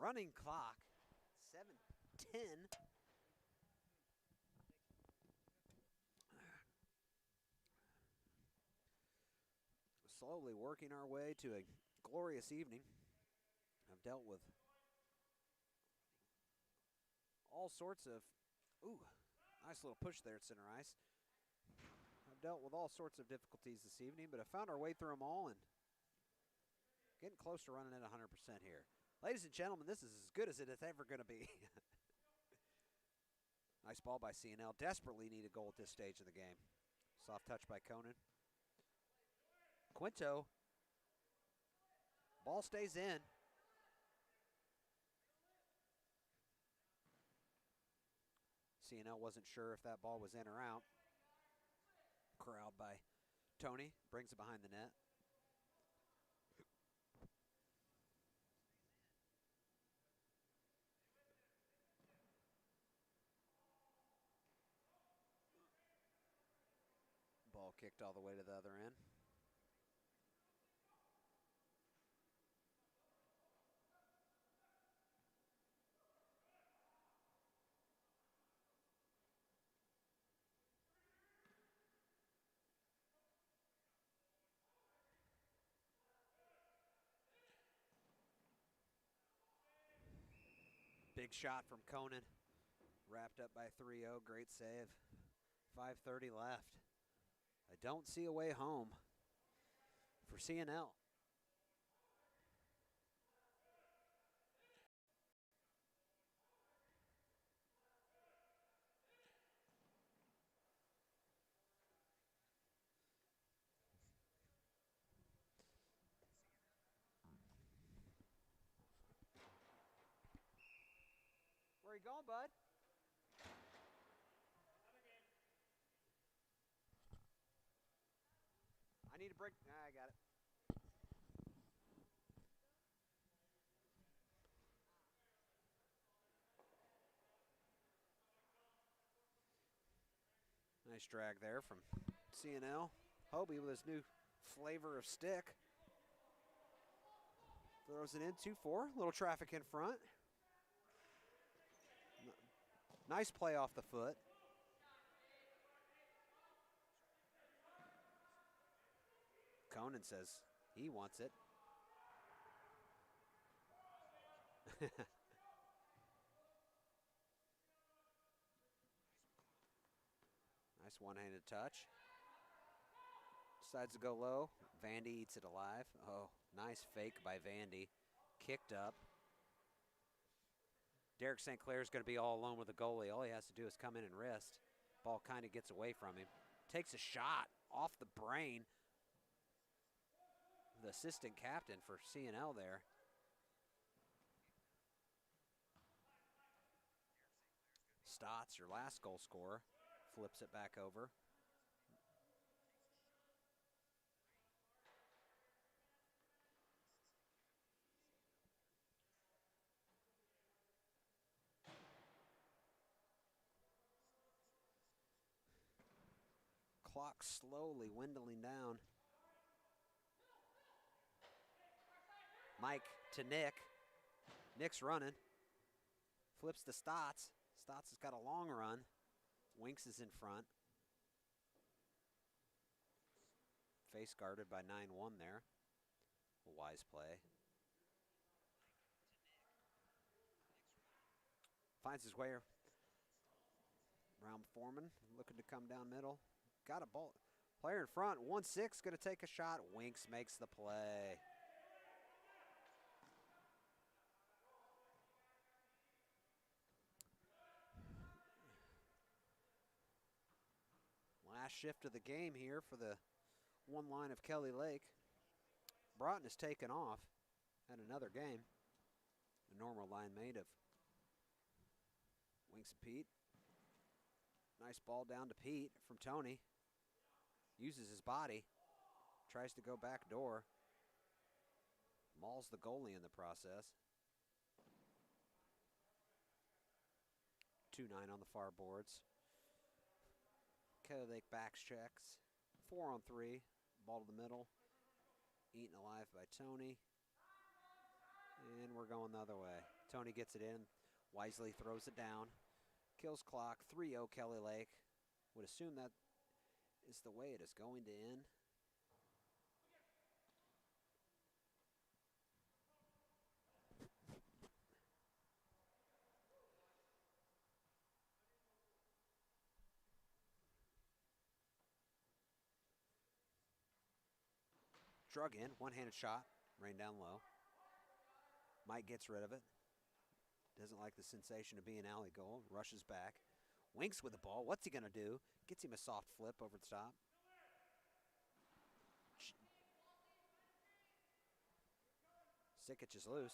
Running clock. 7:10. Slowly working our way to a glorious evening. I've dealt with all sorts of, ooh, nice little push there at center ice. I've dealt with all sorts of difficulties this evening, but have found our way through them all and getting close to running at 100% here. Ladies and gentlemen, this is as good as it is ever going to be. Nice ball by CNL. Desperately need a goal at this stage of the game. Soft touch by Conan. Quinto. Ball stays in. CNL wasn't sure if that ball was in or out. Corralled by Tony. Brings it behind the net. Ball kicked all the way to the other end. Big shot from Conan. Wrapped up by 3-0. Great save. 5:30 left. I don't see a way home for CNL. Where you going, bud? I need a break. I got it. Nice drag there from CNL. Hobie with his new flavor of stick. Throws it in 2-4. Little traffic in front. Nice play off the foot. Conan says he wants it. Nice one-handed touch. Decides to go low. Vandy eats it alive. Oh, nice fake by Vandy. Kicked up. Derek St. Clair is going to be all alone with the goalie. All he has to do is come in and wrist. Ball kind of gets away from him. Takes a shot off the brain. The assistant captain for CNL there. Stotts, your last goal scorer, flips it back over. Clock slowly dwindling down. Mike to Nick. Nick's running. Flips to Stotts. Stotts has got a long run. Winks is in front. Face guarded by 9-1 there. A wise play. Finds his way around Foreman, looking to come down middle. Got a ball. Player in front, 1-6, going to take a shot. Winks makes the play. Last shift of the game here for the one line of Kelly Lake. Broughton has taken off at another game. A normal line made of Winks and Pete. Nice ball down to Pete from Tony. Uses his body. Tries to go back door. Mauls the goalie in the process. 2-9 on the far boards. Kelly Lake backs checks. 4-on-3. Ball to the middle. Eaten alive by Tony. And we're going the other way. Tony gets it in. Wisely throws it down. Kills clock. 3-0 Kelly Lake. Would assume that is the way it is going to end. Drug in, one-handed shot, rained down low. Mike gets rid of it. Doesn't like the sensation of being alley goal. Rushes back. Winks with the ball. What's he going to do? Gets him a soft flip over the top. Sikic is loose.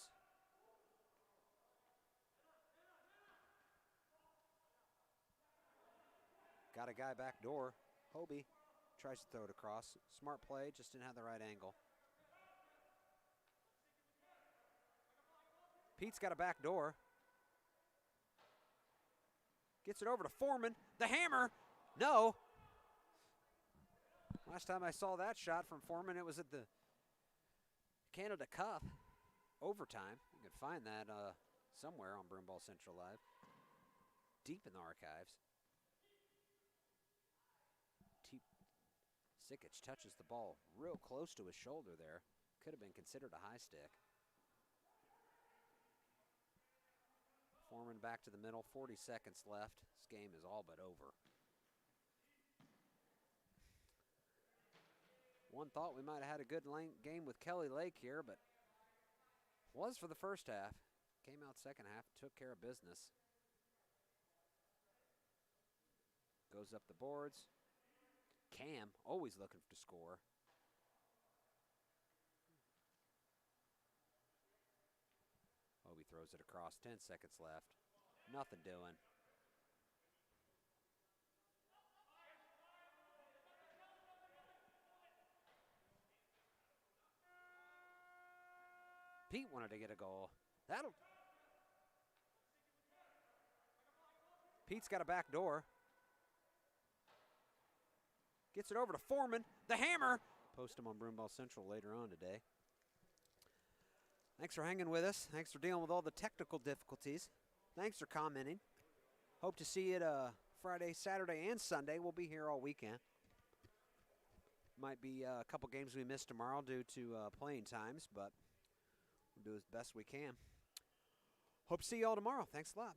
Got a guy back door. Hobie tries to throw it across. Smart play, just didn't have the right angle. Pete's got a back door. Gets it over to Foreman. The hammer. No. Last time I saw that shot from Foreman, it was at the Canada Cup overtime. You can find that somewhere on Broomball Central Live. Deep in the archives. Sikic touches the ball real close to his shoulder there. Could have been considered a high stick. Foreman back to the middle, 40 seconds left. This game is all but over. One thought we might have had a good game with Kelly Lake here, but was for the first half. Came out second half, took care of business. Goes up the boards. Cam, always looking to score. Hobie throws it across, 10 seconds left. Nothing doing. Pete wanted to get a goal. Pete's got a back door. Gets it over to Foreman. The hammer. Post him on Broomball Central later on today. Thanks for hanging with us. Thanks for dealing with all the technical difficulties. Thanks for commenting. Hope to see you Friday, Saturday, and Sunday. We'll be here all weekend. Might be a couple games we missed tomorrow due to playing times, but we'll do as best we can. Hope to see you all tomorrow. Thanks a lot.